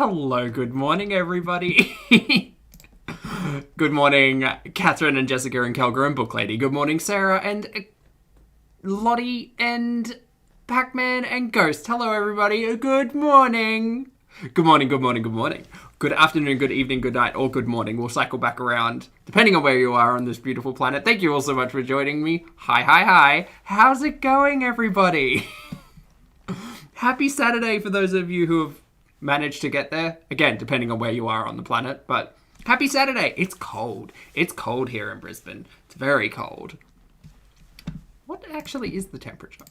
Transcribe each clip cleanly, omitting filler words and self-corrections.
Hello, good morning, everybody. Good morning, Catherine and Jessica and Kelger and Book Lady. Good morning, Sarah and Lottie and Pac-Man and Ghost. Hello, everybody. Good morning. Good morning, good morning, good morning. Good afternoon, good evening, good night, or good morning. We'll cycle back around, depending on where you are on this beautiful planet. Thank you all so much for joining me. Hi, hi, hi. How's it going, everybody? Happy Saturday for those of you who have managed to get there. Again, depending on where you are on the planet, but happy Saturday. It's cold. It's cold here in Brisbane. It's very cold. What actually is the temperature?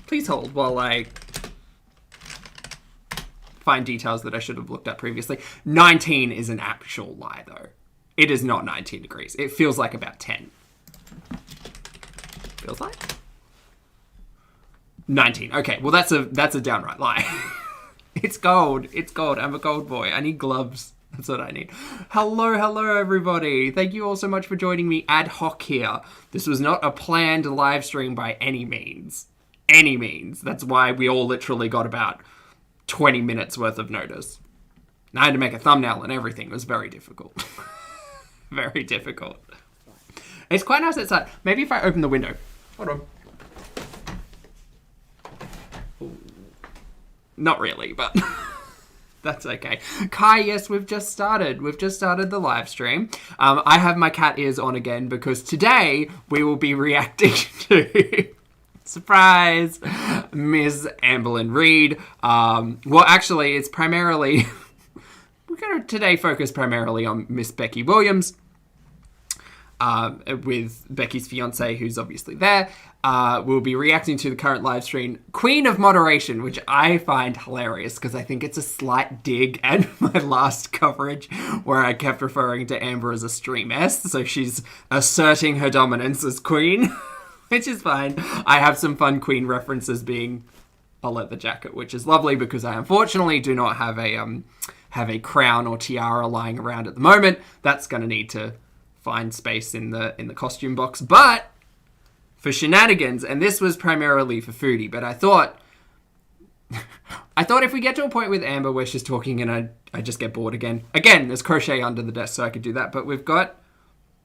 Please hold while I find details that I should have looked at previously. 19 is an actual lie, though. It is not 19 degrees. It feels like about 10. Feels like 19. Okay, well that's a downright lie. It's cold. It's cold. I'm a cold boy. I need gloves. That's what I need. Hello, everybody. Thank you all so much for joining me ad hoc here. This was not a planned live stream by any means. Any means. That's why we all literally got about 20 minutes worth of notice. And I had to make a thumbnail and everything. It was very difficult. Very difficult. It's quite nice outside. Maybe if I open the window. Hold on. Ooh. Not really, but that's okay. Kai, yes, we've just started. We've just started the live stream. I have my cat ears on again because today we will be reacting to... surprise! Miss Amberlynn Reid. Well, actually, it's primarily... we're going to today focus primarily on Miss Becky Williams. With Becky's fiance, who's obviously there. We'll be reacting to the current live stream, Queen of Moderation, which I find hilarious because I think it's a slight dig at my last coverage where I kept referring to Amber as a stream-S, so she's asserting her dominance as queen, which is fine. I have some fun queen references being a leather jacket, which is lovely because I unfortunately do not have a crown or tiara lying around at the moment. That's going to need to find space in the costume box, but for shenanigans, and this was primarily for foodie, but I thought if we get to a point with Amber where she's talking and I just get bored again, there's crochet under the desk so I could do that, but we've got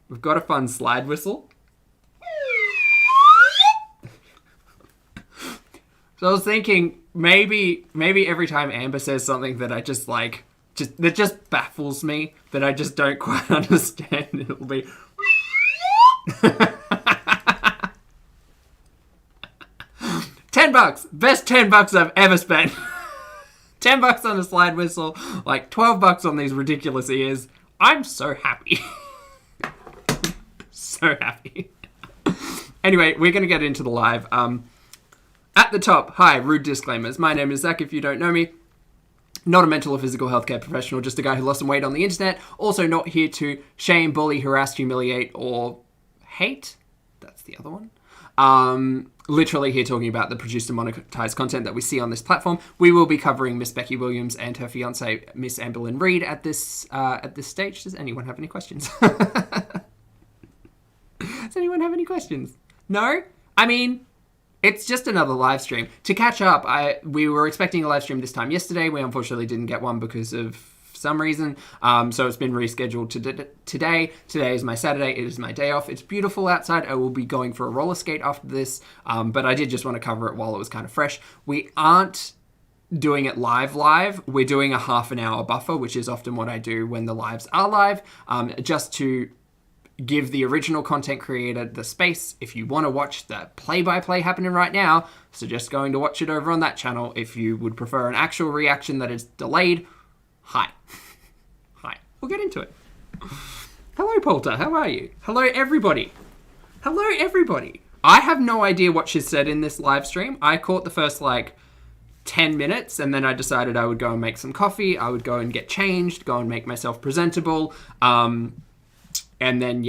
a fun slide whistle. So I was thinking maybe every time Amber says something that I just like, that just baffles me, that I just don't quite understand, it'll be... $10! Best $10 I've ever spent. $10 on a slide whistle, like $12 on these ridiculous ears. I'm so happy. So happy. Anyway, we're going to get into the live. At the top, hi, rude disclaimers. My name is Zach, if you don't know me. Not a mental or physical healthcare professional, just a guy who lost some weight on the internet. Also not here to shame, bully, harass, humiliate, or hate. That's the other one. Literally here talking about the produced and monetized content that we see on this platform. We will be covering Miss Becky Williams and her fiance, Miss Amberlynn Reid, at this stage. Does anyone have any questions? Does anyone have any questions? No? I mean... it's just another live stream. To catch up, we were expecting a live stream this time yesterday. We unfortunately didn't get one because of some reason. So it's been rescheduled to today. Today is my Saturday. It is my day off. It's beautiful outside. I will be going for a roller skate after this. But I did just want to cover it while it was kind of fresh. We aren't doing it live. We're doing a half an hour buffer, which is often what I do when the lives are live, just to give the original content creator the space. If you want to watch the play-by-play happening right now, suggest going to watch it over on that channel. If you would prefer an actual reaction that is delayed, hi. Hi. We'll get into it. Hello, Polter. How are you? Hello, everybody. Hello, everybody. I have no idea what she said in this live stream. I caught the first, 10 minutes, and then I decided I would go and make some coffee. I would go and get changed, go and make myself presentable, and then,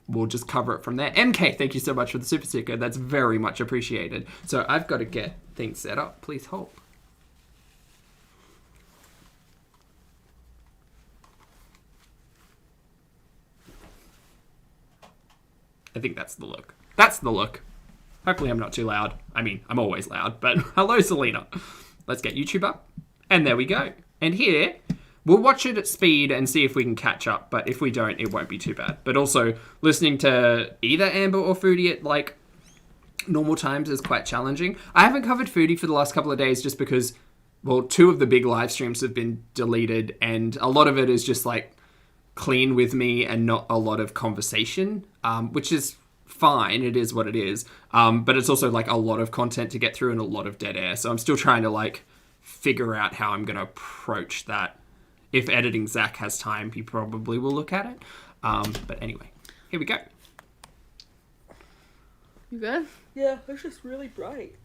we'll just cover it from there. MK, thank you so much for the super sticker. That's very much appreciated. So I've got to get things set up. Please hold. I think that's the look. That's the look. Hopefully I'm not too loud. I mean, I'm always loud, but hello, Selena. Let's get YouTube up. And there we go. And here, we'll watch it at speed and see if we can catch up. But if we don't, it won't be too bad. But also, listening to either Amber or Foodie at, like, normal times is quite challenging. I haven't covered Foodie for the last couple of days just because, well, 2 of the big live streams have been deleted. And a lot of it is just, like, clean with me and not a lot of conversation, which is fine. It is what it is. But it's also, like, a lot of content to get through and a lot of dead air. So I'm still trying to, like, figure out how I'm going to approach that. If editing Zach has time, he probably will look at it. But anyway, here we go. You good? Yeah, it's just really bright.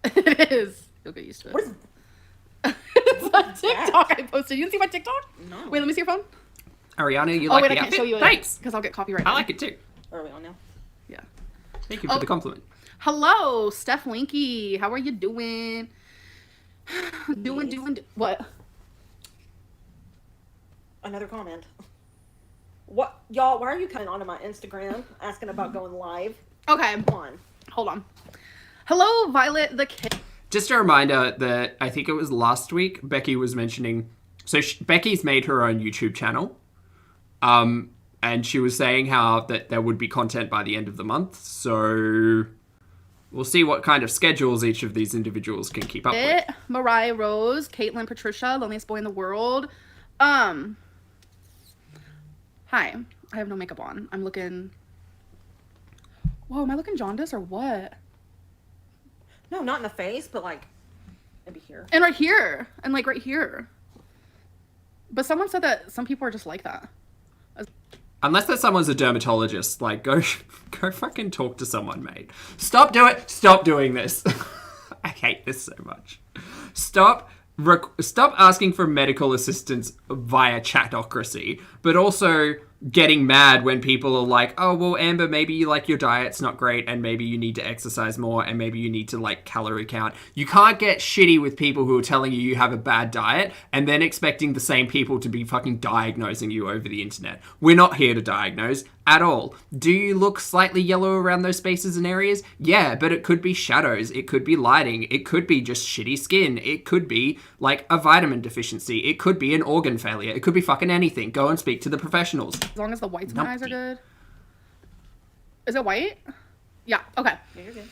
It is. You'll get used to it. What is It's a TikTok I posted. You didn't see my TikTok? No. Wait, let me see your phone. Ariana, you Oh, like wait, the I can't outfit? show you it. Thanks. Because I'll get copyright. I like it too. Are we on now? Yeah. Thank you for the compliment. Hello, Steph Linky. How are you doing? What? Another comment. What, y'all, why are you coming onto my Instagram asking about going live? Okay. Come on. Hold on. Hello, Violet the Kid. Just a reminder that I think it was last week, Becky was mentioning... So Becky's made her own YouTube channel. And she was saying how that there would be content by the end of the month. So we'll see what kind of schedules each of these individuals can keep up with. Mariah Rose, Caitlin Patricia, loneliest boy in the world. Hi. I have no makeup on. I'm looking... Whoa, am I looking jaundiced or what? No, not in the face, but like, maybe here. And right here. And like right here. But someone said that some people are just like that. Unless that someone's a dermatologist, like, go fucking talk to someone, mate. Stop doing this. I hate this so much. Stop asking for medical assistance via chatocracy, but also getting mad when people are like, oh, well, Amber, maybe like your diet's not great and maybe you need to exercise more and maybe you need to like calorie count. You can't get shitty with people who are telling you have a bad diet and then expecting the same people to be fucking diagnosing you over the internet. We're not here to diagnose at all. Do you look slightly yellow around those spaces and areas? Yeah, but it could be shadows. It could be lighting. It could be just shitty skin. It could be like a vitamin deficiency. It could be an organ failure. It could be fucking anything. Go and speak to the professionals. As long as the whites in my eyes are good. Is it white? Yeah, okay. Yeah, you're good.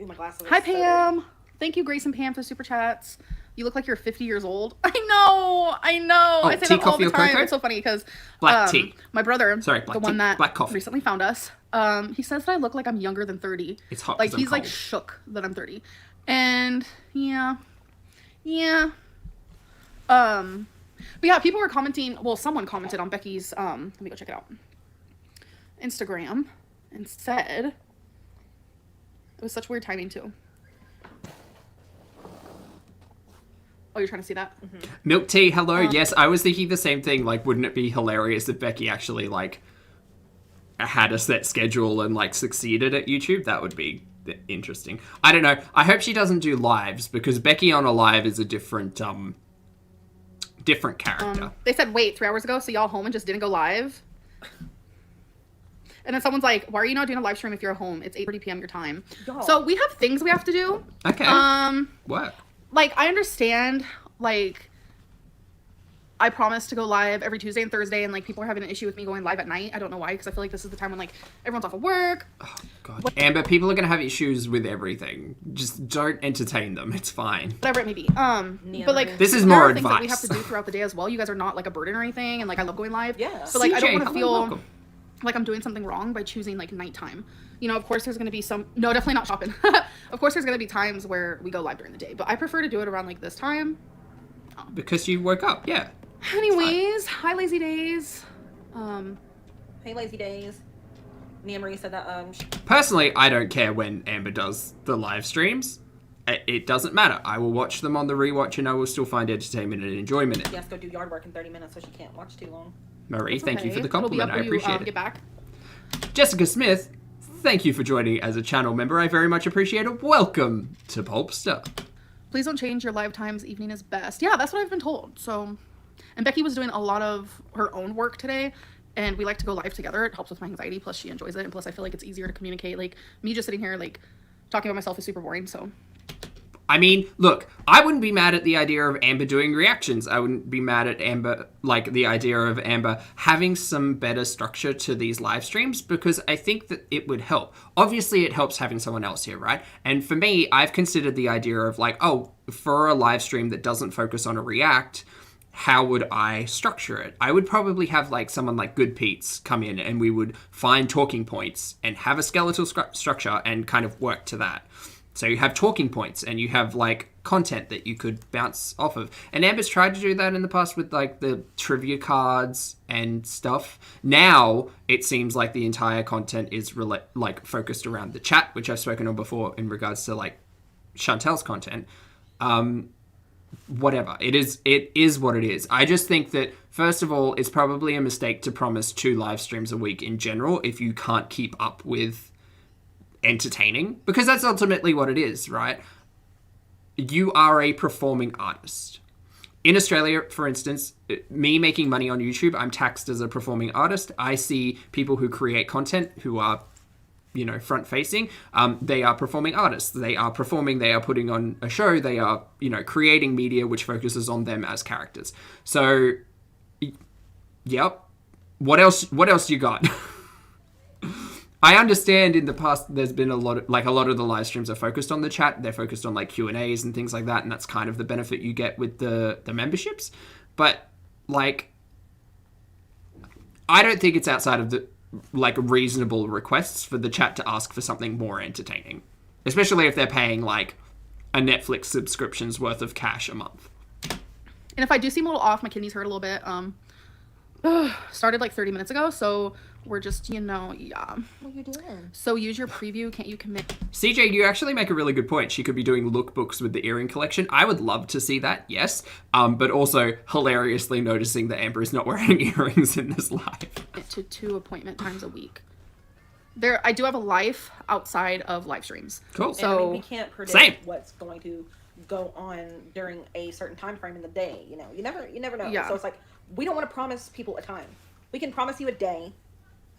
Ooh, my glasses are Hi, so Pam. dirty. Thank you, Grace and Pam, for the super chats. You look like you're 50 years old. I know. Oh, I say tea, that all coffee, the or time. cocoa? It's so funny because Black tea. my brother, Sorry, black the one tea. that Black coffee. recently found us, he says that I look like I'm younger than 30. It's hot. Like 'cause I'm he's like cold. shook that I'm 30, and yeah. But yeah, people were commenting. Well, someone commented on Becky's. Let me go check it out. Instagram, and said it was such weird timing too. Oh, you're trying to see that? Mm-hmm. Milk tea, hello. Yes, I was thinking the same thing. Like, wouldn't it be hilarious if Becky actually, like, had a set schedule and, like, succeeded at YouTube? That would be interesting. I don't know. I hope she doesn't do lives, because Becky on a live is a different character. They said, wait, 3 hours ago, so y'all home and just didn't go live? And then someone's like, why are you not doing a live stream if you're home? It's 8:30 p.m. your time. Y'all. So we have things we have to do. Okay. Work. Like, I understand, like, I promised to go live every Tuesday and Thursday, and, like, people are having an issue with me going live at night. I don't know why, because I feel like this is the time when, like, everyone's off of work. Oh, God. Amber, people are going to have issues with everything. Just don't entertain them. It's fine. Whatever it may be. But, like, This is there more are things that we have advice. to do throughout the day as well. You guys are not, like, a burden or anything, and, like, I love going live. Yeah. But, like, I don't CJ, want to hello, feel welcome. like I'm doing something wrong by choosing, like, nighttime. You know, of course there's going to be some... No, definitely not shopping. Of course there's going to be times where we go live during the day. But I prefer to do it around, like, this time. Because you woke up, yeah. Anyways, hi, lazy days. Hey, lazy days. Nia Marie said that, Personally, I don't care when Amber does the live streams. It doesn't matter. I will watch them on the rewatch and I will still find entertainment and enjoyment in she it. has to go do yard work in 30 minutes, so she can't watch too long. Marie, It's thank you okay. for the It'll be compliment. up I when appreciate you, it. get back. Jessica Smith, thank you for joining as a channel member. I very much appreciate it. Welcome to Pulpster. Please don't change your live times. Evening is best. Yeah, that's what I've been told. So, and Becky was doing a lot of her own work today, and we like to go live together. It helps with my anxiety. Plus, she enjoys it, and plus, I feel like it's easier to communicate. Like me just sitting here, like talking about myself is super boring. So, I mean, look, I wouldn't be mad at the idea of Amber doing reactions. I wouldn't be mad at Amber, like the idea of Amber having some better structure to these live streams, because I think that it would help. Obviously, it helps having someone else here, right? And for me, I've considered the idea of like, oh, for a live stream that doesn't focus on a react, how would I structure it? I would probably have like someone like Good Pete's come in, and we would find talking points and have a skeletal structure and kind of work to that. So you have talking points and you have like content that you could bounce off of. And Amber's tried to do that in the past with like the trivia cards and stuff. Now it seems like the entire content is like focused around the chat, which I've spoken on before in regards to like Chantel's content. Whatever. It is what it is. I just think that, first of all, it's probably a mistake to promise 2 live streams a week in general if you can't keep up with entertaining, because that's ultimately what it is, right? You are a performing artist. In Australia, for instance, me making money on YouTube, I'm taxed as a performing artist. I see people who create content who are, you know, front facing. They are performing artists. They are performing, they are putting on a show, they are, you know, creating media which focuses on them as characters. So, yep. What else you got? I understand in the past there's been a lot of the live streams are focused on the chat. They're focused on like Q&As and things like that, and that's kind of the benefit you get with the memberships. But like, I don't think it's outside of the like reasonable requests for the chat to ask for something more entertaining, especially if they're paying like a Netflix subscription's worth of cash a month. And if I do seem a little off, my kidneys hurt a little bit. Started like 30 minutes ago, so we're just, you know, yeah. What are you doing? So use your preview, can't you commit? CJ, you actually make a really good point. She could be doing lookbooks with the earring collection. I would love to see that, yes. But also hilariously noticing that Amber is not wearing earrings in this live. To 2 appointment times a week. I do have a life outside of live streams. Cool. So I mean, we can't predict Same. what's going to go on during a certain time frame in the day. You know, you never know. Yeah. So it's like, we don't want to promise people a time. We can promise you a day,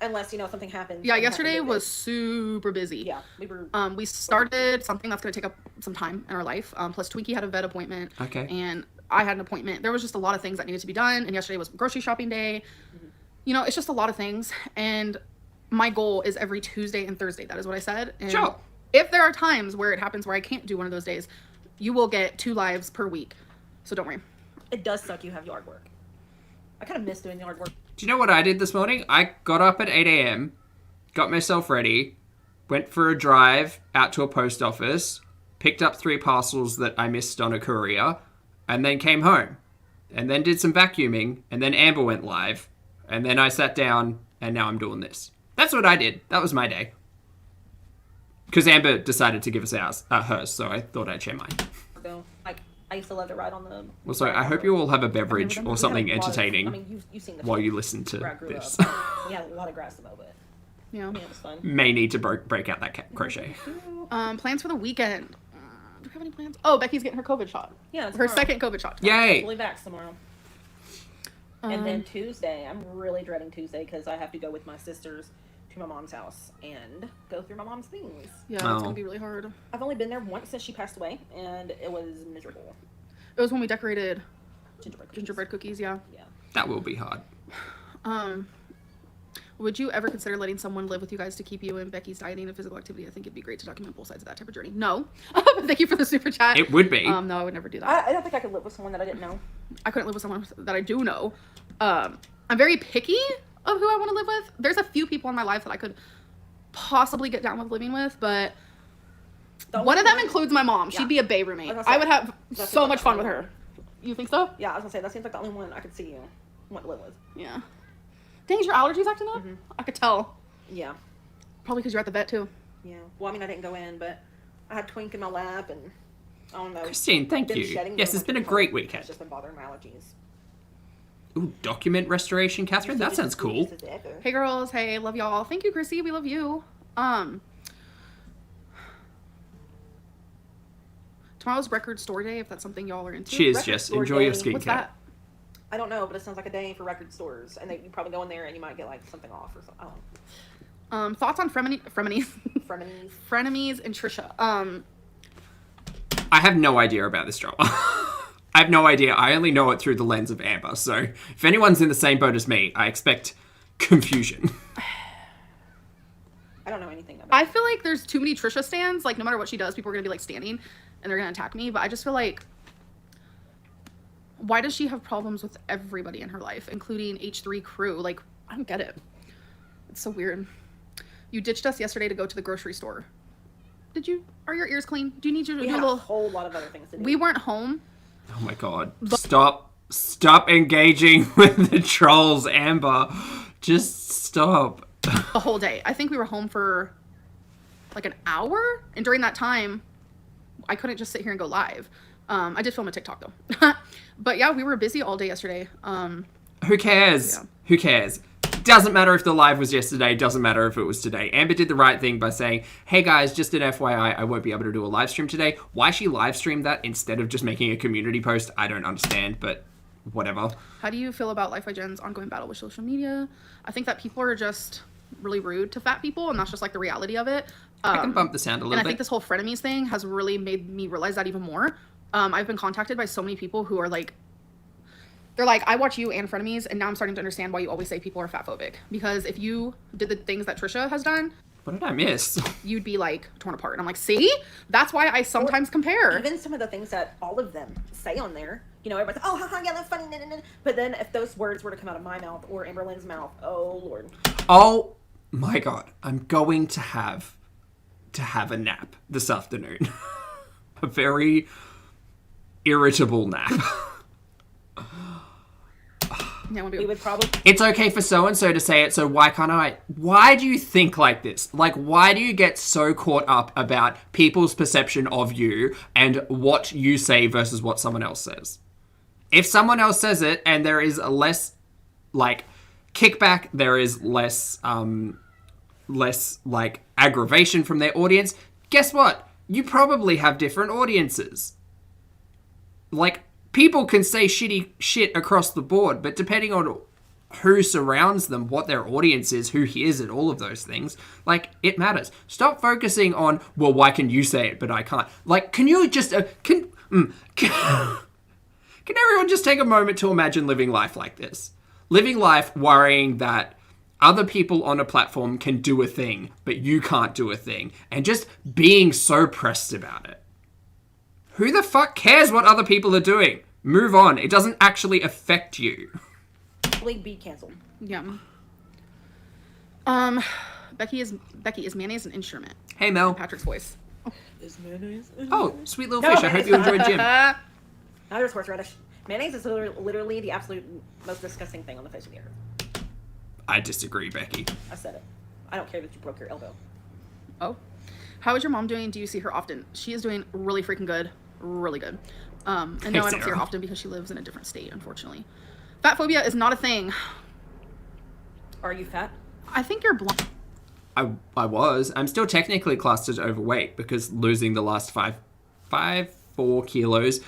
unless, you know, something happens. Yeah, yesterday was super busy. Yeah, we were. We started something that's going to take up some time in our life. Plus, Twinkie had a vet appointment. Okay. And I had an appointment. There was just a lot of things that needed to be done. And yesterday was grocery shopping day. Mm-hmm. You know, it's just a lot of things. And my goal is every Tuesday and Thursday. That is what I said. And sure. If there are times where it happens where I can't do one of those days, you will get 2 lives per week. So don't worry. It does suck you have yard work. I kind of miss doing yard work. Do you know what I did this morning? I got up at 8 a.m., got myself ready, went for a drive out to a post office, picked up 3 parcels that I missed on a courier, and then came home. And then did some vacuuming, and then Amber went live, and then I sat down, and now I'm doing this. That's what I did. That was my day. Because Amber decided to give us hers, so I thought I'd share mine. Like, I used to love to ride on the... Well, so I hope you all have a beverage or something entertaining you've seen the while you listen to this. We had a lot of grass to mow, but yeah, it was fun. May need to break out that crochet. Plans for the weekend. Do we have any plans? Oh, Becky's getting her COVID shot. Yeah, her second COVID shot. Yay! Fully vaxxed tomorrow. And then Tuesday, I'm really dreading Tuesday because I have to go with my sisters to my mom's house and go through my mom's things. Yeah, it's gonna be really hard. I've only been there once since she passed away, and it was miserable. It was when we decorated Gingerbread cookies. Yeah. That will be hard. Would you ever consider letting someone live with you guys to keep you and Becky's dieting and physical activity? I think it'd be great to document both sides of that type of journey. No. Thank you for the super chat. It would be. No, I would never do that. I don't think I could live with someone that I didn't know. I couldn't live with someone that I do know. I'm very picky of who I want to live with. There's a few people in my life that I could possibly get down with living with, but one of them includes my mom. She'd be a bae roommate. I would have so much fun with her. You think so? Yeah, I was gonna say, that seems like the only one I could see you want to live with. Yeah. Dang, is your allergies acting up? Mm-hmm. I could tell. Yeah. Probably because you're at the vet too. Yeah. Well, I mean, I didn't go in, but I had Twink in my lap, and I don't know. Christine, thank you. Yes, it's been a great weekend. It's just been bothering my allergies. Ooh, document restoration, Catherine? That sounds cool. Hey girls, hey, love y'all. Thank you, Chrissy. We love you. Tomorrow's record store day, if that's something y'all are into. Cheers, Jess. Enjoy your skincare. What's that? I don't know, but it sounds like a day for record stores, and you probably go in there and you might get like something off or something. I don't know. Thoughts on frenemies Frenemies. frenemies and Trisha. I have no idea about this drama. I have no idea. I only know it through the lens of Amber. So if anyone's in the same boat as me, I expect confusion. I don't know anything about I feel like there's too many Trisha stans. Like, no matter what she does, people are going to be, like, standing and they're going to attack me. But I just feel like, why does she have problems with everybody in her life, including H3 crew? Like, I don't get it. It's so weird. You ditched us yesterday to go to the grocery store. Did you? Are your ears clean? Do you need to We do a had a little... whole lot of other things to do. We weren't home. Oh my god. Stop engaging with the trolls, Amber. Just stop. The whole day. I think we were home for like an hour, and during that time I couldn't just sit here and go live. I did film a TikTok though. But yeah, we were busy all day yesterday. Who cares? Yeah. Who cares? Doesn't matter if the live was yesterday, doesn't matter if it was today. Amber did the right thing by saying, hey guys, just an FYI, I won't be able to do a live stream today. Why she live streamed that instead of just making a community post, I don't understand, but whatever. How do you feel about Life by Jen's ongoing battle with social media? I think that people are just really rude to fat people, and that's just like the reality of it. I can bump the sound a little and I bit. think this whole frenemies thing has really made me realize that even more. I've been contacted by so many people who are like, they're like, I watch you and frenemies, and now I'm starting to understand why you always say people are fat phobic. Because if you did the things that Trisha has done, What did I miss? you'd be like torn apart. And I'm like, see, that's why I sometimes compare. Even some of the things that all of them say on there, you know, everybody's like, oh, haha, yeah, that's funny. Nah, nah, nah. But then if those words were to come out of my mouth or Amberlynn's mouth, oh, Lord. Oh my god, I'm going to have a nap this afternoon. A very irritable nap. Yeah, We would probably... It's okay for so-and-so to say it, so why can't I? Why do you think like this? Like, why do you get so caught up about people's perception of you and what you say versus what someone else says? If someone else says it and there is a less, like, kickback, there is less, like, aggravation from their audience, guess what? You probably have different audiences. Like, people can say shitty shit across the board, but depending on who surrounds them, what their audience is, who hears it, all of those things, like, it matters. Stop focusing on, well, why can you say it, but I can't? Like, can you just, can everyone just take a moment to imagine living life like this? Living life worrying that other people on a platform can do a thing, but you can't do a thing, and just being so pressed about it. Who the fuck cares what other people are doing? Move on. It doesn't actually affect you. be canceled. Yeah. Becky, is mayonnaise an instrument? Hey, Mel. Patrick's voice. Is mayonnaise? Oh, sweet little No, fish. I hope it's you not. enjoyed Jim. Now there's horseradish. Mayonnaise is literally the absolute most disgusting thing on the face of the earth. I disagree, Becky. I said it. I don't care that you broke your elbow. Oh. How is your mom doing? Do you see her often? She is doing really freaking good. Really good. And no, I don't see her Sarah. often because she lives in a different state, unfortunately. Fat phobia is not a thing. Are you fat? I think you're blind. I was. I'm still technically classed as overweight because losing the last 4 kilos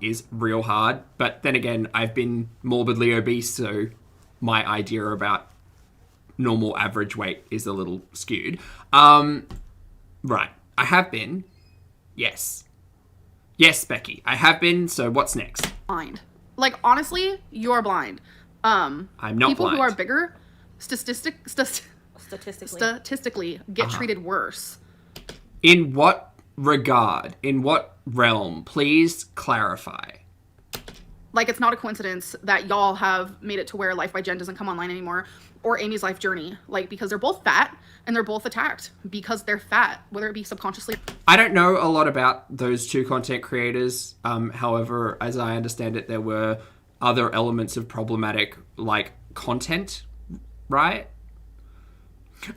is real hard. But then again, I've been morbidly obese, so my idea about normal average weight is a little skewed. Right. I have been. Yes. Yes, Becky. I have been, so what's next? Blind. Like, honestly, you're blind. I'm not people blind. who are bigger Statistically. statistically get treated worse. In what regard? In what realm? Please clarify. Like, it's not a coincidence that y'all have made it to where Life by Jen doesn't come online anymore, or Amy's Life Journey. Like, because they're both fat, and they're both attacked because they're fat, whether it be subconsciously. I don't know a lot about those two content creators. However, as I understand it, there were other elements of problematic, like, content, right?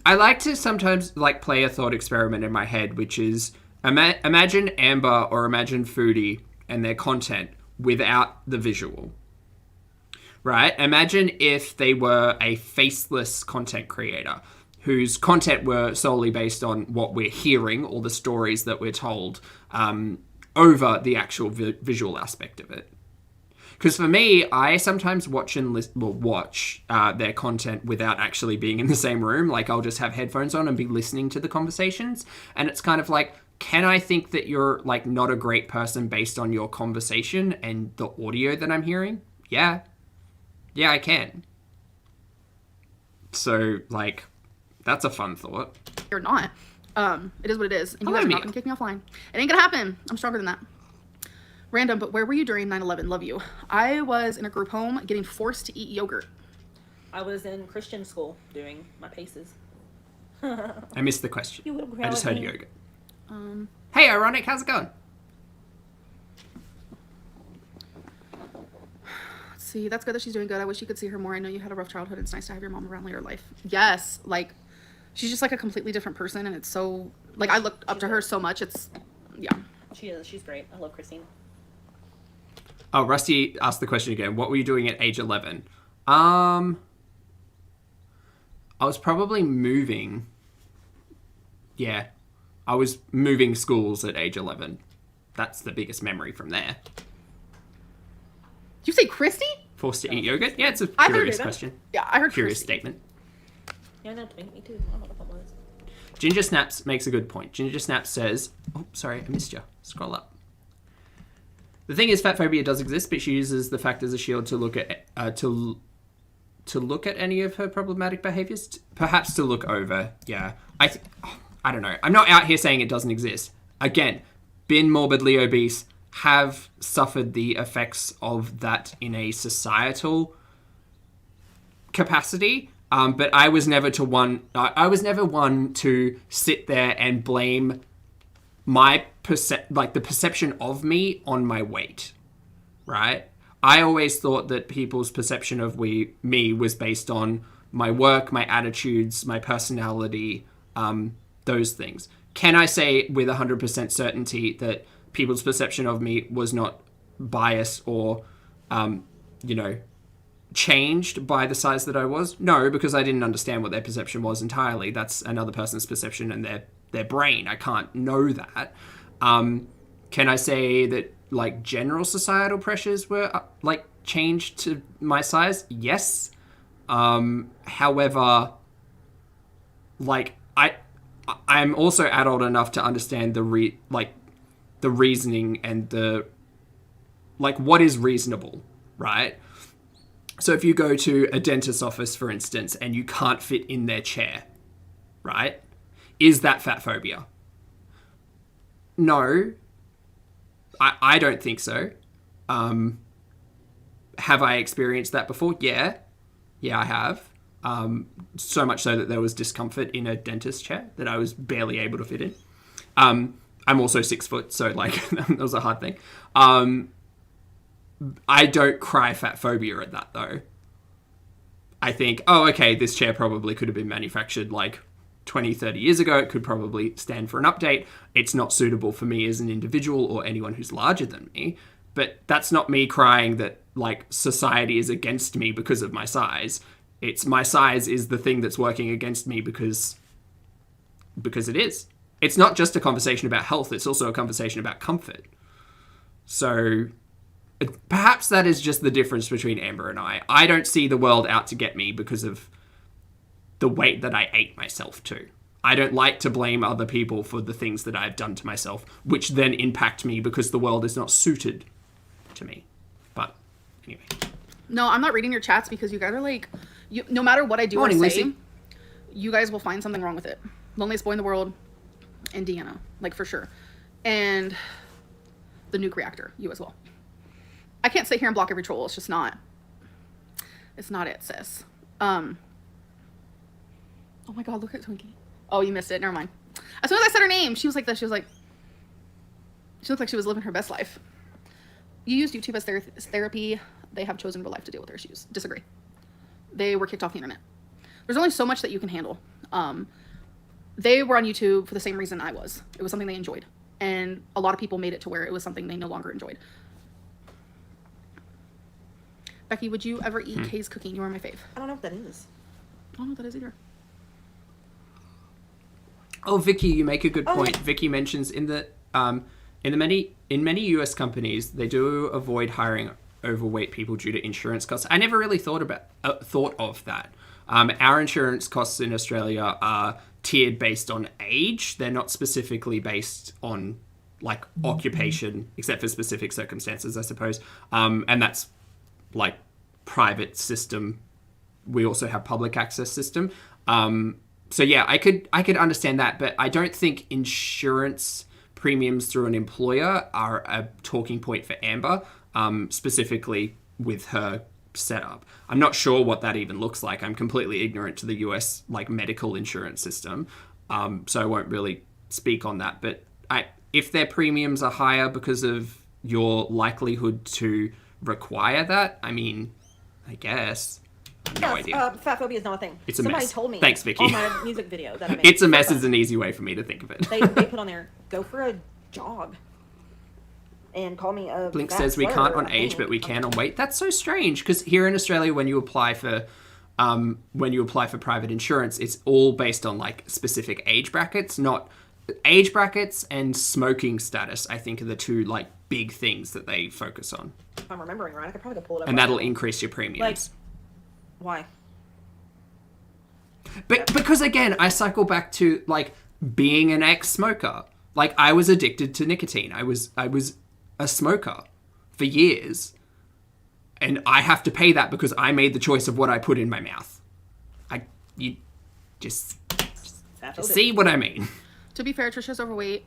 I like to sometimes, like, play a thought experiment in my head, which is, imagine Amber or imagine Foodie and their content without the visual, right? Imagine if they were a faceless content creator whose content were solely based on what we're hearing or the stories that we're told over the actual visual aspect of it. Because for me, I sometimes watch their content without actually being in the same room. Like, I'll just have headphones on and be listening to the conversations. And it's kind of like, can I think that you're like not a great person based on your conversation and the audio that I'm hearing? Yeah, I can. So like, that's a fun thought. You're not. It is what it is. And you Hello, guys are not Mia. gonna kick me offline. It ain't gonna happen. I'm stronger than that. Random, but where were you during 9/11? Love you. I was in a group home getting forced to eat yogurt. I was in Christian school doing my paces. I missed the question. You will I just heard me. yoga. Hey, Ironic, how's it going? See, that's good that she's doing good. I wish you could see her more. I know you had a rough childhood. It's nice to have your mom around later in life. Yes, like, she's just like a completely different person, and it's so, like, I looked up to her so much. It's, yeah. She is. She's great. I love Christine. Oh, Rusty asked the question again. What were you doing at age 11? I was probably moving. Yeah, I was moving schools at age 11. That's the biggest memory from there. Did you say Christy? Forced to eat yogurt? Yeah, it's a I heard curious it. question. Yeah, I heard Curious Christy. statement. Yeah, no, me too. I don't know what that was. Ginger Snaps makes a good point. Ginger Snaps says, oh, sorry, I missed you. Scroll up. The thing is, fat phobia does exist, but she uses the fact as a shield to look at to look at any of her problematic behaviors. Perhaps to look over. Yeah, I don't know. I'm not out here saying it doesn't exist. Again, been morbidly obese, have suffered the effects of that in a societal capacity. But I was never one to sit there and blame my the perception of me on my weight, right? I always thought that people's perception of me was based on my work, my attitudes, my personality, those things. Can I say with 100% certainty that people's perception of me was not biased or, changed by the size that I was? No, because I didn't understand what their perception was entirely. That's another person's perception and their brain. I can't know that. Can I say that like general societal pressures were like changed to my size? Yes. However, like I'm also adult enough to understand the reasoning and the like what is reasonable, right? So if you go to a dentist's office, for instance, and you can't fit in their chair, right? Is that fat phobia? No, I don't think so. Have I experienced that before? Yeah, I have. So much so that there was discomfort in a dentist chair that I was barely able to fit in. I'm also 6 foot, so like that was a hard thing. I don't cry fat phobia at that though. I think, oh, okay, this chair probably could have been manufactured like 20, 30 years ago. It could probably stand for an update. It's not suitable for me as an individual or anyone who's larger than me. But that's not me crying that like society is against me because of my size. It's my size is the thing that's working against me because it is. It's not just a conversation about health. It's also a conversation about comfort. So perhaps that is just the difference between Amber and I. I don't see the world out to get me because of the weight that I ate myself to. I don't like to blame other people for the things that I've done to myself, which then impact me because the world is not suited to me. But anyway. No, I'm not reading your chats because you guys are like, no matter what I do or say, Lucy. you guys will find something wrong with it. Loneliest boy in the world, and Deanna, like for sure. And the nuke reactor, you as well. I can't sit here and block every troll. It's just not. It's not it, sis. Oh my god, look at Twinkie. Oh, you missed it. Never mind. As soon as I said her name, she was like this. She looked like she was living her best life. You used YouTube as therapy. They have chosen real life to deal with their issues. Disagree. They were kicked off the internet. There's only so much that you can handle. They were on YouTube for the same reason I was. It was something they enjoyed. And a lot of people made it to where it was something they no longer enjoyed. Becky, would you ever eat Kay's cooking? You are my fave. I don't know what that is. I don't know what that is either. Oh, Vicky, you make a good Oh, point. yeah. Vicky mentions in many US companies they do avoid hiring overweight people due to insurance costs. I never really thought of that. Our insurance costs in Australia are tiered based on age. They're not specifically based on like occupation, except for specific circumstances, I suppose. And that's like private system. We also have public access system. So yeah, I could understand that, but I don't think insurance premiums through an employer are a talking point for Amber, specifically with her setup. I'm not sure what that even looks like. I'm completely ignorant to the US like medical insurance system, so I won't really speak on that. But if their premiums are higher because of your likelihood to require that, I mean, I guess. No idea. Fat phobia is not a thing. It's a Somebody mess. told me. Thanks, Vicky. On my music video that I made. It's a mess is an easy way for me to think of it. They put on there, go for a jog. And call me a Blink fat says we slur, can't on I age, think. but we can on weight. That's so strange, because here in Australia, when you apply for private insurance, it's all based on like specific age brackets, not age brackets and smoking status. I think are the two like big things that they focus on, If I'm remembering right, I could probably go pull it up. and right that'll now. increase your premiums. Like, why? But because again, I cycle back to like being an ex-smoker. Like I was addicted to nicotine. I was a smoker for years, and I have to pay that because I made the choice of what I put in my mouth. You just see what I mean. To be fair, Trisha's overweight.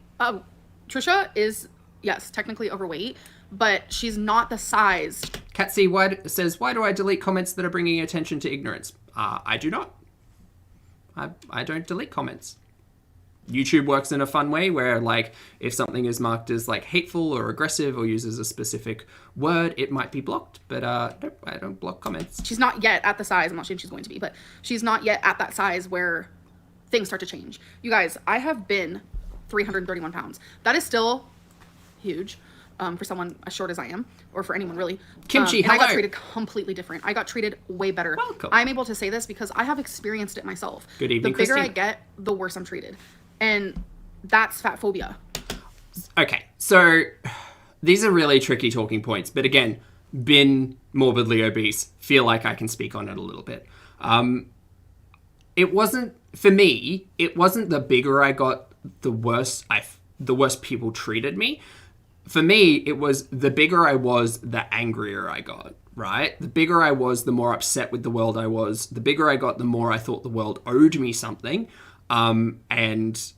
Trisha is, yes, technically overweight, but she's not the size. Catsy says, why do I delete comments that are bringing attention to ignorance? I do not. I don't delete comments. YouTube works in a fun way where, like, if something is marked as, like, hateful or aggressive or uses a specific word, it might be blocked. But, nope, I don't block comments. She's not yet at the size, I'm not saying she's going to be, but she's not yet at that size where things start to change. You guys, I have been 331 pounds. That is still huge for someone as short as I am, or for anyone really. Kimchi, and I got hello. treated completely different. I got treated way better. Welcome. I'm able to say this because I have experienced it myself. Good evening, The bigger I Christine. get, the worse I'm treated. And that's fat phobia. Okay, so these are really tricky talking points. But again, been morbidly obese, feel like I can speak on it a little bit. It wasn't, for me, it wasn't the bigger I got, the worse people treated me. For me, it was the bigger I was, the angrier I got, right? The bigger I was, the more upset with the world I was. The bigger I got, the more I thought the world owed me something. And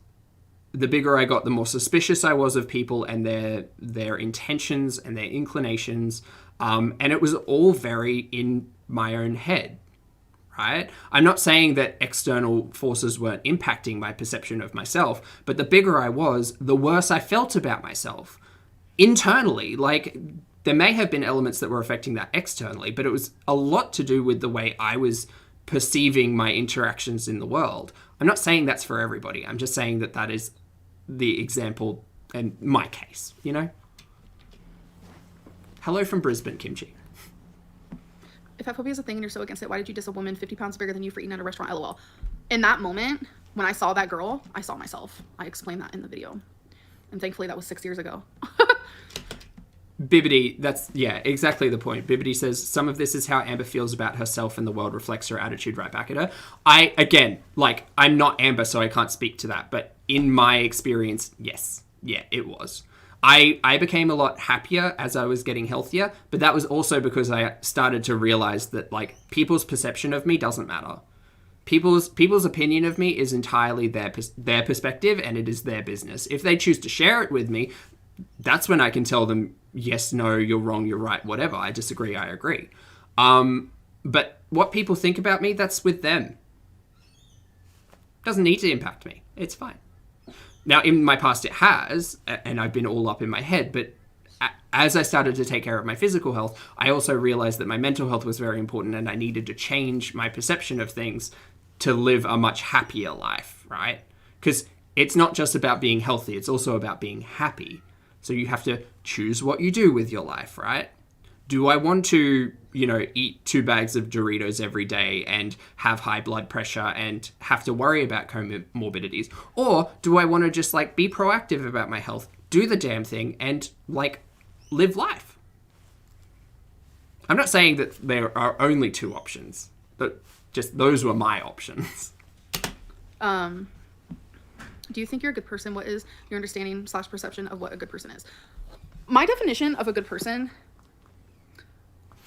the bigger I got, the more suspicious I was of people and their intentions and their inclinations. And it was all very in my own head, right? I'm not saying that external forces weren't impacting my perception of myself, but the bigger I was, the worse I felt about myself. Internally, like, there may have been elements that were affecting that externally, but it was a lot to do with the way I was perceiving my interactions in the world. I'm not saying that's for everybody. I'm just saying that that is the example in my case, you know? Hello from Brisbane, Kimchi. If fat phobia is a thing and you're so against it, why did you diss a woman 50 pounds bigger than you for eating at a restaurant? LOL. In that moment, when I saw that girl, I saw myself. I explained that in the video. And thankfully that was 6 years ago. Bibbidi, that's, yeah, exactly the point. Bibbidi says, some of this is how Amber feels about herself and the world reflects her attitude right back at her. Again, like, I'm not Amber, so I can't speak to that. But in my experience, yes. Yeah, it was. I became a lot happier as I was getting healthier, but that was also because I started to realize that, like, people's perception of me doesn't matter. People's opinion of me is entirely their perspective, and it is their business. If they choose to share it with me, that's when I can tell them, yes, no, you're wrong, you're right, whatever. I disagree, I agree. But what people think about me, that's with them. Doesn't need to impact me. It's fine. Now, in my past, it has, and I've been all up in my head, but as I started to take care of my physical health, I also realized that my mental health was very important, and I needed to change my perception of things to live a much happier life, right? Because it's not just about being healthy, it's also about being happy. So you have to choose what you do with your life, right? Do I want to, eat 2 bags of Doritos every day and have high blood pressure and have to worry about comorbidities? Or do I want to just, like, be proactive about my health, do the damn thing, and, like, live life? I'm not saying that there are only 2 options, but just those were my options. Do you think you're a good person? What is your understanding / perception of what a good person is? My definition of a good person,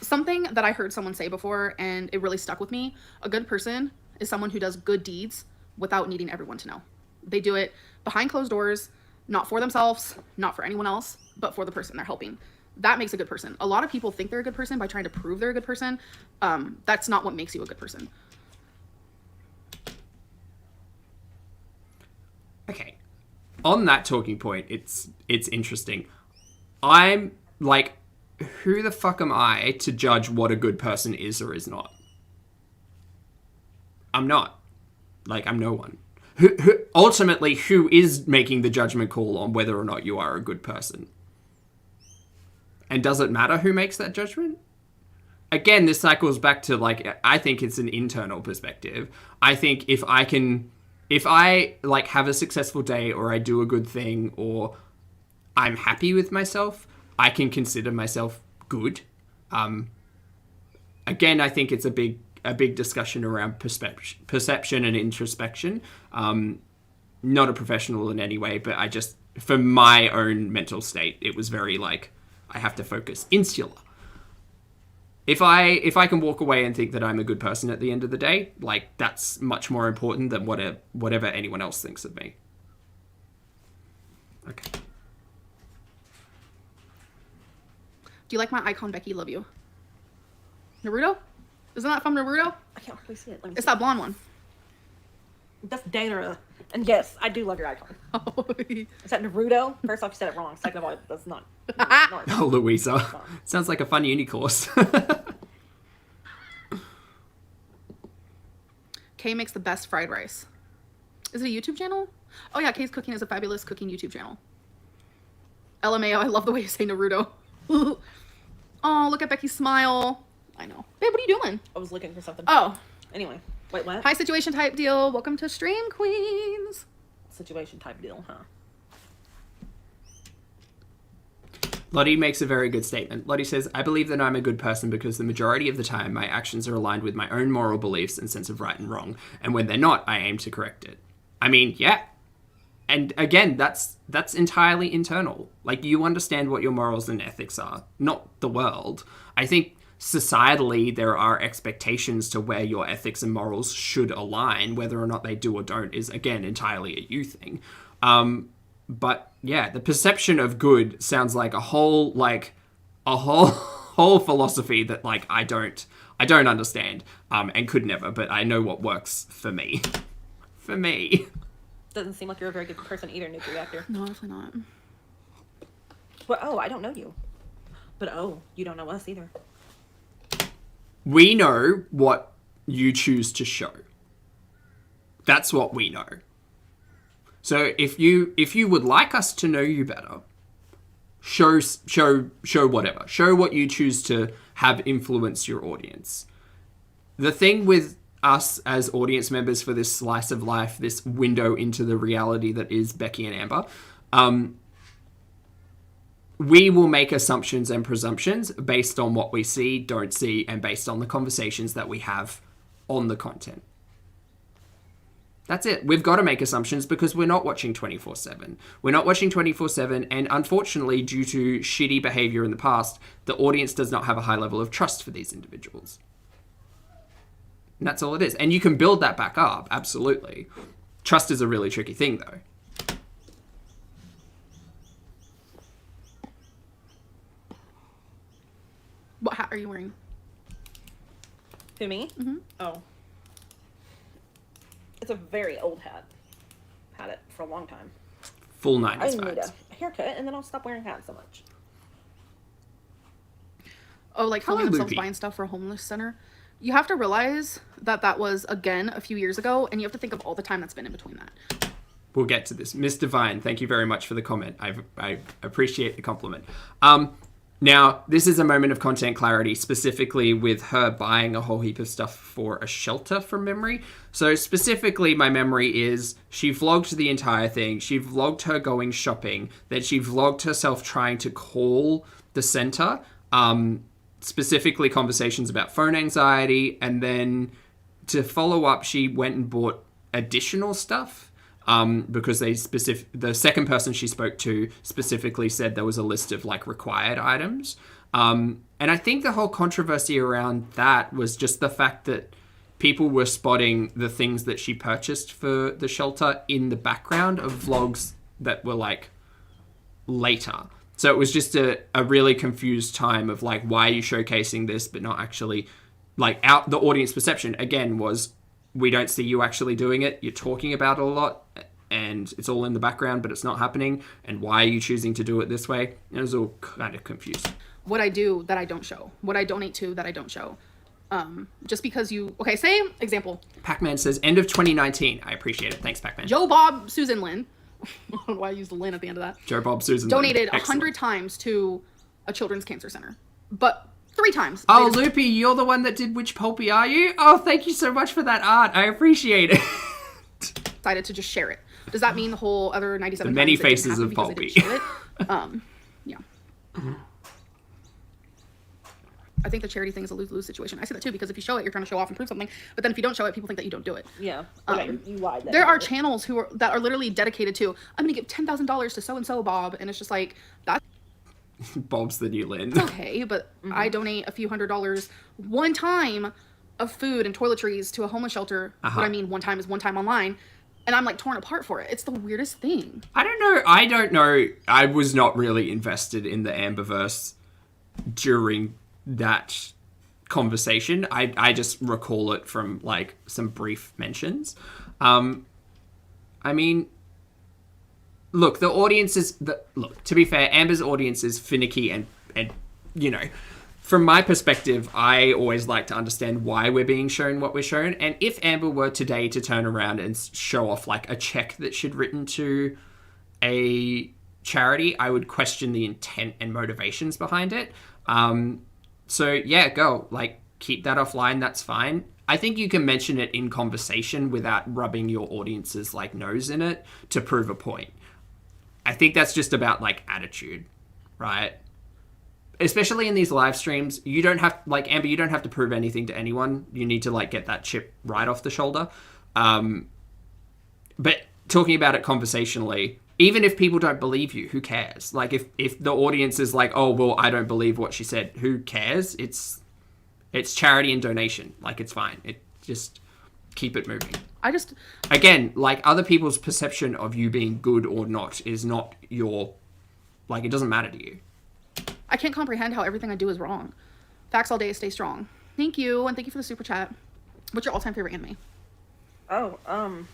something that I heard someone say before and it really stuck with me, a good person is someone who does good deeds without needing everyone to know. They do it behind closed doors, not for themselves, not for anyone else, but for the person they're helping. That makes a good person. A lot of people think they're a good person by trying to prove they're a good person. That's not what makes you a good person. Okay. On that talking point, it's interesting. I'm like, who the fuck am I to judge what a good person is or is not? I'm not. Like, I'm no one. Ultimately, who is making the judgment call on whether or not you are a good person? And does it matter who makes that judgment? Again, this cycles back to, like, I think it's an internal perspective. I think if I like have a successful day or I do a good thing or I'm happy with myself, I can consider myself good. Again, I think it's a big discussion around perception and introspection. Not a professional in any way, but I just, for my own mental state, it was very like, I have to focus insular. If I can walk away and think that I'm a good person at the end of the day, like, that's much more important than whatever anyone else thinks of me. Okay. Do you like my icon, Becky? Love you. Naruto? Isn't that from Naruto? I can't really see it. Let me It's see. that blonde one. That's Dana. And yes, I do love your icon. Oh, Is that Naruto? First off, you said it wrong. Second of all, that's not. Oh, Louisa. Sounds like a fun uni course. Kay makes the best fried rice. Is it a YouTube channel? Oh yeah, Kay's Cooking is a fabulous cooking YouTube channel. LMAO, I love the way you say Naruto. Oh, look at Becky's smile. I know. Babe, what are you doing? I was looking for something. Oh. Anyway, wait, what? High situation type deal. Welcome to Stream Queens. Situation type deal, huh? Lottie makes a very good statement. Lottie says, I believe that I'm a good person because the majority of the time my actions are aligned with my own moral beliefs and sense of right and wrong. And when they're not, I aim to correct it. I mean, yeah. And again, that's entirely internal. Like, you understand what your morals and ethics are, not the world. I think societally there are expectations to where your ethics and morals should align. Whether or not they do or don't is, again, entirely a you thing. But yeah, the perception of good sounds like a whole philosophy that, like, I don't understand, and could never, but I know what works for me. For me. Doesn't seem like you're a very good person either, nuclear reactor. No, definitely not. But oh, I don't know you. But oh, you don't know us either. We know what you choose to show. That's what we know. So if you would like us to know you better, show whatever. Show what you choose to have influence your audience. The thing with us as audience members for this slice of life, this window into the reality that is Becky and Amber, we will make assumptions and presumptions based on what we see, don't see, and based on the conversations that we have on the content. That's it. We've got to make assumptions because we're not watching 24/7. We're not watching 24/7, and unfortunately, due to shitty behavior in the past, the audience does not have a high level of trust for these individuals. And that's all it is. And you can build that back up, absolutely. Trust is a really tricky thing, though. What hat are you wearing? Who, me? Mm-hmm. Oh. It's a very old hat. Had it for a long time. Full I 90s need vibes. a haircut, and then I'll stop wearing hats so much. Oh, like Hello, filming themselves Loopy. buying stuff for a homeless center. You have to realize that was, again, a few years ago, and you have to think of all the time that's been in between that. We'll get to this. Miss Divine, thank you very much for the comment. I appreciate the compliment. Now, this is a moment of content clarity, specifically with her buying a whole heap of stuff for a shelter from memory. So specifically, my memory is she vlogged the entire thing. She vlogged her going shopping. Then she vlogged herself trying to call the center. Specifically conversations about phone anxiety. And then to follow up, she went and bought additional stuff. because the second person she spoke to specifically said there was a list of like required items. And I think the whole controversy around that was just the fact that people were spotting the things that she purchased for the shelter in the background of vlogs that were like later. So it was just a really confused time of like, why are you showcasing this but not actually like the audience perception again was, we don't see you actually doing it. You're talking about it a lot and it's all in the background, but it's not happening. And why are you choosing to do it this way? It was all kind of confused. What I do that I don't show. What I donate to that I don't show. Just because okay, say example. Pac-Man says, end of 2019. I appreciate it. Thanks, Pac-Man. Joe, Bob, Susan, Lynn. I don't know why I used the Lynn at the end of that. Joe, Bob, Susan, donated Lynn. 100 times to a children's cancer center. But 3 times. Oh, Loopy, you're the one that did Which Pulpy Are You? Oh, thank you so much for that art. I appreciate it. Decided to just share it. Does that mean the whole other 97 the many times faces of Pulpy. Yeah. I think the charity thing is a lose-lose situation. I see that too, because if you show it, you're trying to show off and prove something. But then if you don't show it, people think that you don't do it. Yeah. Okay, you lied. There are channels that are literally dedicated to, I'm going to give $10,000 to so-and-so, Bob. And it's just like, that's Bob's the new Lynn. okay, but I donate a few $100s one time of food and toiletries to a homeless shelter. What I mean one time is one time online. And I'm like torn apart for it. It's the weirdest thing. I don't know. I was not really invested in the Amberverse during that conversation. I just recall it from like some brief mentions. I mean, look, the audience is look, to be fair, Amber's audience is finicky and you know, from my perspective, I always like to understand why we're being shown what we're shown. And if Amber were today to turn around and show off like a check that she'd written to a charity, I would question the intent and motivations behind it. So yeah, go, like, keep that offline. That's fine. I think you can mention it in conversation without rubbing your audience's like nose in it to prove a point. I think that's just about like attitude, right? Especially in these live streams, you don't have, like, Amber, you don't have to prove anything to anyone. You need to like get that chip right off the shoulder. But talking about it conversationally, even if people don't believe you, who cares? Like, if the audience is like, oh, well, I don't believe what she said, who cares? It's charity and donation. Like, it's fine. It just keep it moving. Again, like, other people's perception of you being good or not is not your, like, it doesn't matter to you. I can't comprehend how everything I do is wrong. Facts all day, stay strong. Thank you, and thank you for the super chat. What's your all-time favorite anime? Oh, I'm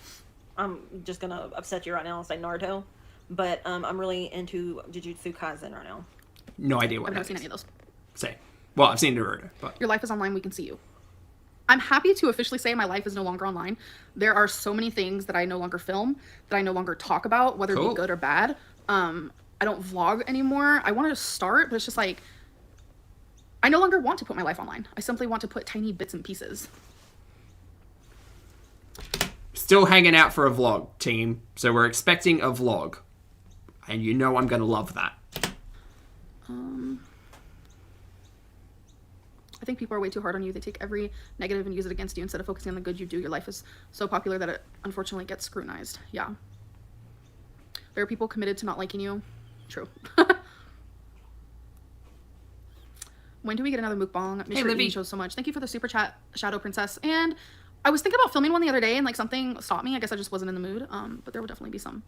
just gonna upset you right now and say Naruto, but I'm really into Jujutsu Kaisen right now. No idea what I've that never seen is. any of those. Same. Well, I've seen Naruto, but Your life is online, we can see you. I'm happy to officially say my life is no longer online. There are so many things that I no longer film, that I no longer talk about, whether it be good or bad. I don't vlog anymore. I wanted to start, but it's just like, I no longer want to put my life online. I simply want to put tiny bits and pieces. still hanging out for a vlog, team. So we're expecting a vlog. And you know I'm going to love that. I think people are way too hard on you. They take every negative and use it against you instead of focusing on the good you do. Your life is so popular that it unfortunately gets scrutinized. Yeah. There are people committed to not liking you. True. When do we get another mukbang? Make sure Livy shows so much. Thank you for the super chat, Shadow Princess. And I was thinking about filming one the other day and like something stopped me. I guess I just wasn't in the mood. But there will definitely be some.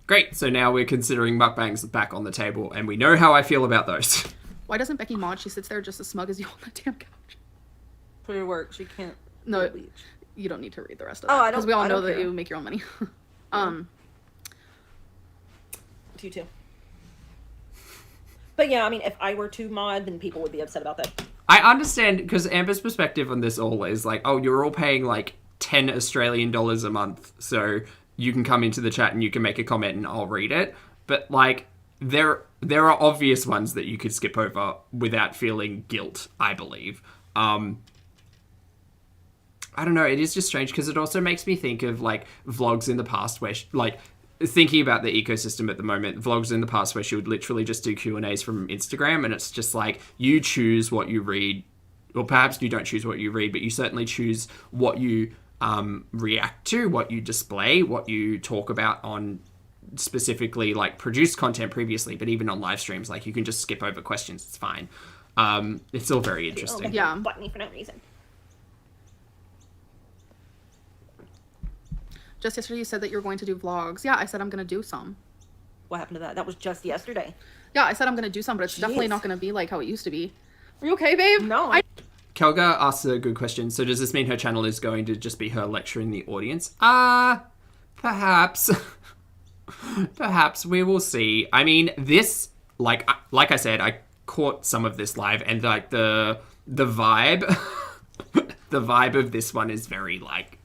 Great. So now we're considering mukbangs back on the table and we know how I feel about those. Why doesn't Becky mod? She sits there just as smug as you on that damn couch. For your work, she can't. No, you don't need to read the rest of that. Because we all know that you make your own money. You too. But yeah, I mean, if I were to mod, then people would be upset about that. I understand, because Amber's perspective on this all is like, oh, you're all paying like 10 Australian dollars a month, so you can come into the chat and you can make a comment and I'll read it. But like, there are obvious ones that you could skip over without feeling guilt, I believe. I don't know, it is just strange because it also makes me think of like vlogs in the past where like thinking about the ecosystem at the moment, vlogs in the past where she would literally just do Q&As from Instagram, and it's just like, you choose what you read, or perhaps you don't choose what you read, but you certainly choose what you react to, what you display, what you talk about on specifically like produced content previously, but even on live streams, like you can just skip over questions. It's fine. It's all very interesting. Yeah. Bought me for no reason. Just yesterday you said that you were going to do vlogs. Yeah, I said I'm going to do some. What happened to that? That was just yesterday. Yeah, I said I'm going to do some, but it's definitely not going to be like how it used to be. Are you okay, babe? No. Kelga asks a good question. So does this mean her channel is going to just be her lecturing the audience? Perhaps. Perhaps. We will see. I mean, this, like I said, I caught some of this live, and like the vibe, the vibe of this one is very like,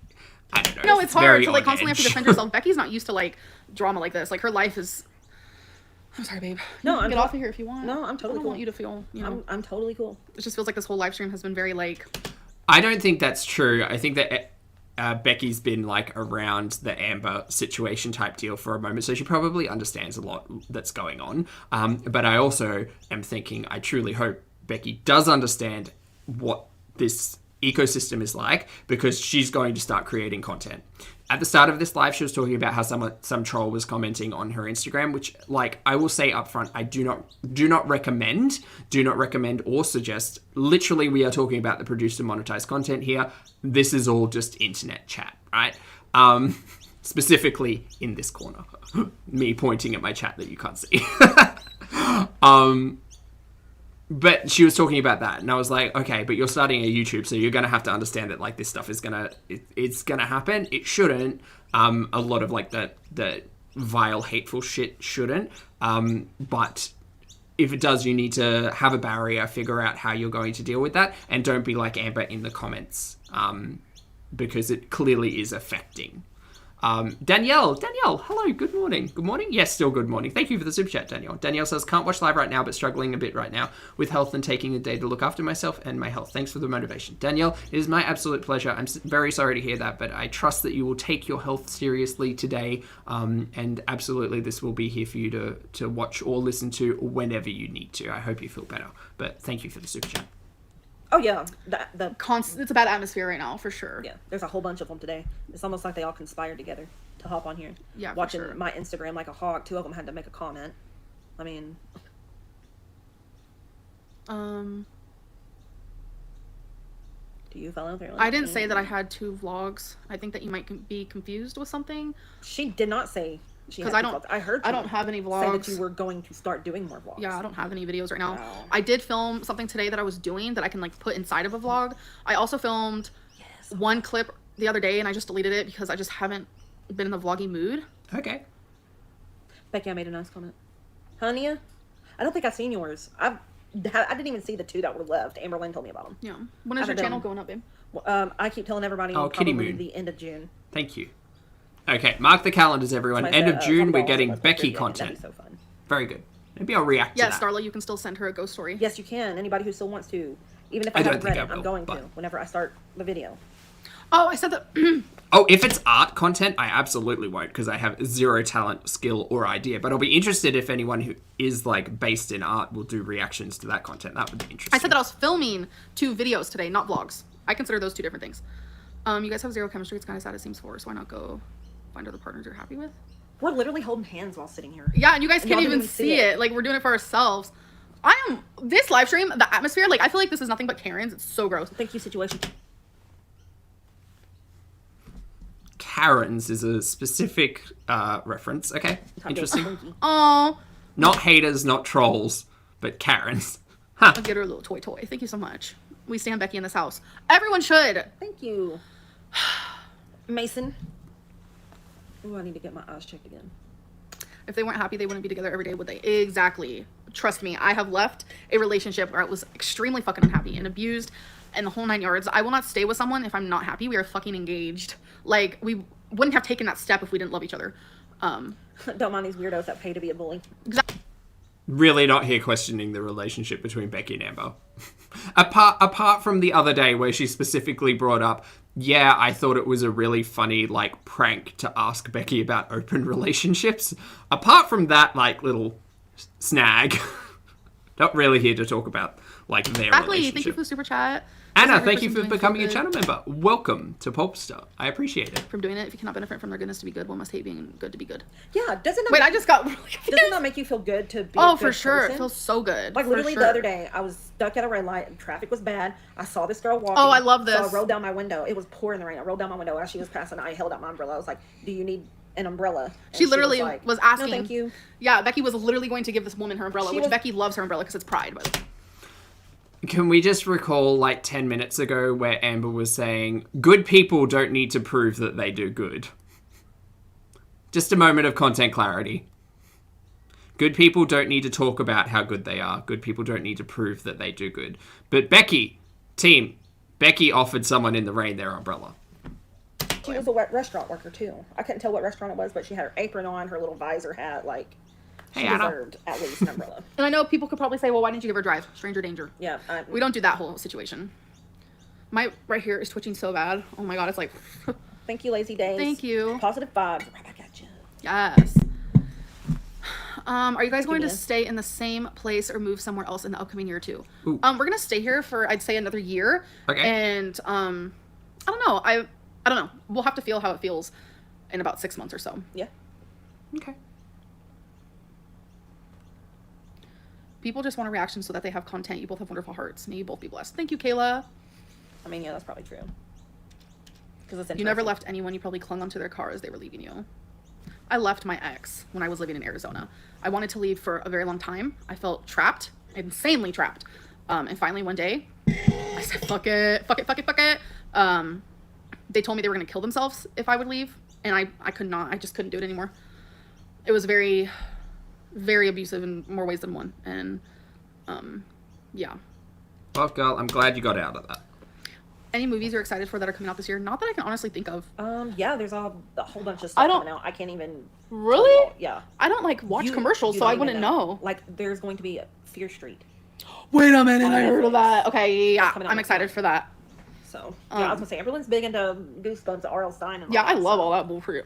I don't know. No, it's hard to like on constantly have edge. to defend yourself. Becky's not used to like drama like this. Like her life is. I'm sorry, babe. No, I'm get off of here if you want. No, I'm totally I don't cool. want you to feel, you know. I'm totally cool. It just feels like this whole live stream has been very like. I don't think that's true. I think that Becky's been like around the Amber situation type deal for a moment, so she probably understands a lot that's going on. But I also am thinking, I truly hope Becky does understand what this ecosystem is like, because she's going to start creating content. At the start of this live, she was talking about how some troll was commenting on her Instagram, which, like, I will say up front, I do not recommend or suggest. Literally, we are talking about the produced and monetized content here. This is all just internet chat, right? Specifically in this corner, me pointing at my chat that you can't see. But she was talking about that, and I was like, okay, but you're starting a YouTube, so you're going to have to understand that, like, this stuff is it's going to happen. It shouldn't. A lot of, like, the vile, hateful shit shouldn't. But if it does, you need to have a barrier, figure out how you're going to deal with that, and don't be like Amber in the comments, because it clearly is affecting. Danielle, hello, good morning. Good morning? Yes, still good morning. Thank you for the super chat, Danielle. Danielle says, can't watch live right now, but struggling a bit right now with health and taking a day to look after myself and my health. Thanks for the motivation. Danielle, it is my absolute pleasure. I'm very sorry to hear that, but I trust that you will take your health seriously today, and absolutely this will be here for you to watch or listen to whenever you need to. I hope you feel better, but thank you for the super chat. Oh yeah, It's a bad atmosphere right now, for sure. Yeah, there's a whole bunch of them today. It's almost like they all conspired together to hop on here. Yeah, for watching sure. my Instagram like a hawk. 2 of them had to make a comment. I mean, do you follow there? I didn't say that I had 2 vlogs. I think that you might be confused with something. She did not say she had 'Cause 2 vlogs. I heard I you don't have any say vlogs. that you were going to start doing more vlogs. Yeah, I don't have any videos right now. Wow. I did film something today that I was doing that I can like put inside of a vlog. I also filmed one clip the other day and I just deleted it because I just haven't been in the vloggy mood. Okay. Becky, I made a nice comment. Honey, I don't think I've seen yours. I didn't even see the 2 that were left. Amberlynn told me about them. Yeah. When is your channel going up, babe? I keep telling everybody Kitty probably Moon. the end of June. Thank you. Okay, mark the calendars, everyone. Somebody End said, of June, we're volleyball getting was Becky pretty good. content. That'd be so fun. Very good. Maybe I'll react to Yes, that. Starla, you can still send her a ghost story. Yes, you can. Anybody who still wants to. Even if I I don't haven't read think it, I I'm will, going but- to whenever I start the video. Oh, I said that. Oh, if it's art content, I absolutely won't, because I have zero talent, skill, or idea. But I'll be interested if anyone who is, like, based in art will do reactions to that content. That would be interesting. I said that I was filming 2 videos today, not vlogs. I consider those 2 different things. You guys have 0 chemistry. It's kind of sad it seems forced. Why not go find other partners you're happy with? We're literally holding hands while sitting here. Yeah, and you guys And can't y'all even didn't see it. Like, we're doing it for ourselves. This live stream, the atmosphere, like, I feel like this is nothing but Karens. It's so gross. Thank you, situation. Karens is a specific reference. Okay, interesting. Oh, Not haters, not trolls, but Karens. Huh. I'll get her a little toy. Thank you so much. We stand Becky in this house. Everyone should. Thank you. Mason. Ooh, I need to get my eyes checked again. If they weren't happy, they wouldn't be together every day, would they? Exactly. Trust me, I have left a relationship where I was extremely fucking unhappy and abused and the whole 9 yards. I will not stay with someone if I'm not happy. We are fucking engaged. Like, we wouldn't have taken that step if we didn't love each other. Don't mind these weirdos that pay to be a bully. Exactly. Really not here questioning the relationship between Becky and Amber. apart from the other day where she specifically brought up, yeah, I thought it was a really funny, like, prank to ask Becky about open relationships. Apart from that, like, little snag, Not really here to talk about, like, their Exactly. relationship. Thank you for the super chat. Anna, Every thank you person for doing becoming a good channel member. Welcome to Pulpster. I appreciate it. from doing it. If you cannot benefit from their goodness to be good, one must hate being good to be good. Yeah, doesn't that Wait, I just got really confused. doesn't that make you feel good to be a Oh, good for sure. person? It feels so good. Like for literally sure. the other day, I was stuck at a red light and traffic was bad. I saw this girl walking. Oh, I love this. So I rolled down my window. It was pouring the rain. I rolled down my window as she was passing. I held out my umbrella. I was like, "Do you need an umbrella?" And She literally like, was asking. "No, thank you." Yeah, Becky was literally going to give this woman her umbrella, She which was- Becky loves her umbrella because it's pride, by the way. Can we just recall, like, 10 minutes ago where Amber was saying, good people don't need to prove that they do good. Just a moment of content clarity. Good people don't need to talk about how good they are. Good people don't need to prove that they do good. But Becky offered someone in the rain their umbrella. She was a wet restaurant worker too. I couldn't tell what restaurant it was, but she had her apron on, her little visor hat. Like, she Hey, Anna. deserved at least an umbrella. And I know people could probably say, well, why didn't you give her a drive? Stranger danger. Yeah, We don't do that whole situation. My right here is twitching so bad. Oh my god, it's like, Thank you, Lazy Days. Thank you. Positive vibes. Right back at you. yes. Are you guys going to Give me a- stay in the same place or move somewhere else in the upcoming year too? Ooh. We're gonna stay here for I'd say another year. Okay. And I don't know. I don't know. We'll have to feel how it feels in about 6 months or so. Yeah. Okay. People just want a reaction so that they have content. You both have wonderful hearts. May you both be blessed. Thank you, Kayla. I mean, yeah, that's probably true. Because it's You never interesting. left anyone. You probably clung onto their car as they were leaving you. I left my ex when I was living in Arizona. I wanted to leave for a very long time. I felt trapped, insanely trapped. And finally one day, I said, fuck it. They told me they were going to kill themselves if I would leave. And I could not. I just couldn't do it anymore. It was very, very abusive in more ways than one. And yeah. Well, girl, I'm glad you got out of that. Any movies you're excited for that are coming out this year? Not that I can honestly think of. Yeah, there's a whole bunch of stuff I don't- coming out. I can't even. Really? Yeah. I don't like watch You- commercials, you so don't I even wouldn't know. Like, there's going to be Fear Street. Wait a minute, On I heard of Netflix. that. Okay, yeah, coming out I'm next excited month. for that. So, yeah, I was going to say, Amberlynn's big into Goosebumps, R.L. Stein. And Yeah, all I that, love so. all that bull for you.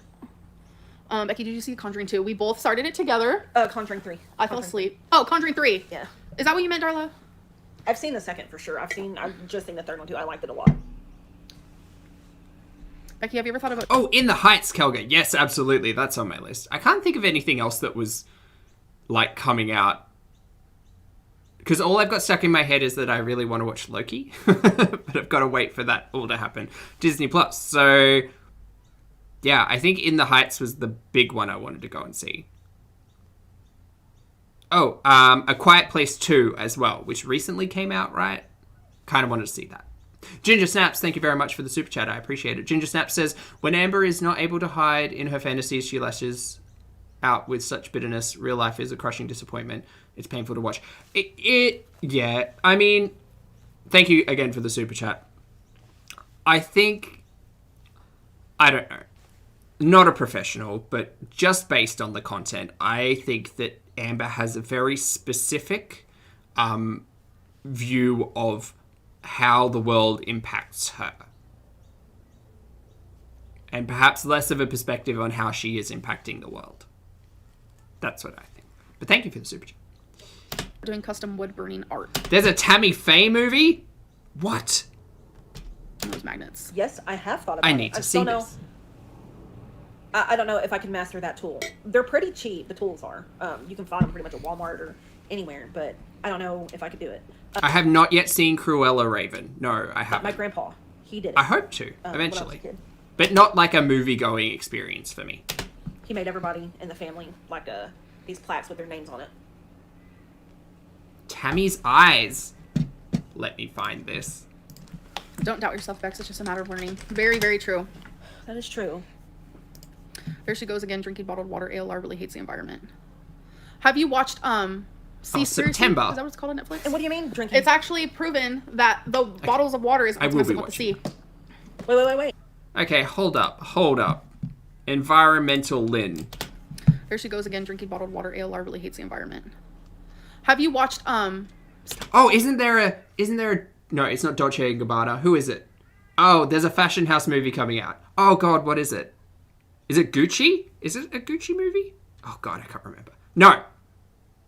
Becky, did you see Conjuring 2? We both started it together. Conjuring 3. I fell Conjuring asleep. Oh, Conjuring 3. 3. Yeah. Is that what you meant, Darla? I've seen the second for sure. I've just seen the third one too. I liked it a lot. Becky, have you ever thought about... Oh, In the Heights, Kelga. Yes, absolutely. That's on my list. I can't think of anything else that was, like, coming out. Because all I've got stuck in my head is that I really want to watch Loki. But I've got to wait for that all to happen. Disney Plus. So, yeah, I think In the Heights was the big one I wanted to go and see. Oh, A Quiet Place 2 as well, which recently came out, right? Kind of wanted to see that. Ginger Snaps, thank you very much for the super chat. I appreciate it. Ginger Snaps says, when Amber is not able to hide in her fantasies, she lashes out with such bitterness. Real life is a crushing disappointment. It's painful to watch. Yeah. I mean, thank you again for the super chat. I think, I don't know, not a professional, but just based on the content, I think that Amber has a very specific view of how the world impacts her. And perhaps less of a perspective on how she is impacting the world. That's what I think. But thank you for the super chat. doing custom wood burning art? There's a Tammy Faye movie? What? Those magnets. Yes, I have thought about it. I need to just see don't know. this. I don't know if I can master that tool. They're pretty cheap, the tools are. You can find them pretty much at Walmart or anywhere, but I don't know if I could do it. I have not yet seen Cruella Raven. No, I haven't. My grandpa, he did it. I hope to, when I was a eventually. kid. But not like a movie-going experience for me. He made everybody in the family like these plaques with their names on it. Tammy's eyes. Let me find this. Don't doubt yourself, Bex. It's just a matter of learning. Very, very true. That is true. There she goes again, drinking bottled water. ALR really hates the environment. Have you watched Seaspiracy? September. Is that what it's called on Netflix? And what do you mean drinking? It's actually proven that the bottles of water is I what's will messing be with the sea. watching. Wait. Okay, hold up. Environmental Lynn. There she goes again, drinking bottled water. ALR really hates the environment. Have you watched Oh, isn't there a... No, it's not Dolce & Gabbana. Who is it? Oh, there's a fashion house movie coming out. Oh, God, what is it? Is it Gucci? Is it a Gucci movie? Oh, God, I can't remember. No.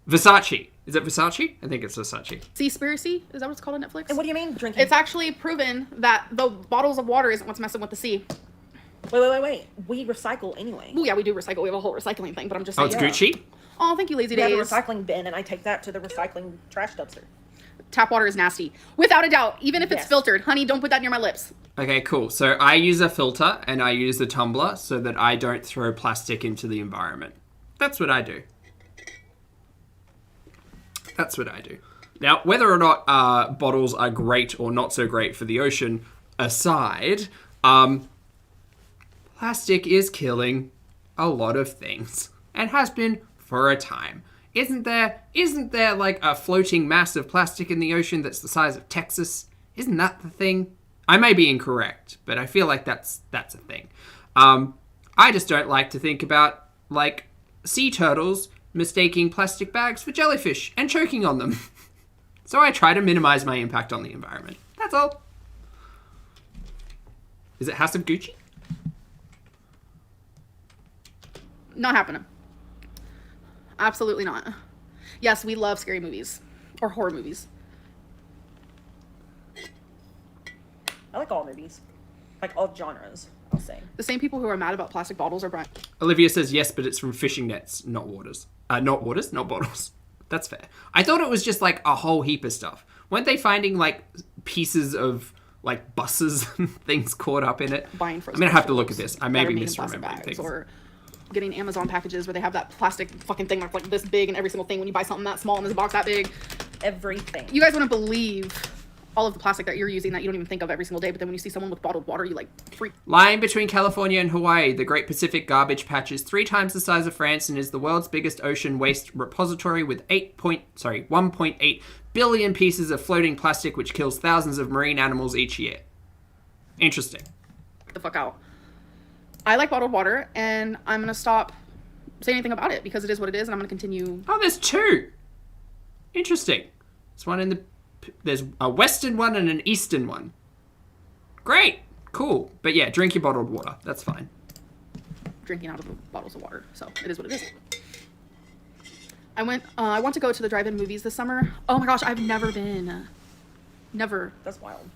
Versace. Is it Versace? I think it's Versace. Seaspiracy? Is that what it's called on Netflix? And what do you mean drinking? It's actually proven that the bottles of water isn't what's messing with the sea. Wait. We recycle anyway. Well, yeah, we do recycle. We have a whole recycling thing, but I'm just Oh, saying. it's Gucci? Oh, thank you, Lazy We have a Days. recycling bin, and I take that to the recycling trash dumpster. Tap water is nasty. Without a doubt. Even if it's Yes. filtered. Honey, don't put that near my lips. Okay, cool. So I use a filter and I use a tumbler so that I don't throw plastic into the environment. That's what I do. That's what I do. Now, whether or not bottles are great or not so great for the ocean aside, plastic is killing a lot of things and has been for a time. Isn't there like a floating mass of plastic in the ocean that's the size of Texas? Isn't that the thing? I may be incorrect, but I feel like that's a thing. I just don't like to think about like sea turtles mistaking plastic bags for jellyfish and choking on them. So I try to minimize my impact on the environment. That's all. Is it House of Gucci? Not happening. Absolutely not. Yes, we love scary movies. Or horror movies. I like all movies. Like all genres, I'll say. The same people who are mad about plastic bottles are Brian. Olivia says yes, but it's from fishing nets, not waters. Not bottles. That's fair. I thought it was just like a whole heap of stuff. Weren't they finding like pieces of like buses and things caught up in it? Buying frozen I'm gonna have to look at vegetables this. I may that are be made in plastic misremembering bags, things. or getting Amazon packages where they have that plastic fucking thing that's like this big in every single thing when you buy something that small and there's a box that big. Everything. You guys wouldn't believe all of the plastic that you're using that you don't even think of every single day, but then when you see someone with bottled water, you like freak. Lying between California and Hawaii, the Great Pacific Garbage Patch is 3 times the size of France and is the world's biggest ocean waste repository with 1.8 billion pieces of floating plastic, which kills thousands of marine animals each year. Interesting. The fuck out. I like bottled water, and I'm gonna stop saying anything about it because it is what it is, and I'm gonna continue. Oh, there's 2. Interesting. There's a western one and an eastern one. Great. Cool. But yeah, drink your bottled water. That's fine. Drinking out of the bottles of water, so it is what it is. I want to go to the drive-in movies this summer. Oh my gosh, I've never been. Never. That's wild.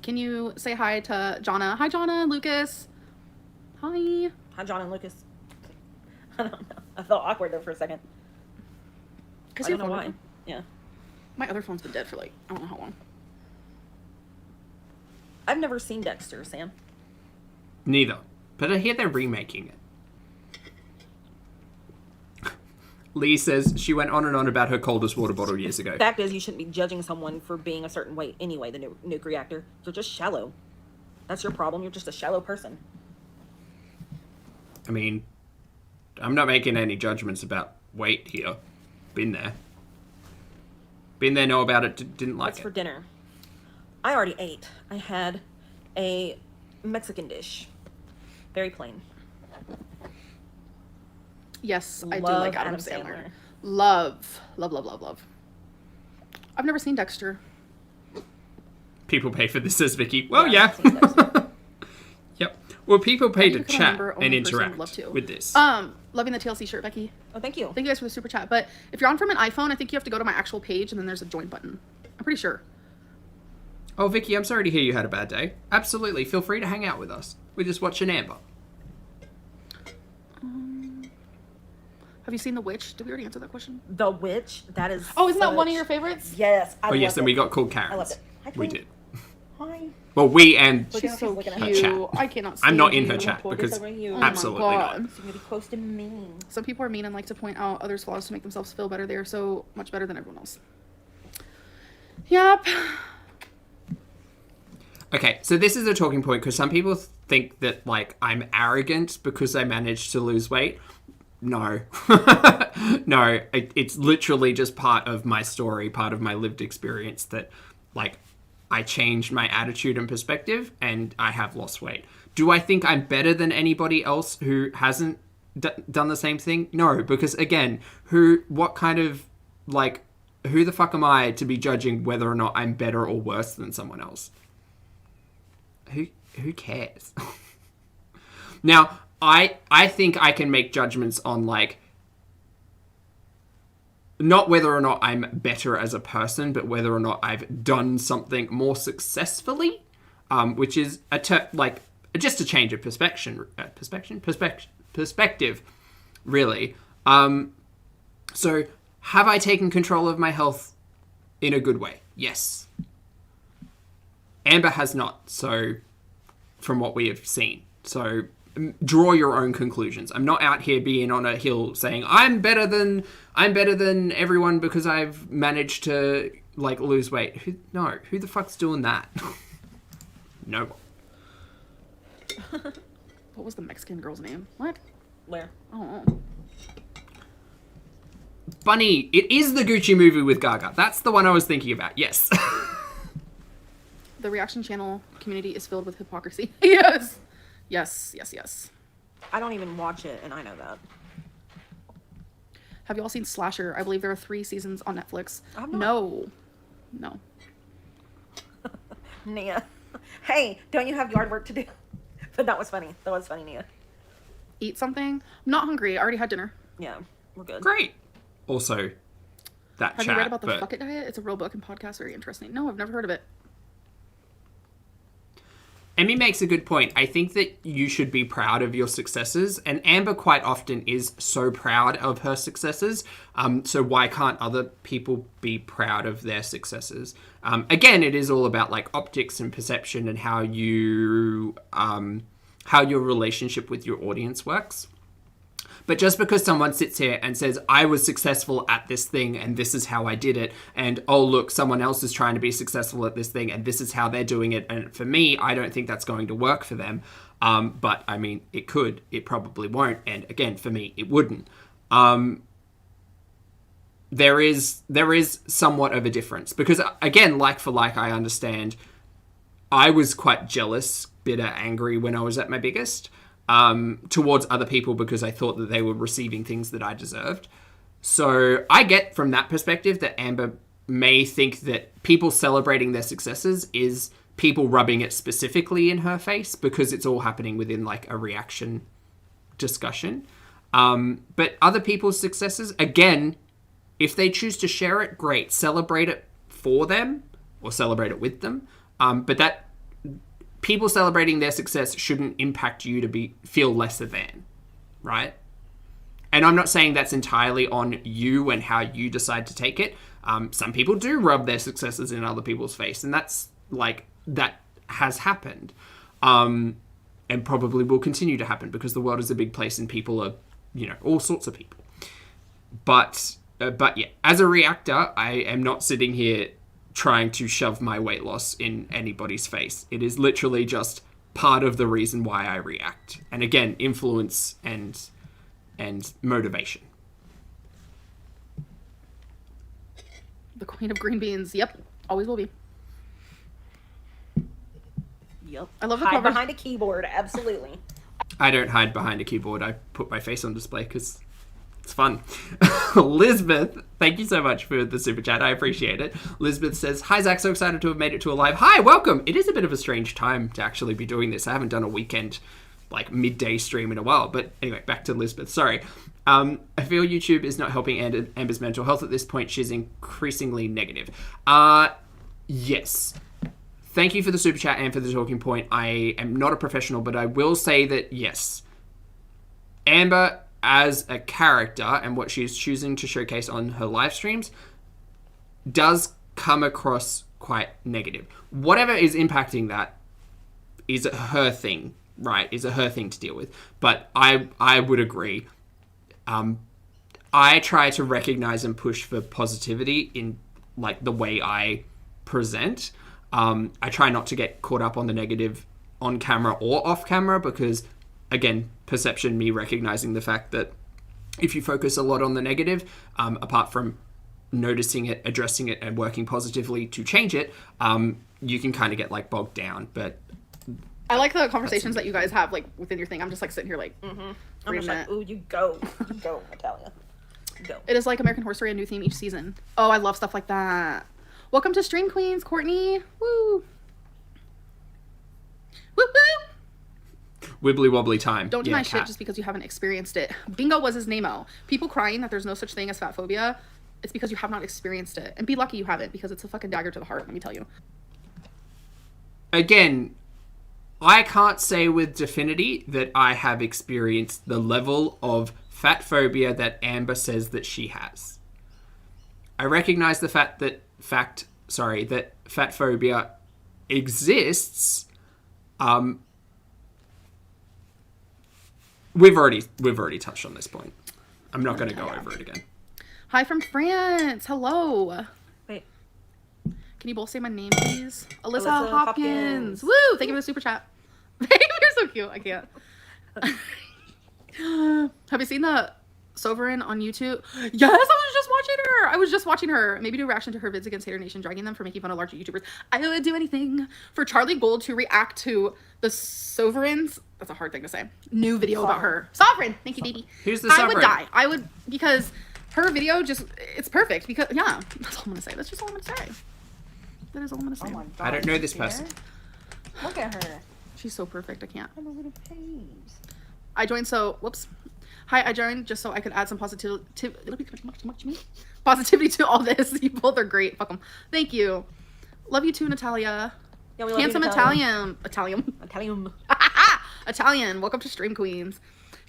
Can you say hi to Jonna? Hi, Jonna, Lucas. Hi. Hi, John and Lucas. I don't know. I felt awkward there for a second. I don't know why. Yeah. My other phone's been dead for like, I don't know how long. I've never seen Dexter, Sam. Neither. But I hear they're remaking it. Lee says she went on and on about her coldest water bottle years ago. Fact is, you shouldn't be judging someone for being a certain way anyway, the nuke reactor. You're just shallow. That's your problem. You're just a shallow person. I mean, I'm not making any judgments about weight here. Been there. Been there, know about it, didn't like What's it. for dinner? I already ate. I had a Mexican dish. Very plain. Yes, I do Love like Adam Adam Sandler. Sandler. Love. I've never seen Dexter. People pay for this, says Vicky. Well, Yeah, yeah. I've seen Dexter. Yep. Well, people pay to You can chat remember and only person interact I'd love to. with this. Loving the TLC shirt, Becky. Oh, thank you. Thank you guys for the super chat. But if you're on from an iPhone, I think you have to go to my actual page and then there's a join button. I'm pretty sure. Oh, Vicky, I'm sorry to hear you had a bad day. Absolutely. Feel free to hang out with us. We're just watching Amber. Have you seen The Witch? Did we already answer that question? The Witch. That is. Oh, isn't that one of such- your favorites? Yes. I Oh, yes, loved and it. we got called Karens. I loved it. Hi, We Queen. did. Hi. Well, we and... Look at She's how so she's looking cute. at her chat. I cannot I'm not stand in her you. chat Focus because... over you. Oh my Absolutely God. not. She's gonna be close to me. Some people are mean and like to point out others' flaws to make themselves feel better. They are so much better than everyone else. Yep. Okay, so this is a talking point because some people think that, like, I'm arrogant because I managed to lose weight. No. No, it's literally just part of my story, part of my lived experience that, like, I changed my attitude and perspective and I have lost weight. Do I think I'm better than anybody else who hasn't done the same thing? No, because, again, what kind of, like, who the fuck am I to be judging whether or not I'm better or worse than someone else? Who cares? Now, I think I can make judgments on, like, not whether or not I'm better as a person, but whether or not I've done something more successfully, which is just a change of perspective, really. So have I taken control of my health in a good way? Yes. Amber has not, so from what we have seen. So draw your own conclusions. I'm not out here being on a hill saying I'm better than everyone because I've managed to lose weight. Who the fuck's doing that? No one. What was the Mexican girl's name? What? Where? Oh. Bunny. It is the Gucci movie with Gaga. That's the one I was thinking about. Yes. The reaction channel community is filled with hypocrisy. Yes. Yes. I don't even watch it, and I know that. Have you all seen Slasher? I believe there are 3 seasons on Netflix. I've not. No. Nia. Hey, don't you have yard work to do? But that was funny. Nia. Eat something? I'm not hungry. I already had dinner. Yeah, we're good. Great. Also, that Have you read about the Fuck It Diet? It's a real book and podcast. Very interesting. No, I've never heard of it. Emmy makes a good point. I think that you should be proud of your successes, and Amber quite often is so proud of her successes. So why can't other people be proud of their successes? Again, it is all about optics and perception and how your relationship with your audience works. But just because someone sits here and says, I was successful at this thing and this is how I did it, and oh, look, someone else is trying to be successful at this thing and this is how they're doing it, and for me, I don't think that's going to work for them. But I mean, it could, it probably won't. And again, for me, it wouldn't. There is somewhat of a difference because again, like for like, I understand I was quite jealous, bitter, angry when I was at my biggest. Towards other people because I thought that they were receiving things that I deserved. So I get from that perspective that Amber may think that people celebrating their successes is people rubbing it specifically in her face because it's all happening within a reaction discussion. But other people's successes, again, if they choose to share it, great. Celebrate it for them or celebrate it with them. But that people celebrating their success shouldn't impact you to feel lesser than, right? And I'm not saying that's entirely on you and how you decide to take it. Some people do rub their successes in other people's face, and that's that has happened, and probably will continue to happen because the world is a big place and people are, all sorts of people. But yeah, as a reactor, I am not sitting here trying to shove my weight loss in anybody's face. It is literally just part of the reason why I react. And again, influence and motivation. The queen of green beans. Yep. Always will be. Yep. I love the hide cover. behind a keyboard. Absolutely. I don't hide behind a keyboard. I put my face on display because it's fun. Lisbeth, thank you so much for the super chat. I appreciate it. Lisbeth says, hi, Zach. So excited to have made it to a live. Hi, welcome. It is a bit of a strange time to actually be doing this. I haven't done a weekend, midday stream in a while. But anyway, back to Lisbeth. Sorry. I feel YouTube is not helping Amber's mental health at this point. She's increasingly negative. Yes. Thank you for the super chat and for the talking point. I am not a professional, but I will say that, yes, Amber as a character and what she's choosing to showcase on her live streams does come across quite negative. Whatever is impacting that is her thing, right? Is her thing to deal with. But I would agree. I try to recognize and push for positivity in the way I present. I try not to get caught up on the negative on camera or off camera because, again, perception, me recognizing the fact that if you focus a lot on the negative, apart from noticing it, addressing it, and working positively to change it, you can kind of get bogged down. But I like the conversations that you guys have within your thing. I'm just sitting here I'm just ooh, you go, Natalia, go. It is like American Horror Story, a new theme each season. Oh, I love stuff like that. Welcome to Stream Queens, Courtney. Woo. Woo woo. Wibbly wobbly time. Don't deny shit just because you haven't experienced it. Bingo was his name-o. People crying that there's no such thing as fat phobia. it's because you have not experienced it. And be lucky you haven't, because it's a fucking dagger to the heart, let me tell you. Again, I can't say with definity that I have experienced the level of fat phobia that Amber says that she has. I recognize the fact that fat phobia exists. We've already touched on this point. I'm not going to go over it again. Hi from France. Hello. Wait. Can you both say my name, please? Alyssa Hopkins. Woo! Thank you for the super chat. You're so cute. I can't. Have you seen the Sovereign on YouTube? Yes, I was just watching her. Maybe do a reaction to her vids against Hater Nation, dragging them for making fun of larger YouTubers. I would do anything for Charlie Gold to react to the Sovereign's. That's a hard thing to say. New video about her. Sovereign. Thank you, baby. Who's the Sovereign? I would die. I would, because her video it's perfect. Because, yeah, that's all I'm going to say. That's just all I'm going to say. That is all I'm going to say. Oh my God. I don't know this person. Look at her. She's so perfect. I can't. On a little page. I joined whoops. Hi, I joined just so I could add some positivity to all this. You both are great. Fuck them. Thank you. Love you too, Natalia. Yeah, we love Handsome you, Italian. Italian. Welcome to Stream Queens.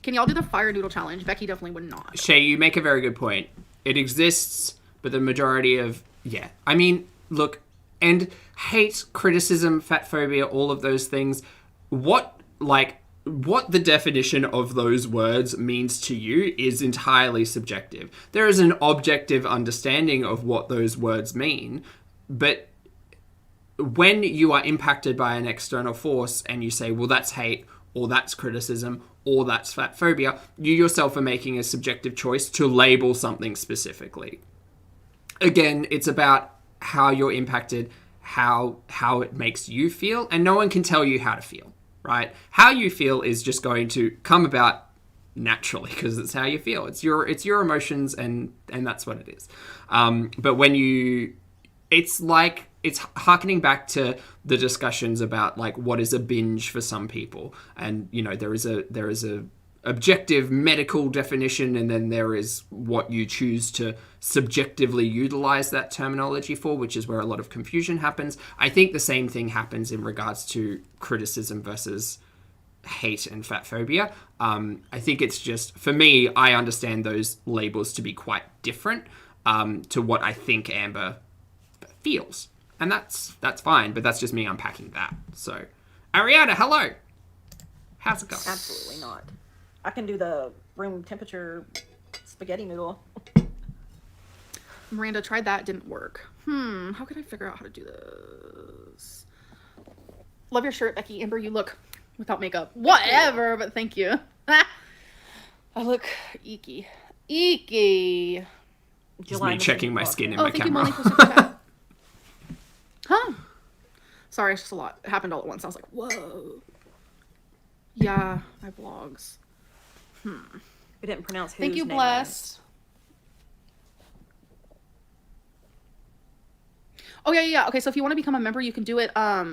Can y'all do the fire noodle challenge? Becky definitely would not. Shay, you make a very good point. It exists, but the majority of... Yeah. I mean, look, and hate, criticism, fat phobia, all of those things, what the definition of those words means to you is entirely subjective. There is an objective understanding of what those words mean, but when you are impacted by an external force and you say, well, that's hate, or that's criticism, or that's fat phobia, you yourself are making a subjective choice to label something specifically. Again, it's about how you're impacted, how it makes you feel, and no one can tell you how to feel. Right? How you feel is just going to come about naturally because it's how you feel. It's your emotions and that's what it is. But when it's harkening back to the discussions about like what is a binge for some people, and there is a objective medical definition, and then there is what you choose to subjectively utilize that terminology for, which is where a lot of confusion happens. I think the same thing happens in regards to criticism versus hate and fat phobia. I think it's just, for me, I understand those labels to be quite different to what I think Amber feels. And that's fine, but that's just me unpacking that. So, Ariana, hello. How's it going? Absolutely not. I can do the room temperature spaghetti noodle. Miranda tried that, didn't work. How could I figure out how to do this? Love your shirt, Becky. Amber, you look without makeup. Whatever, but thank you. I look eeky. Eeky. Just me checking my skin in my thank camera. You, Molly, for super chat. Huh? Sorry, it's just a lot. It happened all at once. I was like, whoa. Yeah, my vlogs. We didn't pronounce whose Thank you, name Blessed. Oh, yeah. Okay, so if you want to become a member, you can do it by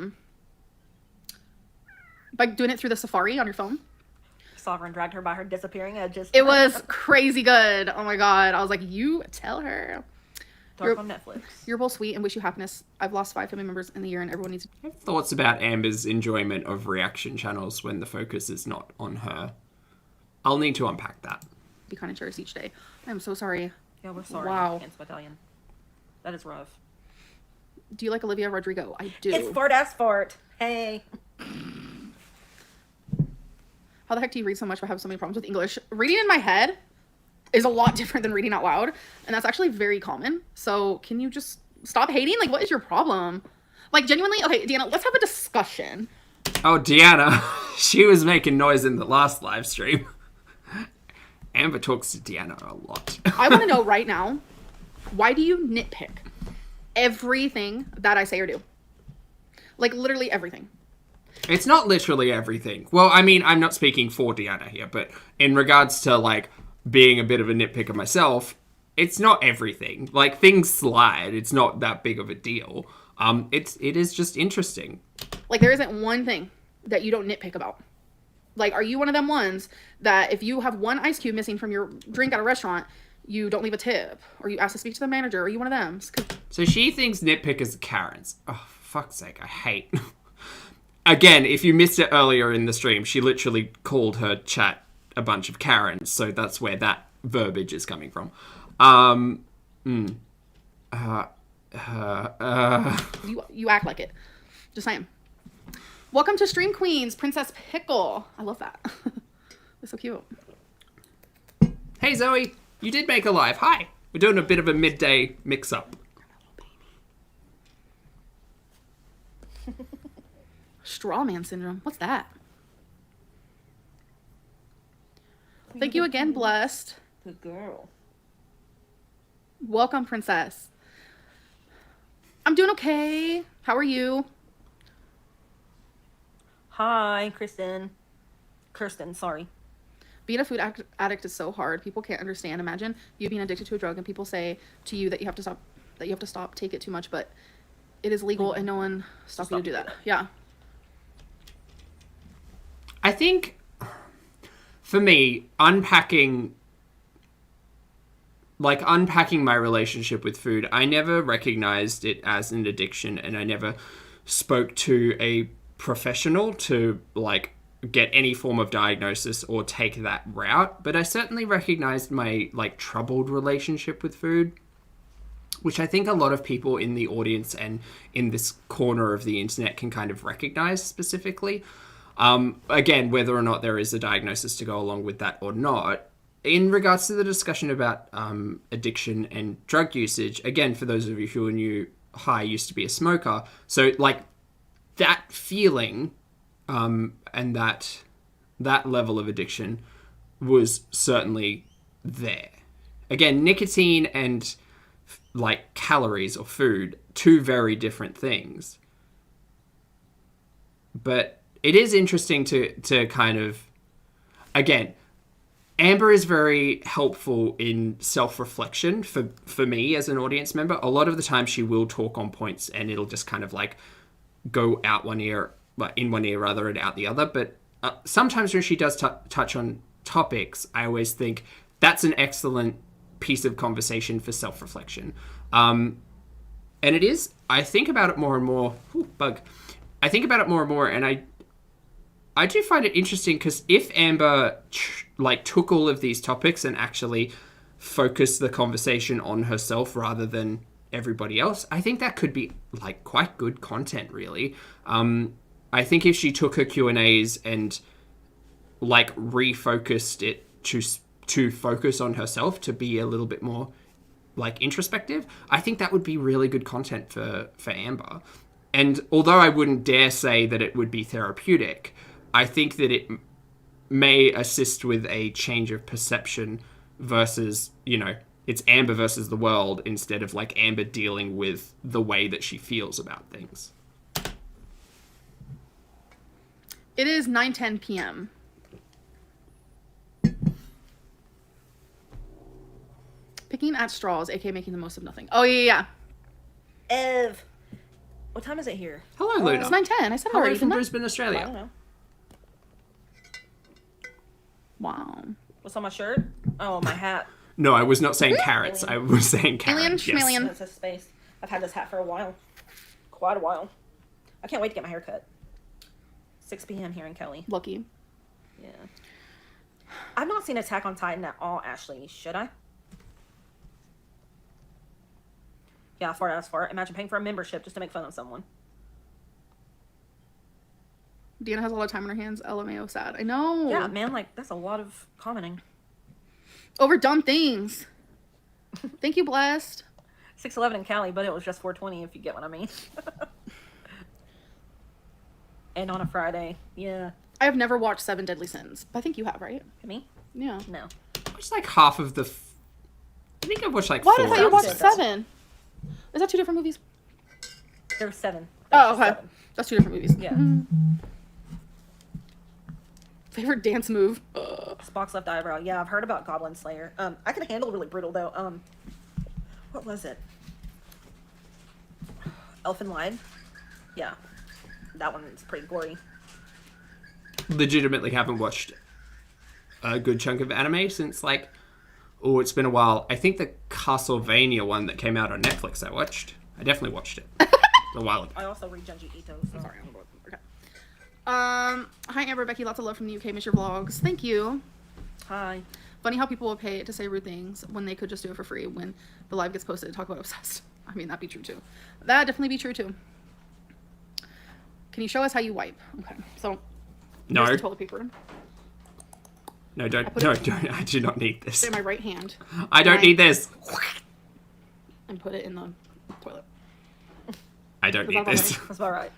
doing it through the Safari on your phone. Sovereign dragged her by her disappearing edges. It was crazy good. Oh my God. I was like, you tell her. Dark on Netflix. You're both sweet and wish you happiness. I've lost 5 family members in the year and everyone needs... I have thoughts about Amber's enjoyment of reaction channels when the focus is not on her. I'll need to unpack that. Be kind and generous each day. I'm so sorry. Yeah, we're sorry. Wow. Handsome Italian. That is rough. Do you like Olivia Rodrigo? I do. It's fart ass fart. Hey. How the heck do you read so much but have so many problems with English? Reading in my head is a lot different than reading out loud. And that's actually very common. So can you just stop hating? Like, what is your problem? Like, genuinely? Okay, Deanna, let's have a discussion. Oh, Deanna. She was making noise in the last live stream. Amber talks to Deanna a lot. I want to know right now, why do you nitpick everything that I say or do? Like, literally everything. It's not literally everything. Well, I mean, I'm not speaking for Deanna here, but in regards to, like, being a bit of a nitpicker myself, it's not everything. Like, things slide. It's not that big of a deal. It is just interesting. Like, there isn't one thing that you don't nitpick about. Like, are you one of them ones that if you have one ice cube missing from your drink at a restaurant, you don't leave a tip, or you ask to speak to the manager, or you one of them. So she thinks nitpickers are Karens. Oh, fuck's sake, I hate. Again, if you missed it earlier in the stream, she literally called her chat a bunch of Karens, so that's where that verbiage is coming from. You act like it. Just saying. Welcome to Stream Queens, Princess Pickle. I love that. It's so cute. Hey Zoe, you did make a live. Hi. We're doing a bit of a midday mix-up. Strawman syndrome. What's that? Thank you again, Blessed. Good girl. Welcome, Princess. I'm doing okay. How are you? Hi, Kirsten, sorry. Being a food addict is so hard. People can't understand. Imagine you being addicted to a drug and people say to you that you have to stop, take it too much, but it is legal and no one stops you to do that. Yeah. I think, for me, unpacking my relationship with food, I never recognized it as an addiction, and I never spoke to a professional to, like, get any form of diagnosis or take that route. But I certainly recognized my, like, troubled relationship with food, which I think a lot of people in the audience and in this corner of the internet can kind of recognize specifically. Again, whether or not there is a diagnosis to go along with that or not. In regards to the discussion about addiction and drug usage, again, for those of you who are new, I used to be a smoker. So, like, that feeling and that level of addiction was certainly there. Again, nicotine and, like, calories or food, two very different things. But it is interesting to kind of, again, Amber is very helpful in self-reflection for me as an audience member. A lot of the time she will talk on points and it'll just kind of like go out one ear, like in one ear rather and out the other. But sometimes when she does touch on topics, I always think that's an excellent piece of conversation for self-reflection. And it is, I think about it more and more, I think about it more and more, and I do find it interesting because if Amber took all of these topics and actually focused the conversation on herself rather than everybody else, I think that could be like quite good content, really. I think if she took her Q&As and like refocused it to focus on herself, to be a little bit more like introspective, I think that would be really good content for Amber. And although I wouldn't dare say that it would be therapeutic, I think that it may assist with a change of perception versus, you know, it's Amber versus the world instead of like Amber dealing with the way that she feels about things. It is 9:10 p.m. Picking at straws, aka making the most of nothing. Oh, yeah. Ev. What time is it here? Hello, Luna. It's 9:10. I said it Hello already, from didn't I? Brisbane, Australia. I don't know. Wow. What's on my shirt? Oh, my hat. No, I was not saying carrots. I was saying carrots. Alien Yes. schmillion. That's a space. I've had this hat for a while. Quite a while. I can't wait to get my hair cut. 6 p.m. here in Kelly. Lucky. Yeah. I've not seen Attack on Titan at all, Ashley. Should I? Yeah, fart ass fart. Imagine paying for a membership just to make fun of someone. Deanna has a lot of time on her hands. LMAO sad. I know. Yeah, man, like, that's a lot of commenting. Over dumb things. Thank you, Blessed. 6:11 in Cali, but it was just 4:20 if you get what I mean. And on a Friday. Yeah. I have never watched Seven Deadly Sins. I think you have, right? Me? Yeah. No. I watched like half of the... I think I watched like Why 4. I thought you watched episodes. 7? Is that 2 different movies? There's 7. Oh, There's okay. 7. That's 2 different movies. Yeah. Favorite dance move? Spock's left eyebrow. Yeah, I've heard about Goblin Slayer. I can handle really brutal though. What was it? Elfin Lied? Yeah. That one's pretty gory. Legitimately haven't watched a good chunk of anime since like Oh, it's been a while. I think the Castlevania one that came out on Netflix I watched. I definitely watched it a while ago. I also read Junji Ito. So. Sorry, I'm okay. Hi Amber, Becky, lots of love from the UK. Miss your vlogs. Thank you. Hi. Funny how people will pay to say rude things when they could just do it for free when the live gets posted and talk about obsessed. I mean, that'd be true too. That'd definitely be true too. Can you show us how you wipe? Okay, so No. here's the toilet paper. No, don't. I do not need this. Put it in my right hand. I don't need this. And put it in the toilet. I don't need this. That's about right.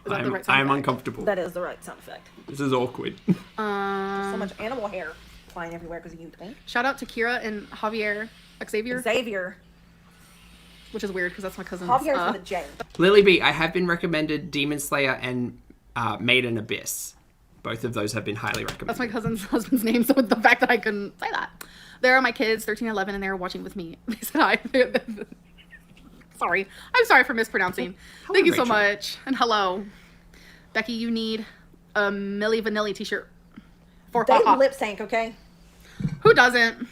Is that the right sound I'm effect? uncomfortable. That is the right sound effect. This is awkward. So much animal hair flying everywhere because of you, Twink. Shout out to Kira and Javier Xavier, Xavier. which is weird because that's my cousin's. Javier's with a J. Lily B, I have been recommended Demon Slayer and Maiden Abyss. Both of those have been highly recommended. That's my cousin's husband's name, so the fact that I couldn't say that. There are my kids, 13 and 11, and they were watching with me. They said hi. Sorry. I'm sorry for mispronouncing. Hello, Thank you so Rachel. much. And hello. Becky, you need a Milli Vanilli t-shirt. For They haha. lip sync, okay? Who doesn't?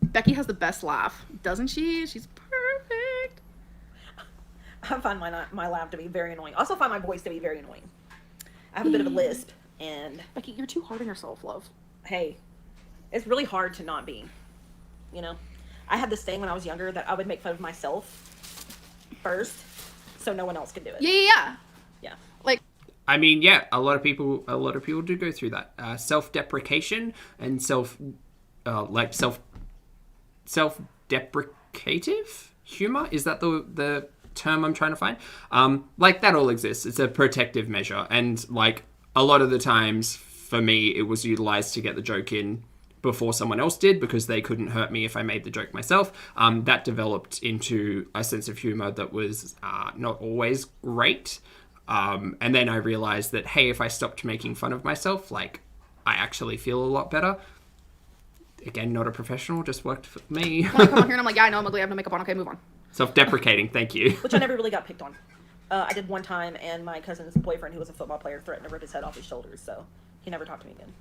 Becky has the best laugh, doesn't she? She's perfect. I find my laugh to be very annoying. I also find my voice to be very annoying. I have a bit of a lisp, and Becky, you're too hard on yourself, love. hey, it's really hard to not be. You know? I had this thing when I was younger that I would make fun of myself first, so no one else could do it. Yeah. Yeah. Like, I mean, yeah, a lot of people do go through that. Self-deprecation and self-deprecative humor. Is that the term I'm trying to find? Like, that all exists. It's a protective measure. And, like, a lot of the times, for me, it was utilized to get the joke in before someone else did because they couldn't hurt me if I made the joke myself. That developed into a sense of humor that was not always great. And then I realized that, hey, if I stopped making fun of myself, like, I actually feel a lot better. Again, not a professional, just worked for me. when I come on here and I'm like, yeah, I know I'm ugly, I have no makeup on, okay, move on. Self-deprecating, thank you. Which I never really got picked on. I did one time, and my cousin's boyfriend, who was a football player, threatened to rip his head off his shoulders, so he never talked to me again.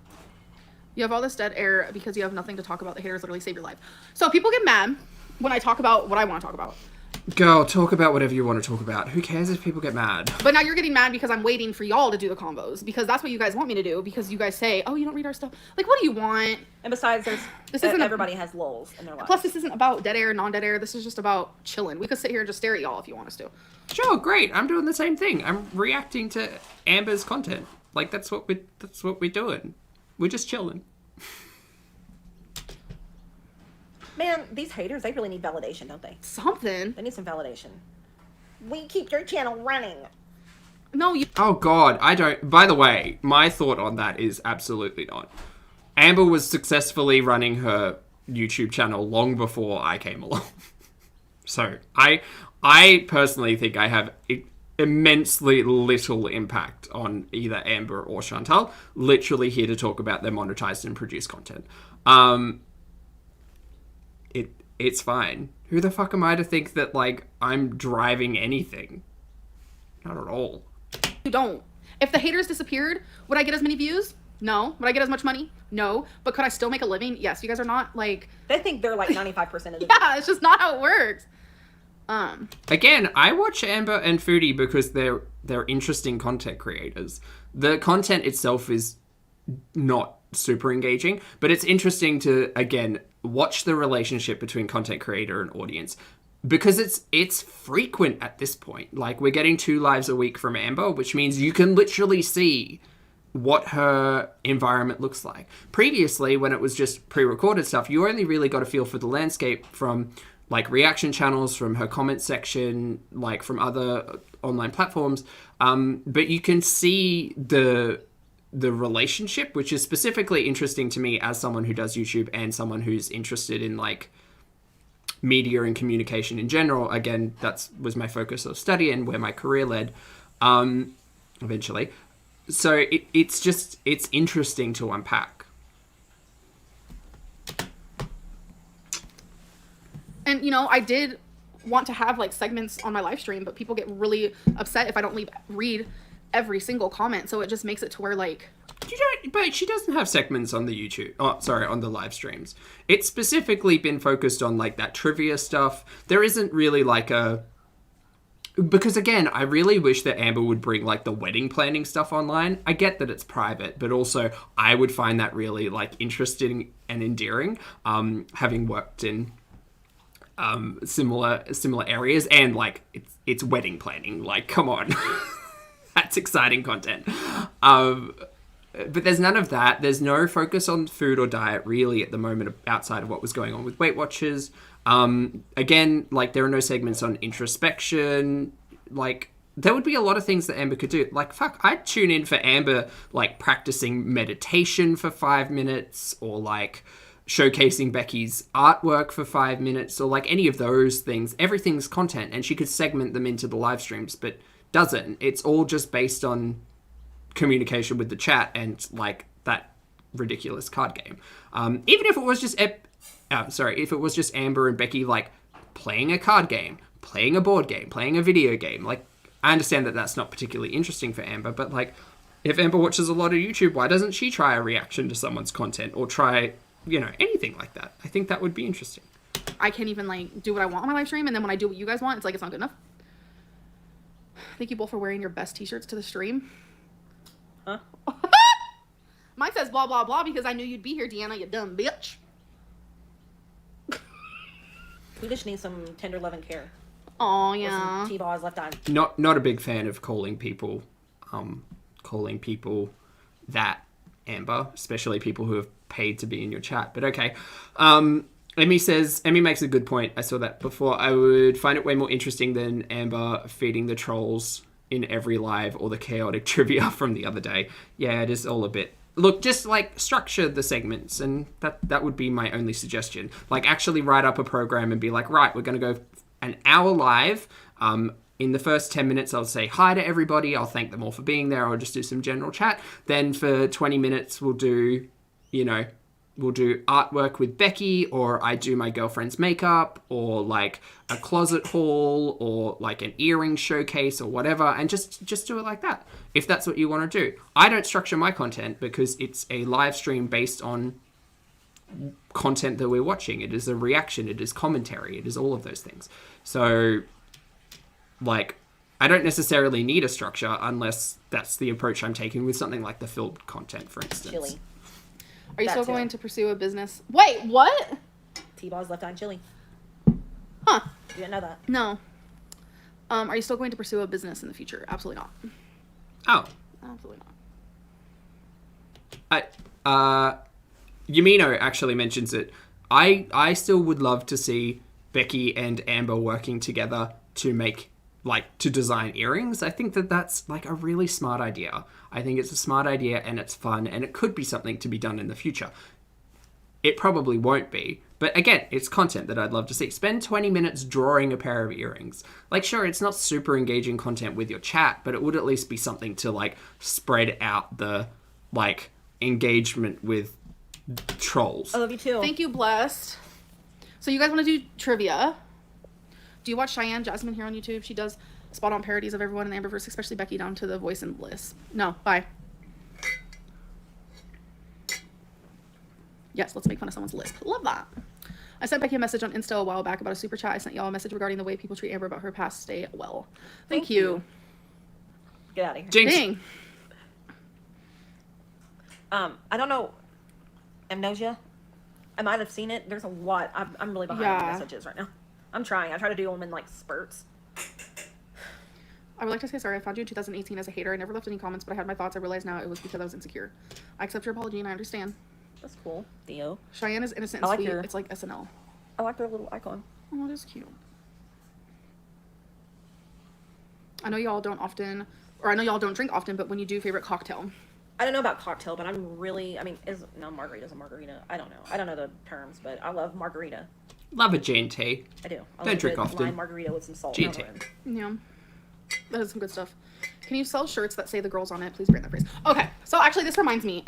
You have all this dead air because you have nothing to talk about. The haters literally save your life. So people get mad when I talk about what I want to talk about. Girl, talk about whatever you want to talk about. Who cares if people get mad? But now you're getting mad because I'm waiting for y'all to do the combos because that's what you guys want me to do because you guys say, oh, you don't read our stuff. Like, what do you want? And besides, everybody has lulls in their lives. Plus, this isn't about dead air, non-dead air. This is just about chilling. We could sit here and just stare at y'all if you want us to. Sure, great. I'm doing the same thing. I'm reacting to Amber's content. Like, that's what we're doing. We're just chilling. Man, these haters, they really need validation, don't they? Something. They need some validation. We keep your channel running. No, you. Oh, God, I don't... By the way, my thought on that is absolutely not. Amber was successfully running her YouTube channel long before I came along. So, I personally think I have immensely little impact on either Amber or Chantal. Literally here to talk about their monetized and produced content. It's fine. Who the fuck am I to think that, like, I'm driving anything? Not at all. You don't. If the haters disappeared, would I get as many views? No. Would I get as much money? No. But could I still make a living? Yes. You guys are not, like... They think they're like 95% of the Yeah, it's just not how it works. Again, I watch Amber and Foodie because they're interesting content creators. The content itself is not super engaging, but it's interesting to, again, watch the relationship between content creator and audience because it's frequent at this point. Like, we're getting 2 lives a week from Amber, which means you can literally see what her environment looks like. Previously, when it was just pre-recorded stuff, you only really got a feel for the landscape from, like, reaction channels, from her comment section, like, from other online platforms. But you can see the relationship, which is specifically interesting to me as someone who does YouTube and someone who's interested in, like, media and communication in general. Again, that was my focus of study and where my career led eventually. So it's interesting to unpack. And, you know, I did want to have, like, segments on my live stream, but people get really upset if I don't read every single comment. So it just makes it to where, like, But she doesn't have segments on the YouTube. Oh, sorry, on the live streams. It's specifically been focused on like that trivia stuff. There isn't really like because again, I really wish that Amber would bring like the wedding planning stuff online. I get that it's private, but also I would find that really like interesting and endearing. Having worked in similar areas, and like it's wedding planning. Like, come on, that's exciting content. But there's none of that. There's no focus on food or diet really at the moment outside of what was going on with Weight Watchers. Again, like there are no segments on introspection. Like there would be a lot of things that Amber could do. Like, fuck, I'd tune in for Amber, like practicing meditation for 5 minutes, or like showcasing Becky's artwork for 5 minutes, or like any of those things. Everything's content, and she could segment them into the live streams, but doesn't. It's all just based on communication with the chat and like that ridiculous card game. Even if it was just if it was just Amber and Becky like playing a card game, playing a board game, playing a video game, like I understand that that's not particularly interesting for Amber, but like if Amber watches a lot of YouTube, why doesn't she try a reaction to someone's content, or try, you know, anything like that? I think that would be interesting. I can't even like do what I want on my live stream, and then when I do what you guys want, it's like it's not good enough. Thank you both for wearing your best t-shirts to the stream. Huh? Mike says blah blah blah because I knew you'd be here, Deanna, you dumb bitch. We just need some tender love and care. Oh Or yeah. some T-balls left eye. Not a big fan of calling people that, Amber, especially people who have paid to be in your chat. But okay. Emmy makes a good point. I saw that before. I would find it way more interesting than Amber feeding the trolls in every live, or the chaotic trivia from the other day. Yeah, it is all a bit... Look, just like structure the segments, and that would be my only suggestion. Like actually write up a program and be like, right, we're going to go an hour live. In the first 10 minutes, I'll say hi to everybody. I'll thank them all for being there. I'll just do some general chat. Then for 20 minutes, we'll do artwork with Becky, or I do my girlfriend's makeup, or like a closet haul, or like an earring showcase, or whatever, and just do it like that, if that's what you want to do. I don't structure my content because it's a live stream based on content that we're watching. It is a reaction, it is commentary, it is all of those things. So, like, I don't necessarily need a structure unless that's the approach I'm taking with something like the filmed content, for instance. Chili. Are you That still too. going to pursue a business? Wait, what? T-balls left eye chili. Huh. You didn't know that. No. Are you still going to pursue a business in the future? Absolutely not. Oh. Absolutely Yumino actually mentions it. I still would love to see Becky and Amber working together to make, like, to design earrings. I think that that's, like, a really smart idea. I think it's a smart idea, and it's fun, and it could be something to be done in the future. It probably won't be. But again, it's content that I'd love to see. Spend 20 minutes drawing a pair of earrings. Like, sure, it's not super engaging content with your chat, but it would at least be something to, like, spread out the, like, engagement with trolls. I love you too. Thank you, Blessed. So you guys want to do trivia? Do you watch Cheyenne Jasmine here on YouTube? She does spot-on parodies of everyone in the Amberverse, especially Becky, down to the voice and bliss. No, bye. Yes, let's make fun of someone's lisp. Love that. I sent Becky a message on Insta a while back about a super chat. I sent y'all a message regarding the way people treat Amber about her past. Stay well. Thank you. Get out of here. Jinx. Dang. I don't know. Amnesia. I might have seen it. There's a lot. I'm really behind on Yeah. messages right now. I'm trying. I try to do them in like spurts. I would like to say sorry. I found you in 2018 as a hater. I never left any comments, but I had my thoughts. I realize now it was because I was insecure. I accept your apology and I understand. That's cool. Theo. Cheyenne is innocent and I like sweet. her. It's like SNL. I like their little icon. Oh, that is cute. I know y'all don't drink often, but when you do, favorite cocktail? I don't know about cocktail, but I'm really, margarita's a margarita. I don't know. I don't know the terms, but I love margarita. Love a G&T. I do. I Don't love a drink good often. lime margarita with some salt. G&T. Yeah. That is some good stuff. Can you sell shirts that say the girls on it? Please brand that phrase. Okay. So actually this reminds me.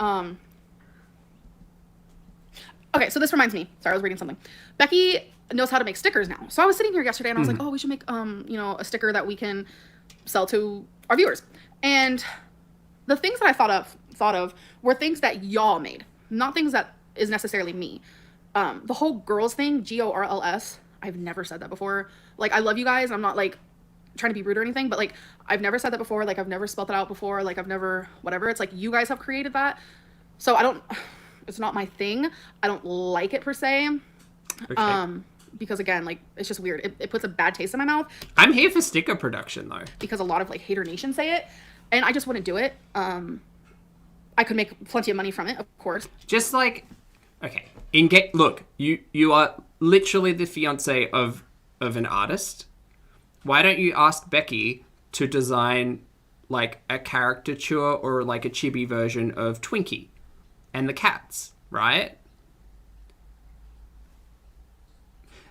Okay, so this reminds me. Sorry, I was reading something. Becky knows how to make stickers now. So I was sitting here yesterday and I was like, oh, we should make a sticker that we can sell to our viewers. And the things that I thought of were things that y'all made, not things that is necessarily me. The whole girls thing, GORLS, I've never said that before. Like, I love you guys. I'm not like trying to be rude or anything, but like, I've never said that before. Like, I've never spelled it out before. Like, I've never, whatever. It's like, you guys have created that. So it's not my thing. I don't like it per se. Okay. Because again, like, it's just weird. It puts a bad taste in my mouth. I'm here for sticker production though. Because a lot of like Hater Nation say it, and I just wouldn't do it. I could make plenty of money from it, of course. Just like, okay, look, you are literally the fiance of an artist. Why don't you ask Becky to design like a caricature or like a chibi version of Twinkie and the cats, right?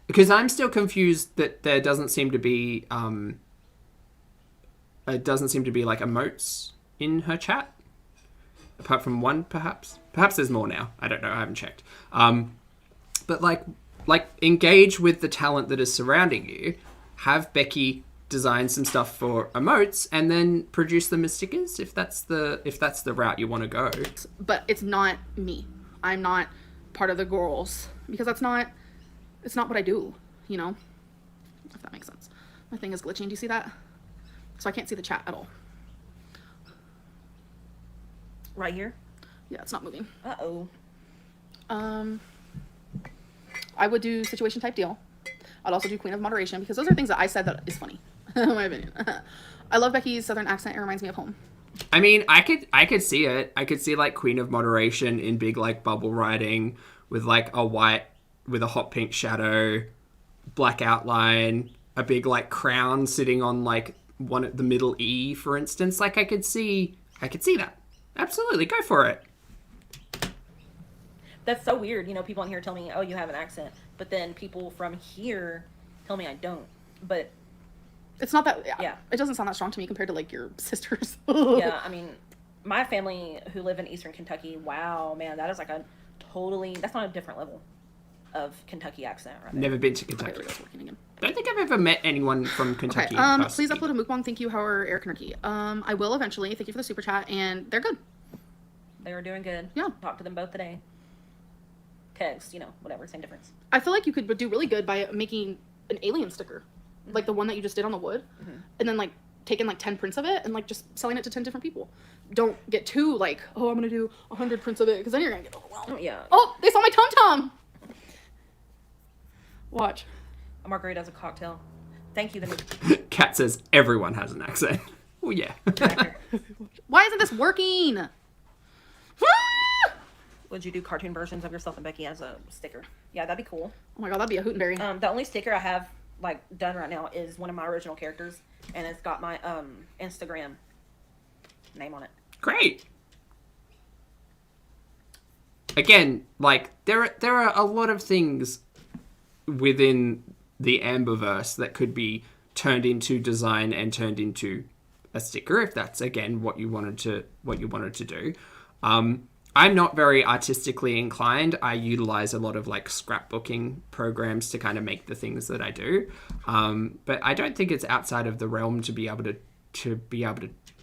Because I'm still confused that there doesn't seem to be like emotes in her chat. Apart from one, perhaps. Perhaps there's more now. I don't know. I haven't checked. But like engage with the talent that is surrounding you. Have Becky design some stuff for emotes and then produce them as stickers if that's the route you want to go. But it's not me. I'm not part of the girls because it's not what I do, you know? If that makes sense. My thing is glitching. Do you see that? So I can't see the chat at all. Right here? Yeah, it's not moving. Uh-oh. I would do situation type deal. I'd also do queen of moderation because those are things that I said that is funny, in my opinion. I love Becky's southern accent. It reminds me of home. I mean, I could see it. I could see like queen of moderation in big like bubble writing with like a white with a hot pink shadow, black outline, a big like crown sitting on like one at the middle E, for instance. Like I could see that. Absolutely, go for it. That's so weird. You know, people on here tell me, oh, you have an accent. But then people from here tell me I don't. But it's not that, yeah. It doesn't sound that strong to me compared to like your sisters. Yeah, I mean, my family who live in Eastern Kentucky, wow, man, that is like that's not a different level of Kentucky accent. Right? Never been to Kentucky. Don't think I've ever met anyone from Kentucky. Okay, please upload a mukbang. Thank you, Howard, Eric, and Ricky. I will eventually. Thank you for the super chat, and they're good. They were doing good. Yeah. Talked to them both today. Text, you know, whatever, same difference. I feel like you could do really good by making an alien sticker, like the one that you just did on the wood, and then like taking like 10 prints of it and like just selling it to 10 different people. Don't get too like, oh, I'm gonna do 100 prints of it because then you're gonna get overwhelmed. Yeah. Oh, they saw my tum tum. Watch. A margarita as a cocktail. Thank you. Kat says everyone has an accent. Well, yeah. Why isn't this working? Would you do cartoon versions of yourself and Becky as a sticker? Yeah, that'd be cool. Oh my god, that'd be a Hootenberry. The only sticker I have like done right now is one of my original characters, and it's got my Instagram name on it. Great. Again, like there are a lot of things within the Amberverse that could be turned into design and turned into a sticker if that's again what you wanted to do. I'm not very artistically inclined. I utilize a lot of like scrapbooking programs to kind of make the things that I do. But I don't think it's outside of the realm to be able to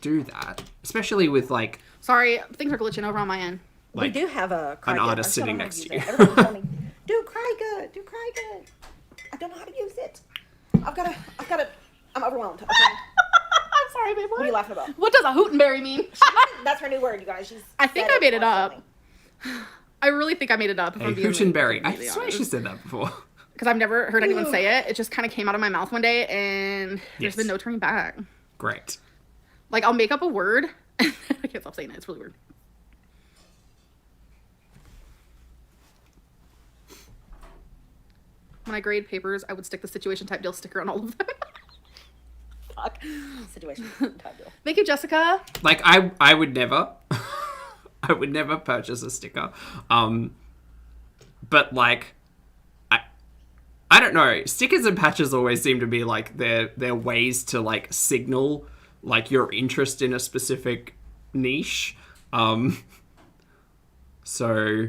do that, especially with like. Sorry, things are glitching over on my end. Like, we do have an artist sitting next to you. Everyone tell me, do cry good. I don't know how to use it. I've got to. I'm overwhelmed. Okay. I'm sorry, babe. What are you laughing about? What does a Hootenberry mean? That's her new word, you guys. I think I made it up. I really think I made it up. A Hootenberry. I swear she said that before. Because I've never heard anyone say it. It just kind of came out of my mouth one day, and there's been no turning back. Great. Like, I'll make up a word. I can't stop saying it. It's really weird. When I grade papers, I would stick the situation type deal sticker on all of them. Fuck. Situation type deal. Thank you, Jessica. Like, I would never. I would never purchase a sticker. But, like, I don't know. Stickers and patches always seem to be, like, they're ways to, like, signal, like, your interest in a specific niche. So,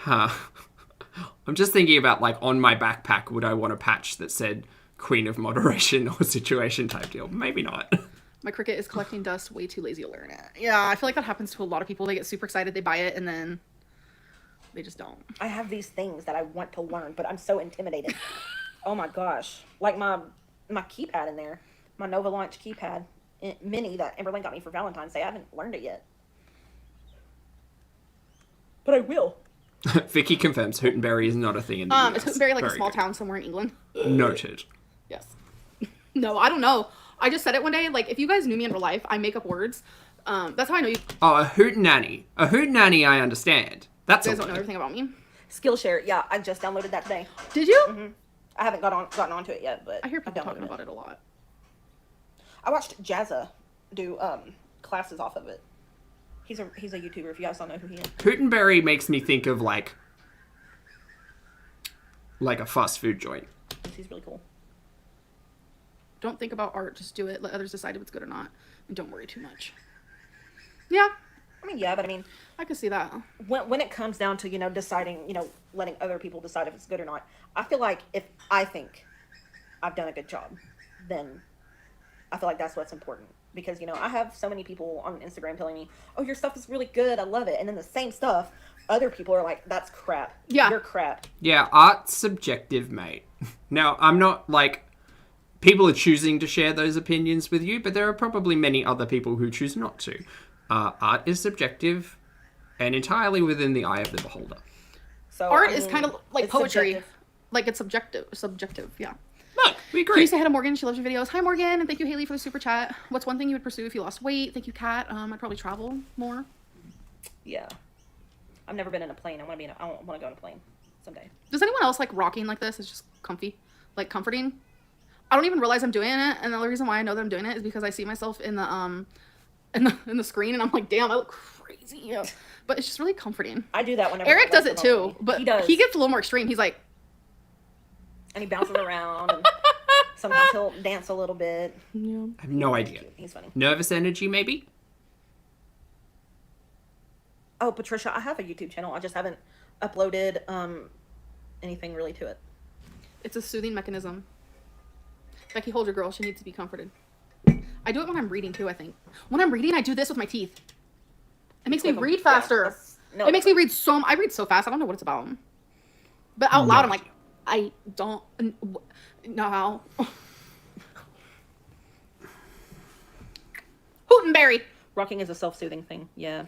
I'm just thinking about, like, on my backpack, would I want a patch that said Queen of Moderation or situation type deal? Maybe not. My Cricut is collecting dust, way too lazy to learn it. Yeah, I feel like that happens to a lot of people. They get super excited, they buy it, and then they just don't. I have these things that I want to learn, but I'm so intimidated. Oh my gosh. Like my keypad in there. My Nova Launch keypad mini that Amberlynn got me for Valentine's Day. I haven't learned it yet. But I will. Vicky confirms Hootenberry is not a thing in the US. Is Hootenberry like a Very small good. town somewhere in England? Noted. Yes. No, I don't know. I just said it one day. Like, if you guys knew me in real life, I make up words. That's how I know you Oh, a hootenanny. A hootenanny I understand. That's guys a don't know word. everything about me. Skillshare. Yeah, I just downloaded that today. Did you? Mm-hmm. I haven't gotten onto it yet, but I hear people downloaded talking about it a lot. I watched Jazza do classes off of it. He's a YouTuber. If you guys don't know who he is. Hootenberry makes me think of like a fast food joint. He's really cool. Don't think about art. Just do it. Let others decide if it's good or not. And don't worry too much. Yeah, I mean, yeah, but I mean, I could see that. when it comes down to, deciding, letting other people decide if it's good or not, I feel like if I think I've done a good job, then I feel like that's what's important. Because, I have so many people on Instagram telling me, oh, your stuff is really good, I love it. And then the same stuff, other people are like, that's crap. Yeah. You're crap. Yeah, art's subjective, mate. Now, I'm not like... People are choosing to share those opinions with you, but there are probably many other people who choose not to. Art is subjective and entirely within the eye of the beholder. So Art is kind of like it's poetry. subjective. Like, it's subjective, yeah. No, we Can agree. you say hi to Morgan? She loves your videos. Hi, Morgan, and thank you, Haley, for the super chat. What's one thing you would pursue if you lost weight? Thank you, Kat. I'd probably travel more. Yeah. I've never been in a plane. I want to go on a plane someday. Does anyone else like rocking like this? It's just comfy, like comforting. I don't even realize I'm doing it, and the only reason why I know that I'm doing it is because I see myself in the in the screen, and I'm like, damn, I look crazy. But it's just really comforting. I do that whenever Eric my does legs it are too, on me. but he does. he gets a little more extreme. He's like, And he bounces around, and sometimes he'll dance a little bit. yeah. I have no idea. He's funny. Nervous energy, maybe? Oh, Patricia, I have a YouTube channel. I just haven't uploaded anything really to it. It's a soothing mechanism. Becky, hold your girl. She needs to be comforted. I do it when I'm reading too, I think. When I'm reading, I do this with my teeth. It makes me read faster. No, It makes me read I read so fast. I don't know what it's about. But out loud, I'm like, I don't know how. Hootenberry. Rocking is a self-soothing thing. Yeah.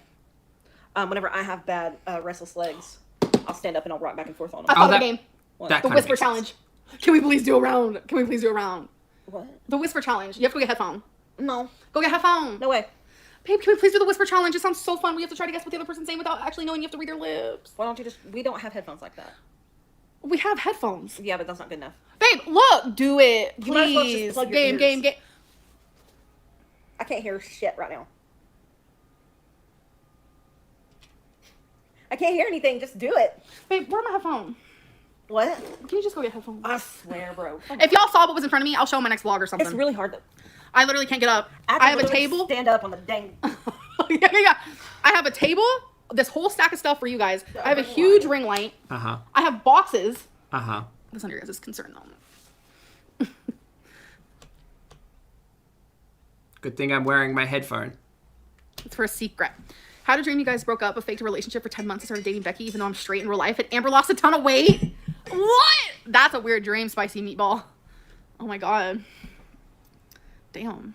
Whenever I have bad restless legs, I'll stand up and I'll rock back and forth on them. I thought of that- the game. That The kind of Whisper makes sense. Challenge. Can we please do a round? Can we please do a round? What? The Whisper Challenge. You have to go get headphone. No. Go get headphone. No way. Babe, can we please do the Whisper Challenge? It sounds so fun. We have to try to guess what the other person's saying without actually knowing. You have to read their lips. Why don't you we don't have headphones like that. We have headphones. Yeah, but that's not good enough. Babe, look. Do it. You might as well just Please. plug your Game. ears. I can't hear shit right now. I can't hear anything. Just do it. Babe, where's my headphone? What? Can you just go get headphones? I swear, bro. If y'all saw what was in front of me, I'll show my next vlog or something. It's really hard to... I literally can't get up. I have a table. Stand up on the dang... yeah. I have a table, this whole stack of stuff for you guys. I have a huge ring light. Uh-huh. I have boxes. Uh-huh. That's under your guys' concern, though. Good thing I'm wearing my headphone. It's for a secret. How to dream you guys broke up, but faked a relationship for 10 months and started dating Becky, even though I'm straight in real life, and Amber lost a ton of weight. What? That's a weird dream, spicy meatball. Oh my god. Damn.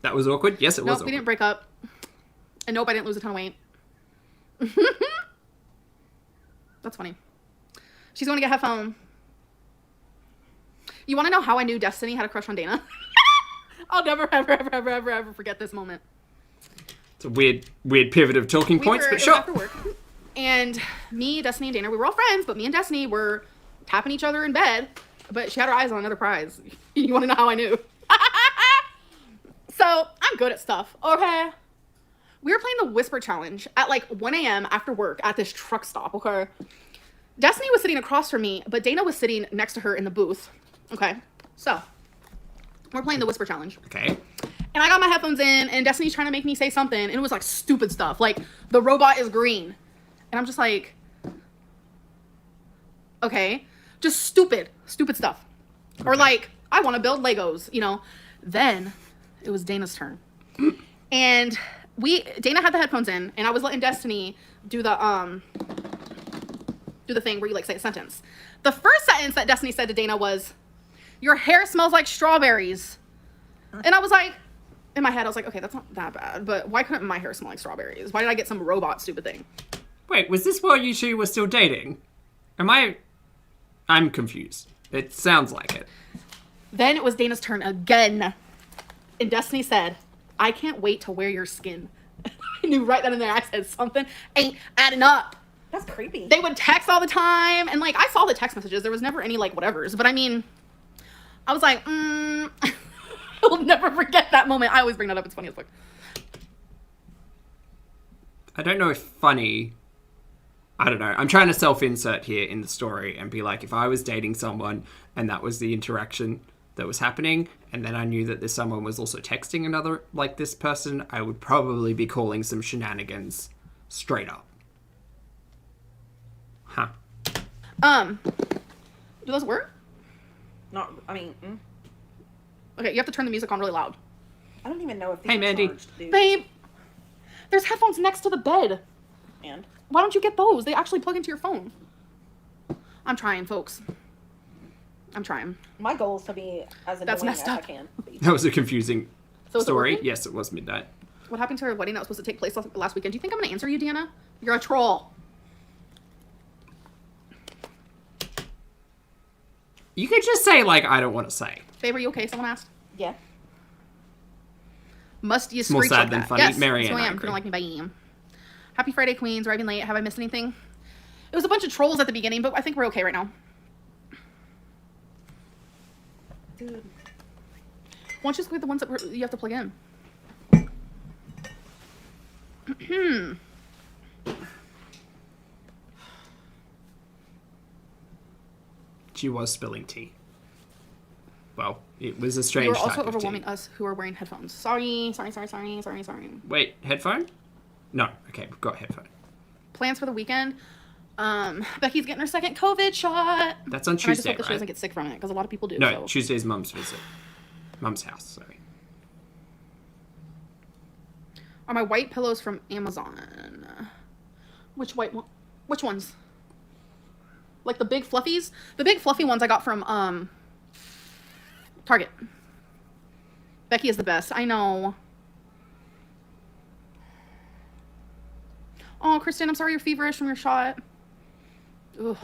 That was awkward? Yes, it was Nope, awkward. we didn't break up. And nope, I didn't lose a ton of weight. That's funny. She's going to get headphone. You want to know how I knew Destiny had a crush on Dana? I'll never, ever forget this moment. It's a weird pivot of talking points, but It was sure. after work. And me, Destiny, and Dana, we were all friends, but me and Destiny were tapping each other in bed. But she had her eyes on another prize. You want to know how I knew? So, I'm good at stuff, okay? We were playing the Whisper Challenge at like 1 a.m. after work at this truck stop, okay? Destiny was sitting across from me, but Dana was sitting next to her in the booth, okay? So, we're playing the Whisper Challenge. Okay. And I got my headphones in, and Destiny's trying to make me say something, and it was like stupid stuff. Like, the robot is green. And I'm just like, okay. Just stupid stuff. Or Okay. like, I want to build Legos, you know. Then, it was Dana's turn. And Dana had the headphones in, and I was letting Destiny do the thing where you like say a sentence. The first sentence that Destiny said to Dana was, "Your hair smells like strawberries." And I was like, in my head, I was like, okay, that's not that bad, but why couldn't my hair smell like strawberries? Why did I get some robot stupid thing? Wait, was this while you two were still dating? I'm confused. It sounds like it. Then it was Dana's turn again. And Destiny said, "I can't wait to wear your skin." I knew right then and there I said something ain't adding up. That's creepy. They would text all the time. And like, I saw the text messages. There was never any like whatevers. But I mean, I was like, I will never forget that moment. I always bring that up. It's funny as fuck. I don't know if funny... I don't know. I'm trying to self-insert here in the story and be like, if I was dating someone and that was the interaction that was happening, and then I knew that this someone was also texting another, like this person, I would probably be calling some shenanigans straight up. Huh. Do those work? Okay, you have to turn the music on really loud. I don't even know if these Hey, are Mandy. charged, dude. Babe, there's headphones next to the bed. And Why don't you get those? They actually plug into your phone. I'm trying, folks. I'm trying. my goal is to be as That's annoying messed as I up. can be. That was a confusing So is it story. working? Yes, it was midnight. What happened to our wedding that was supposed to take place last weekend? Do you think I'm going to answer you, Deanna? You're a troll. You could just say, like, I don't want to say. Babe, are you okay? Someone asked. Yeah. Must you More screech sad like than that? funny. Yes, Mary that's who Ann, I I am. If you don't agree. like me, bye. Happy Friday, Queens. Arriving late. Have I missed anything? It was a bunch of trolls at the beginning, but I think we're okay right now. Dude. Why don't you just go with the ones that you have to plug in? She was spilling tea. Well, it was a strange You are type also of tea. overwhelming us who are wearing headphones. Sorry. Wait, headphone? No. Okay, we've got headphone. Plans for the weekend. Becky's getting her second COVID shot. That's on And I just Tuesday, hope that she right? doesn't get sick from it, because a lot of people do. No, So. Tuesday's mum's visit. Mum's house, sorry. Are my white pillows from Amazon? Which white one? Which ones? Like the big fluffies? The big fluffy ones I got from Target. Becky is the best. I know. Oh, Kristen, I'm sorry you're feverish from your shot. Ugh.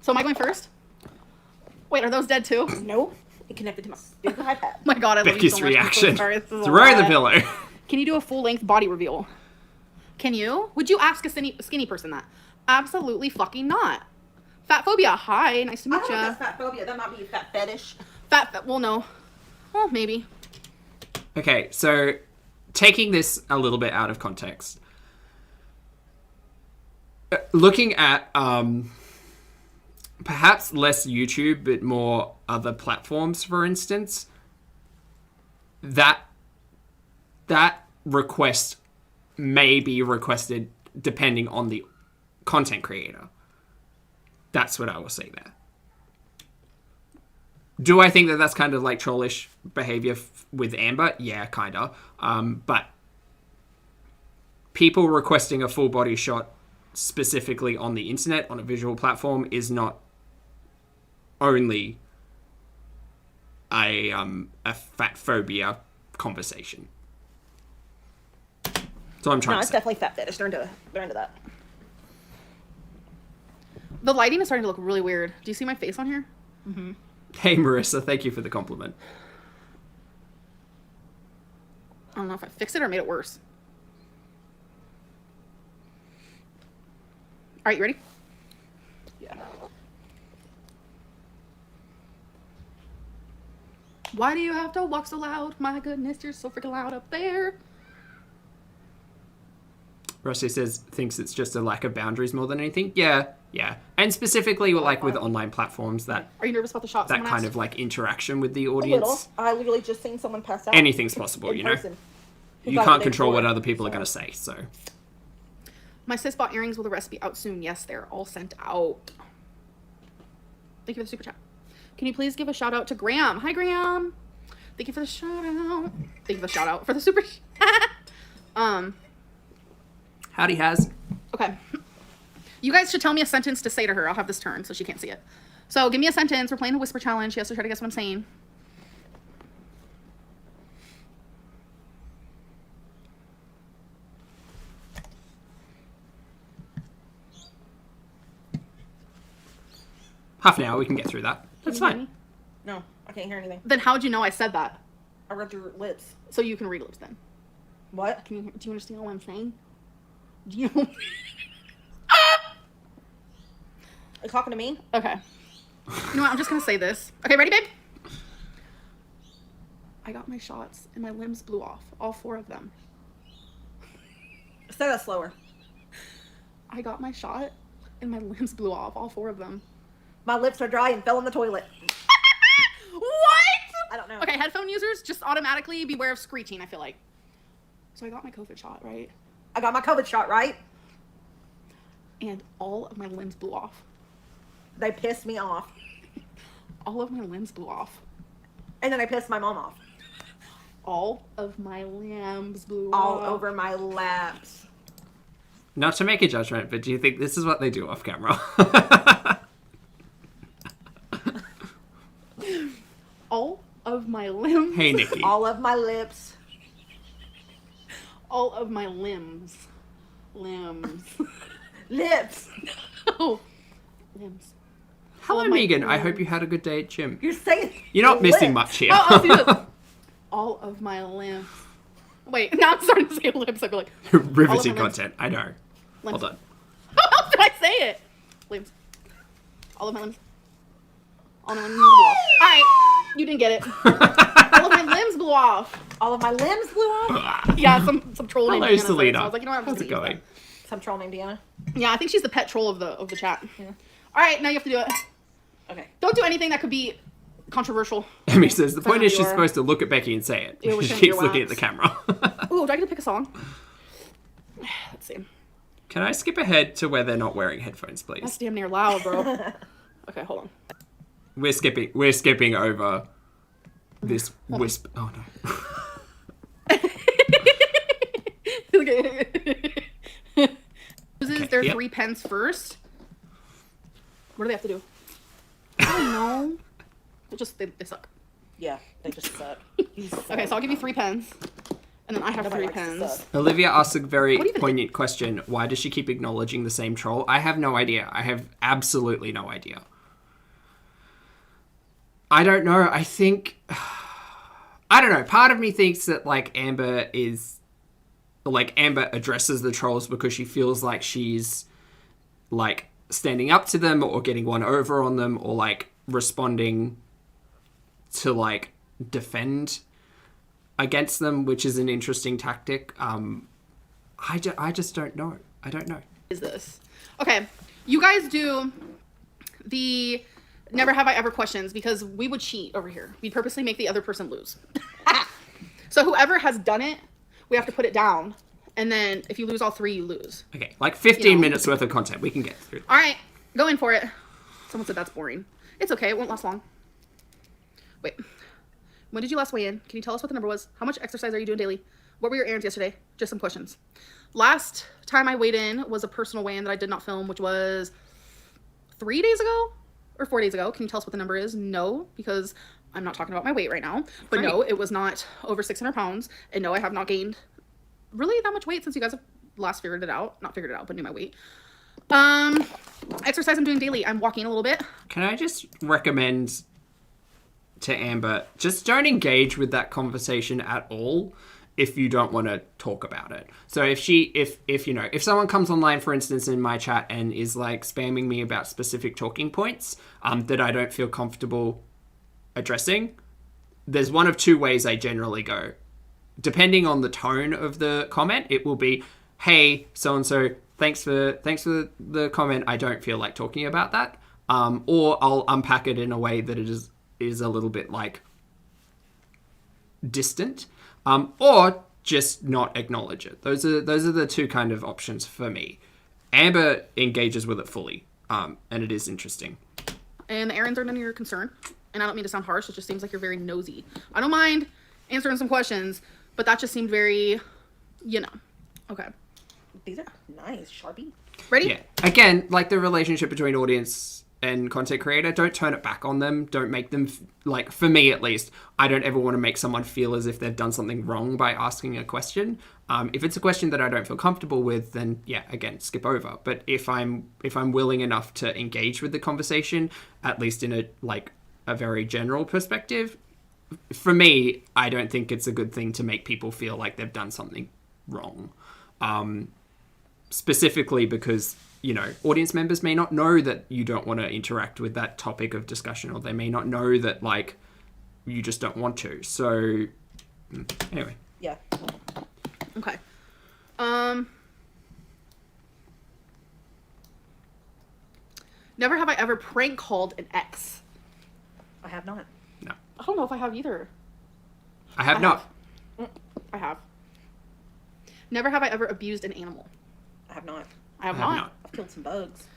So am I going first? Wait, are those dead too? Oh No. It connected to my stupid iPad. my god, I love you Becky's so much. I'm so reaction. sorry. This is a Throw the lot. pillow. Can you do a full-length body reveal? Can you? Would you ask a skinny person that? Absolutely fucking not. Fat phobia. Hi, nice to I meet don't know if you. that's fat phobia. That might be fat fetish. Well, no. Well, maybe. Okay, so taking this a little bit out of context, looking at perhaps less YouTube but more other platforms, for instance, that request may be requested depending on the content creator. That's what I will say there. Do I think that that's kind of like trollish behavior with Amber? Yeah, kind of. But people requesting a full body shot specifically on the internet, on a visual platform, is not only a fat phobia conversation. So I'm trying No, to it's say. definitely fat fetish. They're into that. The lighting is starting to look really weird. Do you see my face on here? Hey, Marissa, thank you for the compliment. I don't know if I fixed it or made it worse. All right, you ready? Yeah. Why do you have to walk so loud? My goodness, you're so freaking loud up there. Rusty says, thinks it's just a lack of boundaries more than anything. Yeah. And specifically, like, with online platforms, that Are you nervous about the shot? that someone kind asked? of, like, interaction with the A little. audience. I literally just seen someone pass out. Anything's possible, in you know? person. You Who got can't it control what before, other people are so. going to say, so. My sis bought earrings. Will the rest be out soon? Yes, they're all sent out. Thank you for the super chat. Can you please give a shout out to Graham? Hi, Graham. Thank you for the shout out. Thank you for the shout out for the super Howdy has. Okay. You guys should tell me a sentence to say to her. I'll have this turn so she can't see it. So give me a sentence. We're playing the whisper challenge. She has to try to guess what I'm saying. Half an hour, we can get through that. That's Can you hear fine. me? No, I can't hear anything. Then how'd you know I said that? I read your lips. So you can read lips then. What? Do you understand what I'm saying? Do you know? Are you talking to me? Okay. You know what? I'm just gonna say this. Okay, ready, babe? I got my shots and my limbs blew off. All 4 of them. Say that slower. I got my shot and my limbs blew off. All 4 of them. My lips are dry and fell in the toilet. What? I don't know. Okay, headphone users, just automatically beware of screeching, I feel like. So I got my COVID shot, right? I got my COVID shot, right? And all of my limbs blew off. They pissed me off. All of my limbs blew off. And then they pissed my mom off. All of my limbs blew All off. over my laps. Not to make a judgment, but do you think this is what they do off camera? All of my limbs. Hey, Nikki. All of my lips. All of my limbs. Limbs. Lips. Oh. Limbs. Hello, all of my Megan. I limbs. hope you had a good day at gym. You're saying You're not missing lips. much here. Oh, I'll see this. All of my limbs. Wait, now I'm starting to say limbs. I feel like, Riveting all of my limbs. content. I know. Limbs. Hold on. how else did I say it? Limbs. All of my limbs. All of my limbs blew off. Alright, you didn't get it. All of my limbs blew off. All of my limbs blew off. Yeah, some troll named Hello, Deanna said it, so Selena. I was like, you know what, I'm How's just it gonna use going? Some troll named Deanna. that. Yeah, I think she's the pet troll of the chat. Yeah. Alright, now you have to do it. Okay. Don't do anything that could be controversial. Emmy says the point Found is she's your- supposed to look at Becky and say it. Ew, She shouldn't keeps your looking at wax. the camera. Ooh, do I get to pick a song? Let's see. Can I skip ahead to where they're not wearing headphones, That's please? damn near loud, bro. Okay, hold on. We're skipping over this wisp. Oh no. Uses their yep. 3 pens first. What do they have to do? I don't know. They suck. Yeah, they just suck. Okay, so I'll give you 3 pens. And then I have Nobody 3 likes to pens. suck. Olivia asks a very What even- poignant question. Why does she keep acknowledging the same troll? I have no idea. I have absolutely no idea. I don't know. I think... I don't know. Part of me thinks that, like, Amber addresses the trolls because she feels like she's, like, standing up to them or getting one over on them or, like, responding to, like, defend against them, which is an interesting tactic. I just don't know. I don't know. Is this? Okay, you guys do the never have I ever questions because we would cheat over here. We'd purposely make the other person lose. So whoever has done it, we have to put it down. And then if you lose all 3, you lose. Okay, like 15 minutes worth of content. We can get through. All right, go in for it. Someone said that's boring. It's okay. It won't last long. Wait. When did you last weigh in? Can you tell us what the number was? How much exercise are you doing daily? What were your errands yesterday? Just some questions. Last time I weighed in was a personal weigh-in that I did not film, which was 3 days ago or 4 days ago. Can you tell us what the number is? No, because I'm not talking about my weight right now. But Great. no, it was not over 600 pounds. And no, I have not gained really that much weight since you guys have last figured it out. Not figured it out, but knew my weight. Exercise I'm doing daily. I'm walking a little bit. Can I just recommend to Amber, just don't engage with that conversation at all if you don't want to talk about it. So if you know, if someone comes online, for instance, in my chat and is like spamming me about specific talking points that I don't feel comfortable addressing, there's one of 2 ways I generally go. Depending on the tone of the comment, it will be, hey, so-and-so, thanks for the comment. I don't feel like talking about that. Or I'll unpack it in a way that it is a little bit like distant. Or just not acknowledge it. Those are the 2 kind of options for me. Amber engages with it fully. And it is interesting. And the errands are none of your concern. and I don't mean to sound harsh, it just seems like you're very nosy. I don't mind answering some questions, but that just seemed very, Okay. These are nice, Sharpie. Ready? Yeah. Again, like the relationship between audience and content creator, don't turn it back on them. Don't make them, like, for me at least, I don't ever want to make someone feel as if they've done something wrong by asking a question. If it's a question that I don't feel comfortable with, then yeah, again, skip over. But if I'm willing enough to engage with the conversation, at least in a very general perspective, for me, I don't think it's a good thing to make people feel like they've done something wrong. Specifically because, audience members may not know that you don't want to interact with that topic of discussion, or they may not know that, like, you just don't want to. So, anyway. Yeah. Okay. Never have I ever prank called an ex. I have not. No. I don't know if I have either. I have not. I have. Never have I ever abused an animal. I have not. I have not. I've killed some bugs.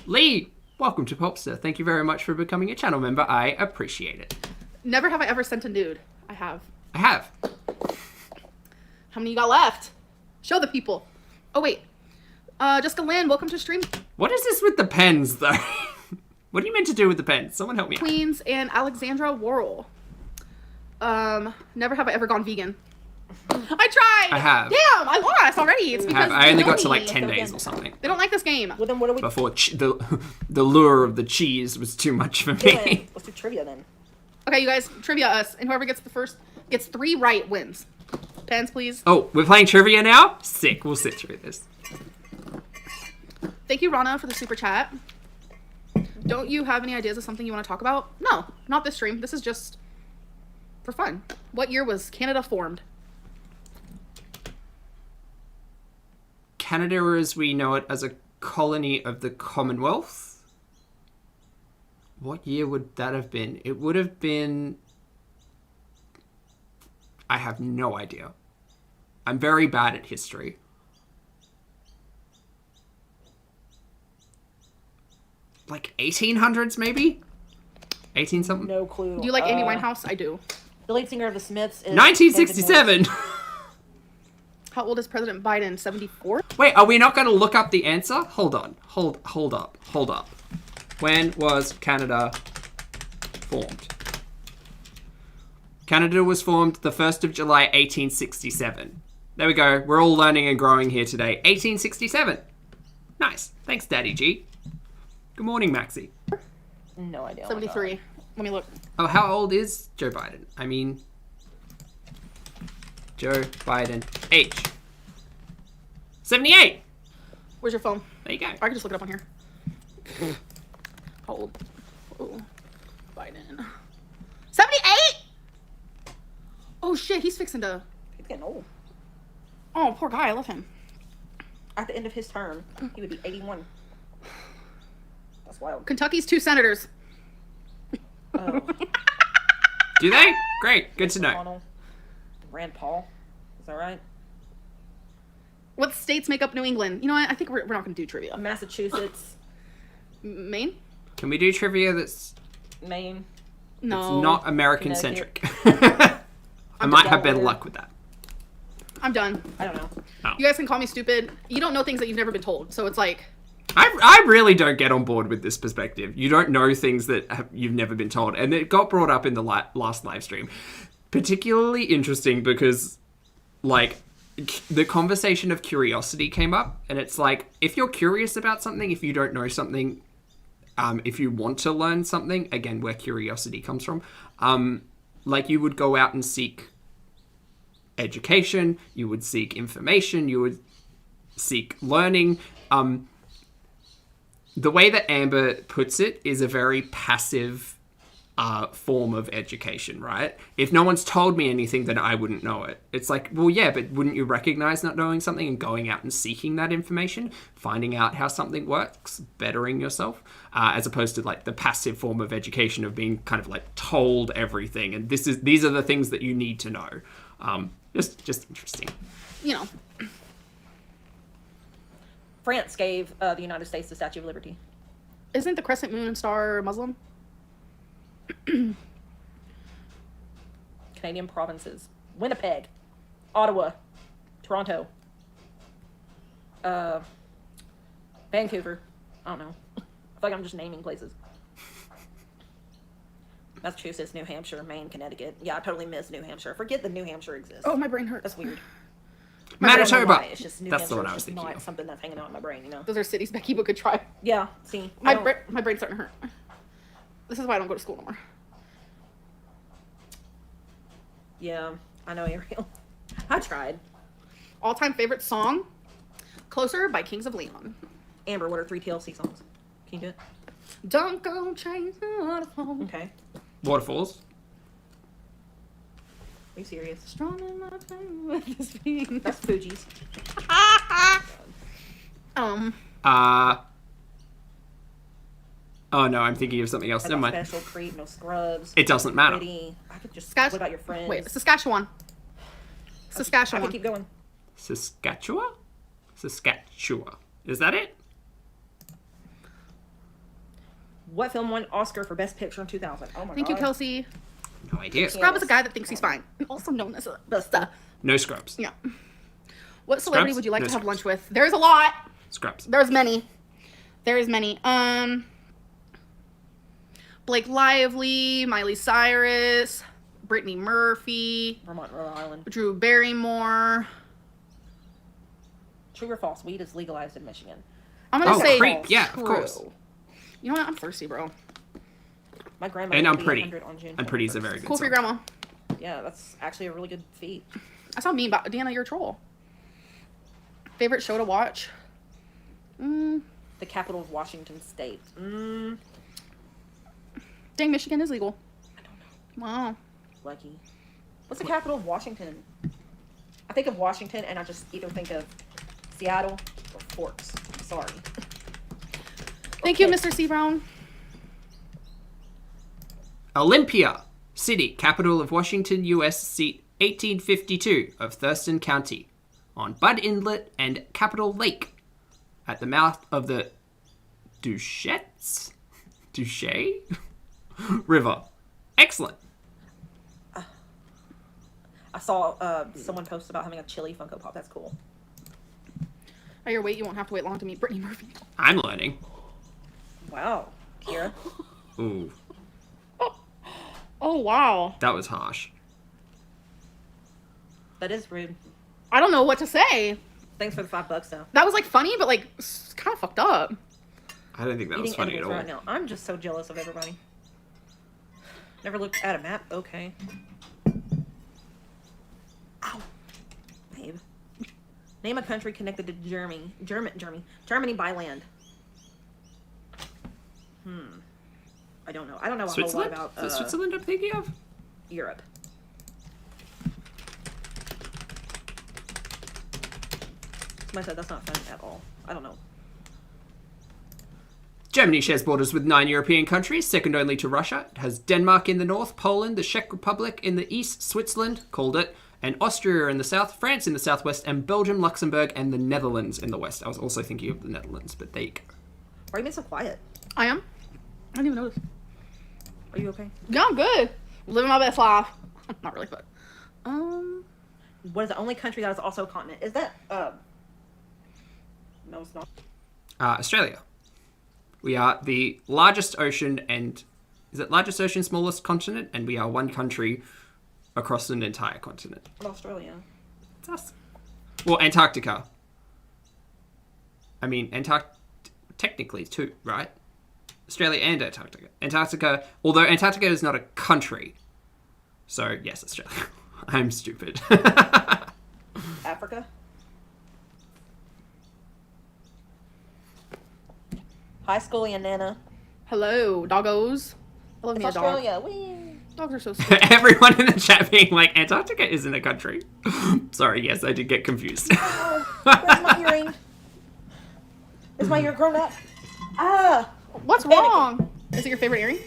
Lee, welcome to Popster. Thank you very much for becoming a channel member. I appreciate it. Never have I ever sent a nude. I have. I have. How many you got left? Show the people. Oh, wait. Jessica Lynn, welcome to stream. What is this with the pens, though? What are you meant to do with the pens? Someone help me out. Queens and Alexandra Worrell. Never have I ever gone vegan. I tried. I have. Damn, I lost already. It's because I only they got know to like me. 10 days or something. They don't like this game. Well, then what are we Before the lure of the cheese was too much for doing? me. Let's do trivia then. Okay, you guys, trivia us, and whoever gets 3 right wins. Pens, please. Oh, we're playing trivia now? Sick. We'll sit through this. Thank you, Rana, for the super chat. Don't you have any ideas of something you want to talk about? No, not this stream. This is just for fun. What year was Canada formed? Canada, as we know it, as a colony of the Commonwealth. What year would that have been? It would have been... I have no idea. I'm very bad at history. Like 1800s, maybe? 18 something? No clue. Do you like Amy Winehouse? I do. The lead singer of the Smiths is 1967! How old is President Biden? 74? Wait, are we not going to look up the answer? Hold on. Hold up. When was Canada formed? Canada was formed the 1st of July, 1867. There we go. We're all learning and growing here today. 1867. Nice. Thanks, Daddy G. Good morning, Maxie. No idea. 73. Let me look. Oh, how old is Joe Biden? I mean, Joe Biden. Age. 78. Where's your phone? There you go. I can just look it up on here. How old? Oh, Biden. 78? Oh shit, he's fixing to... He's getting old. Oh, poor guy, I love him. At the end of his term, he would be 81. That's wild. Kentucky's 2 senators. Oh. Do they? Great. Good to know. McConnell. Rand Paul. Is that right? What states make up New England? You know what? I think we're not going to do trivia. Massachusetts. Maine? Can we do trivia that's Maine. No. not American-centric? I might have better luck with that. I'm done. I don't know. Oh. You guys can call me stupid. You don't know things that you've never been told. So it's like... I really don't get on board with this perspective. You don't know things that you've never been told. And it got brought up in the last live stream. Particularly interesting because, like, the conversation of curiosity came up. And it's like, if you're curious about something, if you don't know something, if you want to learn something, again, where curiosity comes from, like, you would go out and seek education, you would seek information, you would seek learning. The way that Amber puts it is a very passive form of education, right? If no one's told me anything, then I wouldn't know it. It's like, well, yeah, but wouldn't you recognize not knowing something and going out and seeking that information, finding out how something works, bettering yourself, as opposed to like the passive form of education of being kind of like told everything and these are the things that you need to know. Just interesting. You know. France gave the United States the Statue of Liberty. Isn't the crescent moon and star Muslim? Canadian provinces. Winnipeg. Ottawa. Toronto. Vancouver. I don't know. I feel like I'm just naming places. Massachusetts, New Hampshire, Maine, Connecticut. Yeah, I totally miss New Hampshire. Forget that New Hampshire exists. Oh, my brain hurts. That's weird. Manitoba. It's just New That's Hampshire the one I is was just thinking not of. something that's hanging out in my brain, you know? Those are cities Becky could try. Yeah, see. My brain's starting to hurt. This is why I don't go to school no more. Yeah, I know, Ariel. I tried. All-time favorite song? Closer by Kings of Leon. Amber, what are 3 TLC songs? Can you do it? Don't go change the waterfall. Okay. Waterfalls. Are you serious? Strong in my pain with this being. That's Fuji's. Oh no, I'm thinking of something else. Never mind. Special Creep, no scrubs. It doesn't matter. Pretty. I could just. Scotch- What about your friends? Wait, Saskatchewan. I Saskatchewan. could keep going. Saskatchewan? Saskatchewan. Is that it? What film won Oscar for Best Picture in 2000? Oh my god. Thank you, Kelsey. No idea. Scrub is a guy that thinks he's fine, also known as a buster. No scrubs. Yeah. What celebrity Scrubs? would you like No to have scrubs. lunch with? There's a lot. Scrubs. There's many. Blake Lively, Miley Cyrus, Brittany Murphy, Vermont, Rhode Island. Drew Barrymore. True or false? Weed is legalized in Michigan. I'm gonna Oh, say creep. Yeah, of true. course. You know what? I'm thirsty, bro. My grandma. And I'm will be pretty. 100 on June And pretty is a 21st. very good Cool for your song. grandma. Yeah, that's actually a really good feat. I saw me about Deanna, you're a troll. Favorite show to watch? The capital of Washington State. Dang, Michigan is legal. I don't know. Wow. Lucky. What's the capital of Washington? I think of Washington and I just either think of Seattle or Forks. Sorry. Thank you, Okay. Mr. C. Brown. Olympia City, capital of Washington, U.S. Seat 1852 of Thurston County, on Bud Inlet and Capitol Lake, at the mouth of the Duchess River. Excellent. I saw someone post about having a chili Funko Pop. That's cool. At your weight, you won't have to wait long to meet Brittany Murphy. I'm learning. Wow, Kira. Ooh, Oh, wow. that was harsh. That is rude. I don't know what to say. Thanks for the $5 though. That was, like, funny, but, like, kind of fucked up. I don't think that was Eating funny at edibles all. right now. I'm just so jealous of everybody. Never looked at a map. Okay. Ow, babe. Name a country connected to Germany. Germany by land. I don't know. I don't know a whole lot Switzerland? about Is it Switzerland I'm thinking of? Europe. Somebody said that's not fun at all. I don't know. Germany shares borders with 9 European countries, second only to Russia. It has Denmark in the north, Poland, the Czech Republic in the east, Switzerland, called it, and Austria in the south, France in the southwest, and Belgium, Luxembourg, and the Netherlands in the west. I was also thinking of the Netherlands, but there you go. Why are you being so quiet? I am? I didn't even notice. Are you okay? Yeah, I'm good. Living my best life. Not really, but... What is the only country that is also a continent? Is that, no, it's not. Australia. We are the largest ocean and... Is it largest ocean, smallest continent? And we are one country across an entire continent. What Australia? It's us. Well, Antarctica. I mean, technically too, right? Australia and Antarctica. Antarctica, although Antarctica is not a country. So, yes, Australia. I'm stupid. Africa? Hi, Scully and Nana. Hello, doggos. I love It's me a dog. Australia. Whee! Dogs are so sweet. Everyone in the chat being like, Antarctica isn't a country. Sorry, yes, I did get confused. Oh, where's my earring? Is my ear grown up? Ah! What's I'm panicking. wrong? Is it your favorite earring?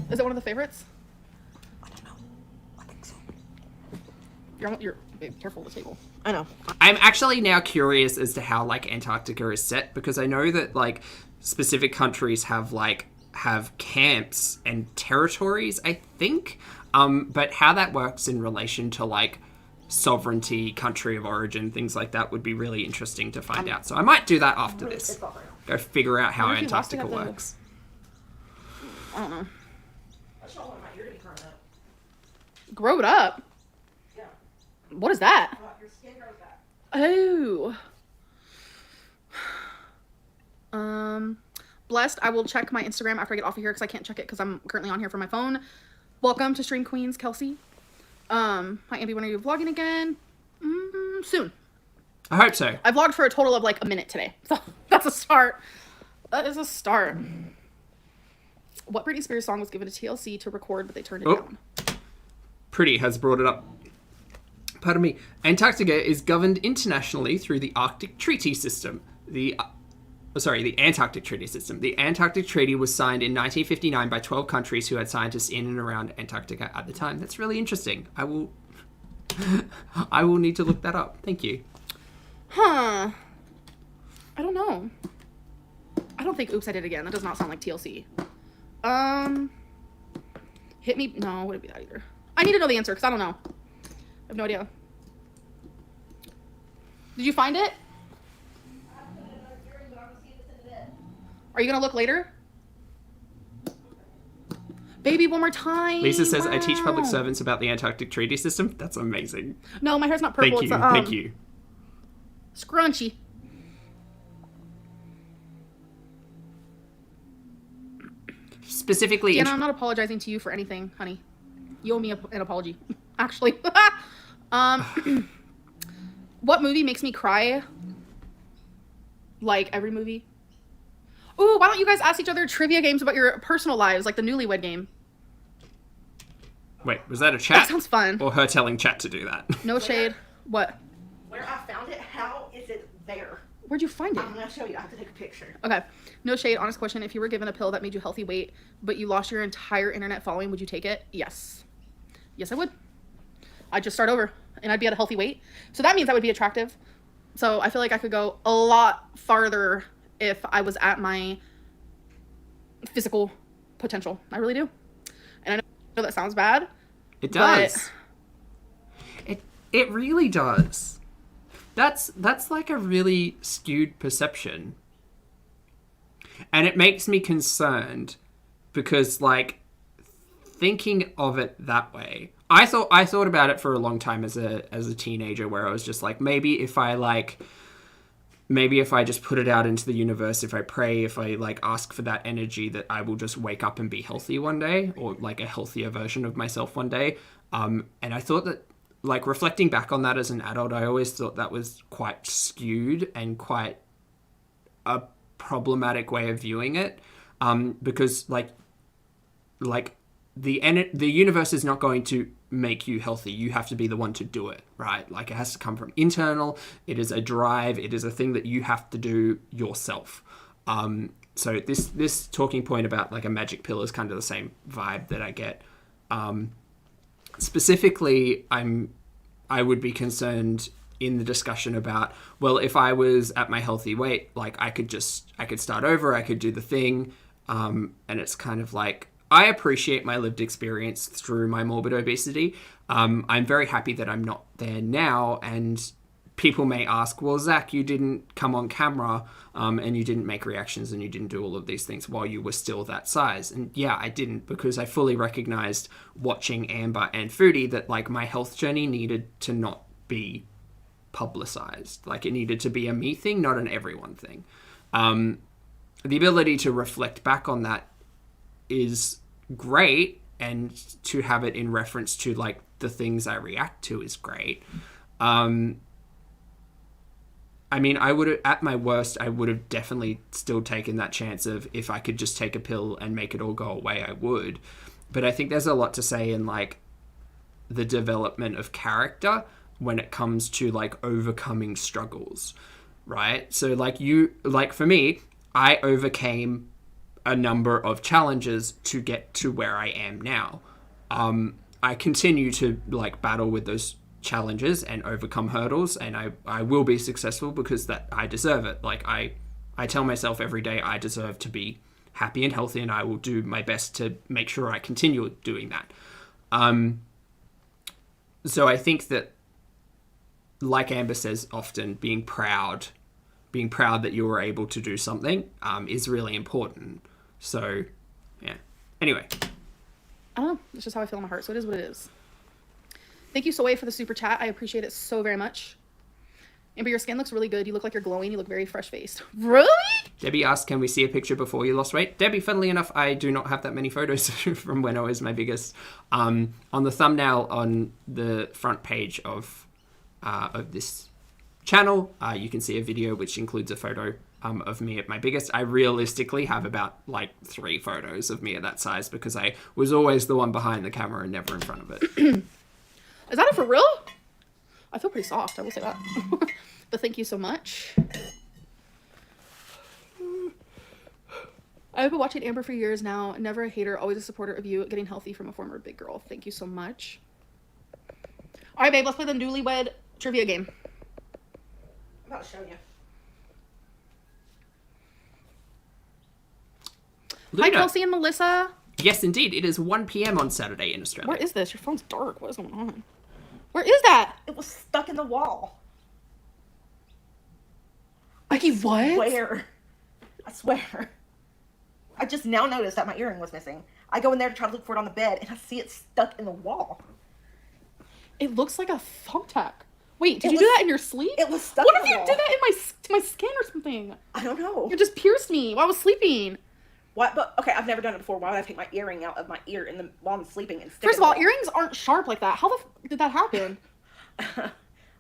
Is it one of the favorites? I don't know. I think so. You're babe, careful with the table. I know. I'm actually now curious as to how, like, Antarctica is set, because I know that, like, specific countries have, like, have camps and territories, I think. But how that works in relation to like sovereignty, country of origin, things like that would be really interesting to find out. So I might do that after this. Go figure out how Antarctica works. I don't know. I just don't want my ear to be grown up. Grow it up? Yeah. What is that? Your skin grows back. Oh. Blessed. I will check my Instagram after I get off of here because I can't check it because I'm currently on here from my phone. Welcome to Stream Queens, Kelsey. Hi, Amby. When are you vlogging again? Soon. I hope so. I vlogged for a total of like a minute today. So that's a start. That is a start. What Britney Spears song was given to TLC to record, but they turned it down? Pretty has brought it up. Pardon me. Antarctica is governed internationally through the Arctic Treaty System. The Antarctic Treaty System. The Antarctic Treaty was signed in 1959 by 12 countries who had scientists in and around Antarctica at the time. That's really interesting. I will need to look that up. Thank you. Huh. I don't know. I don't think Oops, I Did It Again. That does not sound like TLC. Hit Me. No, wouldn't be that either. I need to know the answer because I don't know. I have no idea. Did you find it? Are you going to look later? Baby, one more time. Lisa says, I teach public servants about the Antarctic Treaty System. That's amazing. No, my hair's not purple. Thank you. Scrunchy. Specifically... Deanna, I'm not apologizing to you for anything, honey. You owe me an apology. Actually. What movie makes me cry? Like every movie. Ooh, why don't you guys ask each other trivia games about your personal lives, like the Newlywed Game? Wait, was that a chat? That sounds fun. Or her telling chat to do that? No shade. What? Where I found it, how is it there? Where'd you find it? I'm going to show you. I have to take a picture. Okay. No shade. Honest question. If you were given a pill that made you healthy weight, but you lost your entire internet following, would you take it? Yes. Yes, I would. I'd just start over, and I'd be at a healthy weight. So that means I would be attractive. So I feel like I could go a lot farther if I was at my physical potential. I really do. And I know that sounds bad. It does. It really does. That's like a really skewed perception. And it makes me concerned because like thinking of it that way. I thought about it for a long time as a teenager where I was just like maybe if I just put it out into the universe, if I pray, if I like ask for that energy, that I will just wake up and be healthy one day, or like a healthier version of myself one day. And I thought that, like reflecting back on that as an adult, I always thought that was quite skewed and quite a problematic way of viewing it. Because like the universe is not going to make you healthy. You have to be the one to do it, right? Like it has to come from internal. It is a drive. It is a thing that you have to do yourself. So this talking point about like a magic pill is kind of the same vibe that I get. Specifically, I would be concerned in the discussion about, well, if I was at my healthy weight, like I could start over, I could do the thing. And it's kind of like, I appreciate my lived experience through my morbid obesity. I'm very happy that I'm not there now. And people may ask, well, Zach, you didn't come on camera and you didn't make reactions and you didn't do all of these things while you were still that size. And yeah, I didn't, because I fully recognized watching Amber and Foodie that like my health journey needed to not be publicized. Like it needed to be a me thing, not an everyone thing. The ability to reflect back on that is great, and to have it in reference to like the things I react to is great. I mean, I would have, at my worst, I would have definitely still taken that chance of if I could just take a pill and make it all go away, I would. But I think there's a lot to say in like the development of character when it comes to like overcoming struggles, right? So like for me, I overcame a number of challenges to get to where I am now. I continue to like battle with those challenges and overcome hurdles, and I will be successful because that I deserve it. Like I tell myself every day I deserve to be happy and healthy, and I will do my best to make sure I continue doing that. So I think that, like Amber says often, being proud that you were able to do something is really important. So, yeah. Anyway. I don't know. It's just how I feel in my heart, so it is what it is. Thank you, Soy, for the super chat. I appreciate it so very much. Amber, your skin looks really good. You look like you're glowing. You look very fresh-faced. Really? Debbie asked, can we see a picture before you lost weight? Debbie, funnily enough, I do not have that many photos from when I was my biggest. On the thumbnail on the front page of this channel, you can see a video which includes a photo of me at my biggest. I realistically have about 3 photos of me at that size because I was always the one behind the camera and never in front of it. Is that it for real? I feel pretty soft, I will say that. But thank you so much. I've been watching Amber for years now. Never a hater, always a supporter of you getting healthy from a former big girl. Thank you so much. All right, babe, let's play the newlywed trivia game. I'm about to show you. Luna. Hi, Kelsey and Melissa. Yes, indeed. It is 1 p.m. on Saturday in Australia. What is this? Your phone's dark. What is going on? Where is that? It was stuck in the wall. Becky, what? I swear. I just now noticed that my earring was missing. I go in there to try to look for it on the bed, and I see it stuck in the wall. It looks like a thumbtack. Wait, did you do that in your sleep? It was stuck What in if the you wall. did that in my skin or something? I don't know. You just pierced me while I was sleeping. What? But okay, I've never done it before. Why would I take my earring out of my ear while I'm sleeping and stick First it of all, in the wall? earrings aren't sharp like that. How did that happen? I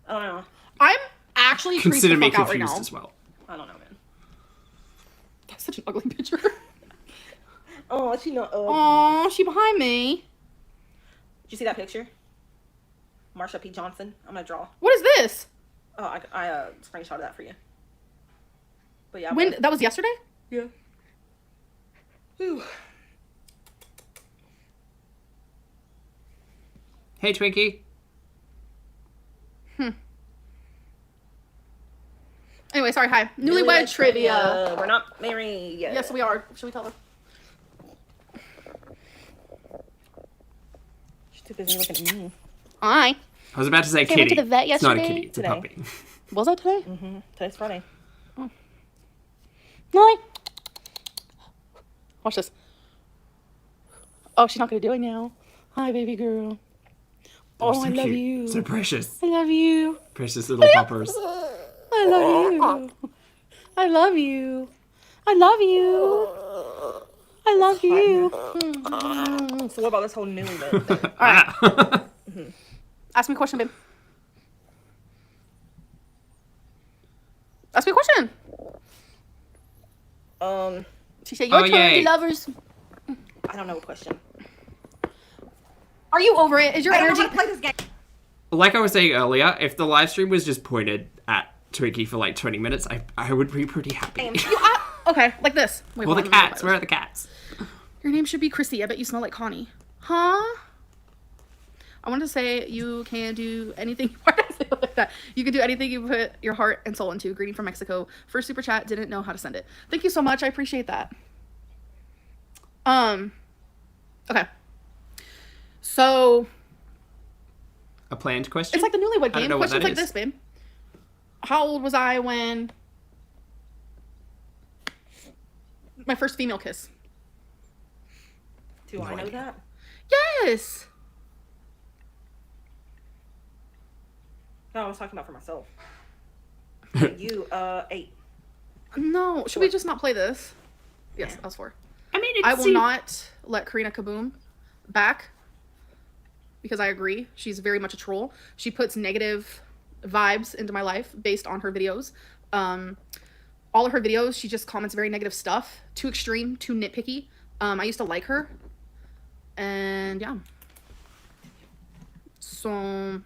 don't know. I'm actually creeped Consider the me fuck out right confused now. as well. I don't know, man. That's such an ugly picture. Oh, she not. Aw, she behind me. Did you see that picture? Marsha P. Johnson. I'm gonna draw. What is this? Oh, I screenshotted that for you. But yeah. When that was yesterday? Yeah. Ooh. Hey, Twinkie. Anyway, sorry. Hi. Newlywed trivia. We're not married yet. Yes, we are. Should we tell them? She's too busy looking at me. Hi. I was about to say Okay, I went kitty. to the vet It's not a yesterday. kitty. It's Today. a puppy. Was that today? Mm-hmm. Today's Friday. Hi. Watch this. Oh, she's not gonna do it now. Hi, baby girl. They're Oh, so I love cute. you. So precious. I love you. Precious little puppers. I love you. I love you. I love you. I love you. So what about this whole newlywed thing? Ah. Ask me a question, babe. Ask me a question. She said, your Oh, turn, yay. lovers. I don't know a question. Are you over it? Is your I don't know energy... how to play this game. Like I was saying earlier, if the live stream was just pointed at Twinkie for 20 minutes, I would be pretty happy. Okay, like this. Wait, Well, hold the on, let me cats. go Where back. are the cats? Your name should be Chrissy. I bet you smell like Connie. Huh? I wanted to say you can do anything. Why did I say it like that? You can do anything you put your heart and soul into. Greeting from Mexico. First super chat. Didn't know how to send it. Thank you so much. I appreciate that. Okay. So A planned question? it's like the newlywed I don't game. know what Questions that like is. this, babe. How old was I when my first female kiss? Do I know that? Yes. No, I was talking about for myself. You, 8. No. Should we just not play this? Yes, I was 4. I mean, I will not let Karina Kaboom back because I agree. She's very much a troll. She puts negative vibes into my life based on her videos. All of her videos, she just comments very negative stuff. Too extreme, too nitpicky. I used to like her. And yeah. So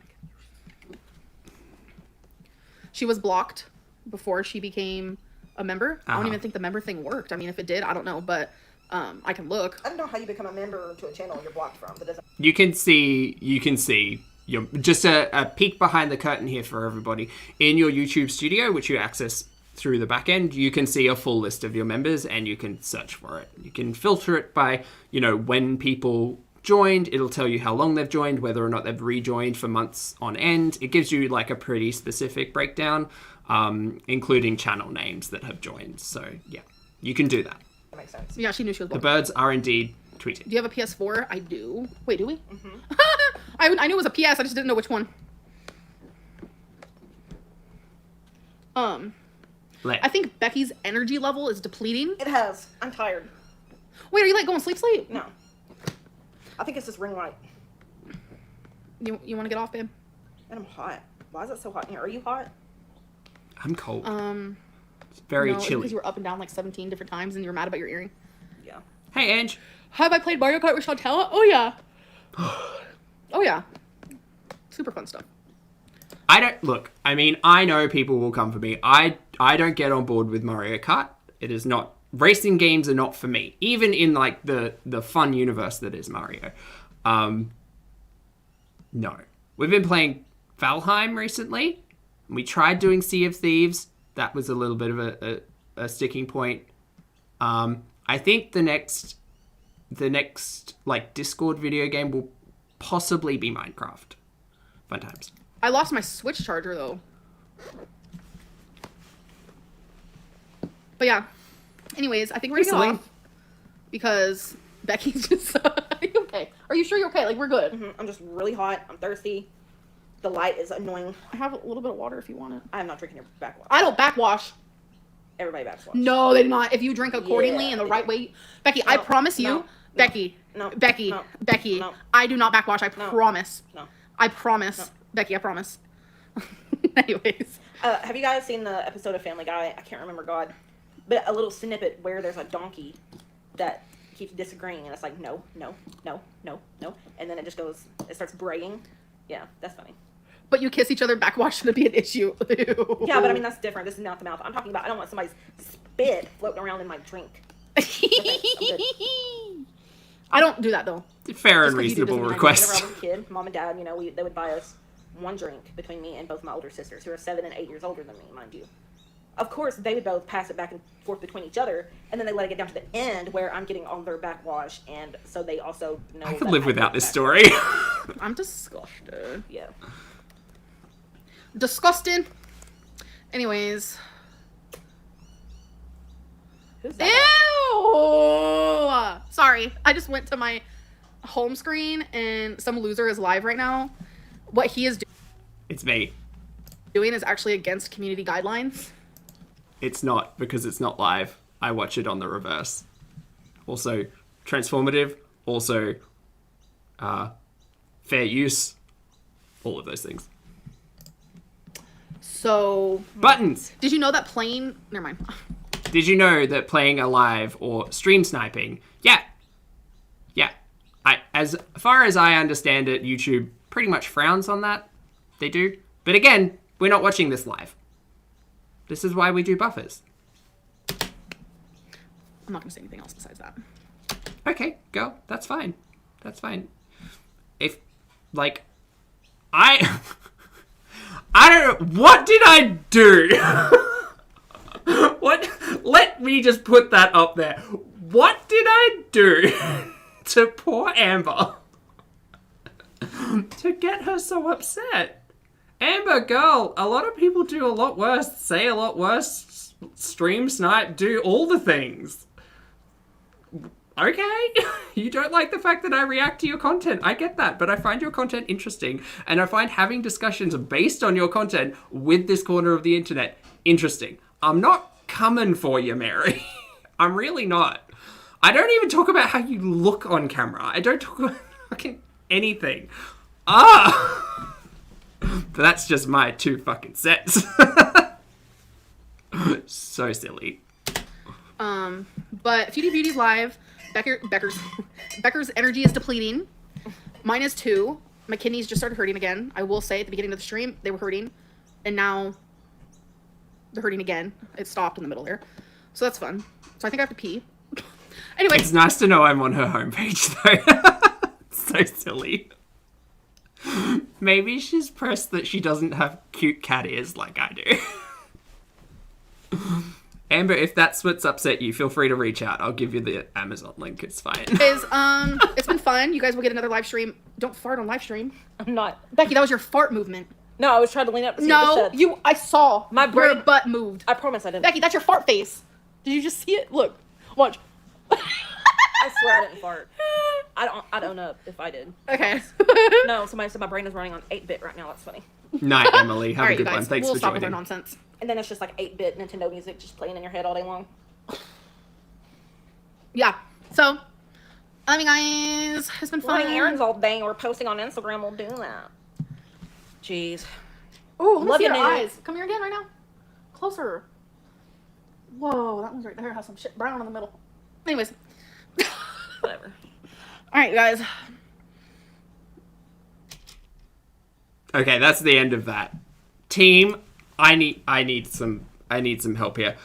she was blocked before she became a member. I don't even think the member thing worked. I mean, if it did, I don't know, but I can look. I don't know how you become a member to a channel you're blocked from. That doesn't. You can see your just a peek behind the curtain here for everybody in your YouTube studio, which you access through the back end, you can see a full list of your members and you can search for it. You can filter it by, when people joined. It'll tell you how long they've joined, whether or not they've rejoined for months on end. It gives you like a pretty specific breakdown, including channel names that have joined. So yeah, you can do that. That makes sense. Yeah, she knew she was The born. birds are indeed tweeting. Do you have a PS4? I do. Wait, do we? Mm-hmm. I knew it was a PS. I just didn't know which one. I think Becky's energy level is depleting. It has. I'm tired. Wait, are you like going sleep? No. I think it's this ring light. You want to get off, babe? And I'm hot. Why is it so hot in here? Are you hot? I'm cold. It's very no, chilly. Because you were up and down like 17 different times and you were mad about your earring. Yeah. Hey, Ange. Have I played Mario Kart with Chantel? Oh, yeah. Oh, yeah. Super fun stuff. I know people will come for me. I don't get on board with Mario Kart. It is not, racing games are not for me. Even in like the fun universe that is Mario. No. We've been playing Valheim recently. We tried doing Sea of Thieves. That was a little bit of a sticking point. I think the next like Discord video game will possibly be Minecraft. Fun times. I lost my Switch charger, though. But yeah. Anyways, I think we're gonna get off. Because Becky's just... Are you okay? Are you sure you're okay? Like, we're good. Mm-hmm. I'm just really hot. I'm thirsty. The light is annoying. I have a little bit of water if you want it. I am not drinking your backwash. I don't backwash. Everybody backwash. No, they do not. If you drink accordingly Yeah, in the they right do. way... Becky, I promise you... No, Becky. no, Becky. no, Becky. no. I do not backwash. I promise. No. I promise. No. Becky, I promise. Anyways. Have you guys seen the episode of Family Guy? I can't remember God. But a little snippet where there's a donkey that keeps disagreeing. And it's like, no. And then it just goes, it starts braying. Yeah, that's funny. But you kiss each other, backwash shouldn't be an issue. Ew. Yeah, but I mean, that's different. This is mouth to mouth. I'm talking about, I don't want somebody's spit floating around in my drink. I don't do that, though. Fair and Just 'cause you do reasonable doesn't mean I request. Whenever I was a kid, mom and dad, they would buy us one drink between me and both my older sisters, who are 7 and 8 years older than me, mind you. Of course, they would both pass it back and forth between each other, and then they let it get down to the end where I'm getting all their backwash, and so they also know. I could that live I without get this backwash. story. I'm disgusted. Yeah. Disgusting. Anyways. Who's that? Ew! Sorry, I just went to my home screen and some loser is live right now. What he is It's me. doing is actually against community guidelines. It's not, because it's not live. I watch it on the reverse. Also, transformative. Also, fair use. All of those things. So, Buttons! did you know that playing... Never mind. Did you know that playing alive or stream sniping? Yeah. As far as I understand it, YouTube pretty much frowns on that. They do. But again, we're not watching this live. This is why we do buffers. I'm not going to say anything else besides that. Okay, go. That's fine. That's fine. If, like, I don't know. What did I do? Let me just put that up there. What did I do to poor Amber to get her so upset? Amber, girl, a lot of people do a lot worse, say a lot worse, stream snipe, do all the things. Okay, you don't like the fact that I react to your content. I get that, but I find your content interesting, and I find having discussions based on your content with this corner of the internet interesting. I'm not coming for you, Mary. I'm really not. I don't even talk about how you look on camera. I don't talk about fucking anything. But that's just my 2 fucking sets. So silly. But Feudy Beauty's live. Becker's energy is depleting. Mine is 2. My kidneys just started hurting again. I will say at the beginning of the stream, they were hurting. And now they're hurting again. It stopped in the middle there. So that's fun. So I think I have to pee. Anyway. It's nice to know I'm on her homepage, though. So silly. Maybe she's pressed that she doesn't have cute cat ears like I do. Amber, if that's what's upset you, feel free to reach out. I'll give you the Amazon link. It's fine. Guys, it's been fun. You guys will get another live stream. Don't fart on live stream. I'm not. Becky, that was your fart movement. No, I was trying to lean up to see what No, it said. I saw My brain- your butt moved. I promise I didn't. Becky, that's your fart face. Did you just see it? Look, watch. I swear I didn't fart. I'd own up if I did. Okay. No, somebody said my brain is running on 8-bit right now. That's funny. Night, Emily. Have All a right, you good one. guys. Thanks We'll for stop with our joining. nonsense. And then it's just like 8-bit Nintendo music just playing in your head all day long. Yeah. So, I mean, guys, it's been fun. Running errands all day or posting on Instagram will do that. Jeez. Oh, let me Love see you, your Nana. eyes. Come here again right now. Closer. Whoa, that one's right there. Has some shit brown in the middle. Anyways. Whatever. All right, guys. Okay, that's the end of that. Team, I need some help here.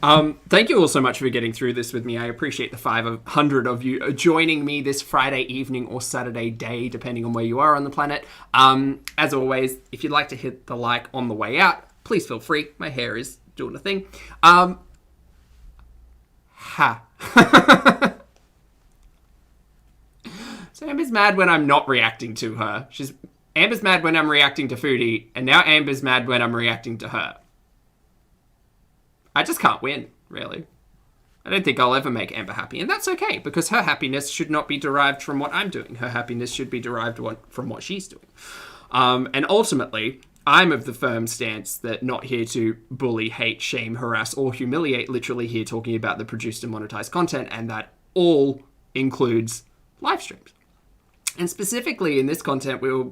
Thank you all so much for getting through this with me. I appreciate the 500 of you joining me this Friday evening or Saturday day, depending on where you are on the planet. As always, if you'd like to hit the like on the way out, please feel free. My hair is doing a thing. So Amber's mad when I'm not reacting to her. Amber's mad when I'm reacting to Foodie, and now Amber's mad when I'm reacting to her. I just can't win, really. I don't think I'll ever make Amber happy, and that's okay, because her happiness should not be derived from what I'm doing. Her happiness should be derived from what she's doing. And ultimately, I'm of the firm stance that not here to bully, hate, shame, harass, or humiliate, literally here talking about the produced and monetized content, and that all includes live streams. And specifically in this content, we were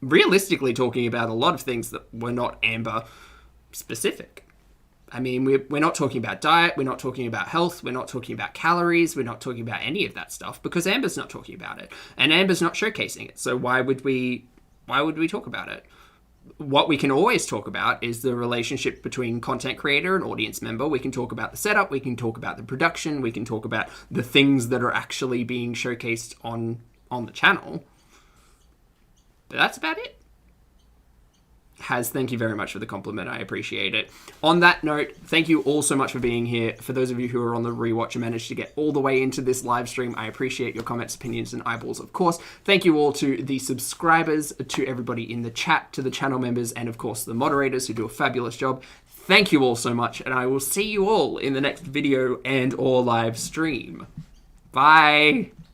realistically talking about a lot of things that were not Amber specific. I mean, we're not talking about diet, we're not talking about health, we're not talking about calories, we're not talking about any of that stuff because Amber's not talking about it and Amber's not showcasing it. So why would we talk about it? What we can always talk about is the relationship between content creator and audience member. We can talk about the setup, we can talk about the production, we can talk about the things that are actually being showcased on the channel. But that's about it. Thank you very much for the compliment. I appreciate it. On that note, thank you all so much for being here. For those of you who are on the rewatch and managed to get all the way into this live stream, I appreciate your comments, opinions, and eyeballs, of course. Thank you all to the subscribers, to everybody in the chat, to the channel members, and of course the moderators who do a fabulous job. Thank you all so much, and I will see you all in the next video and or live stream. Bye.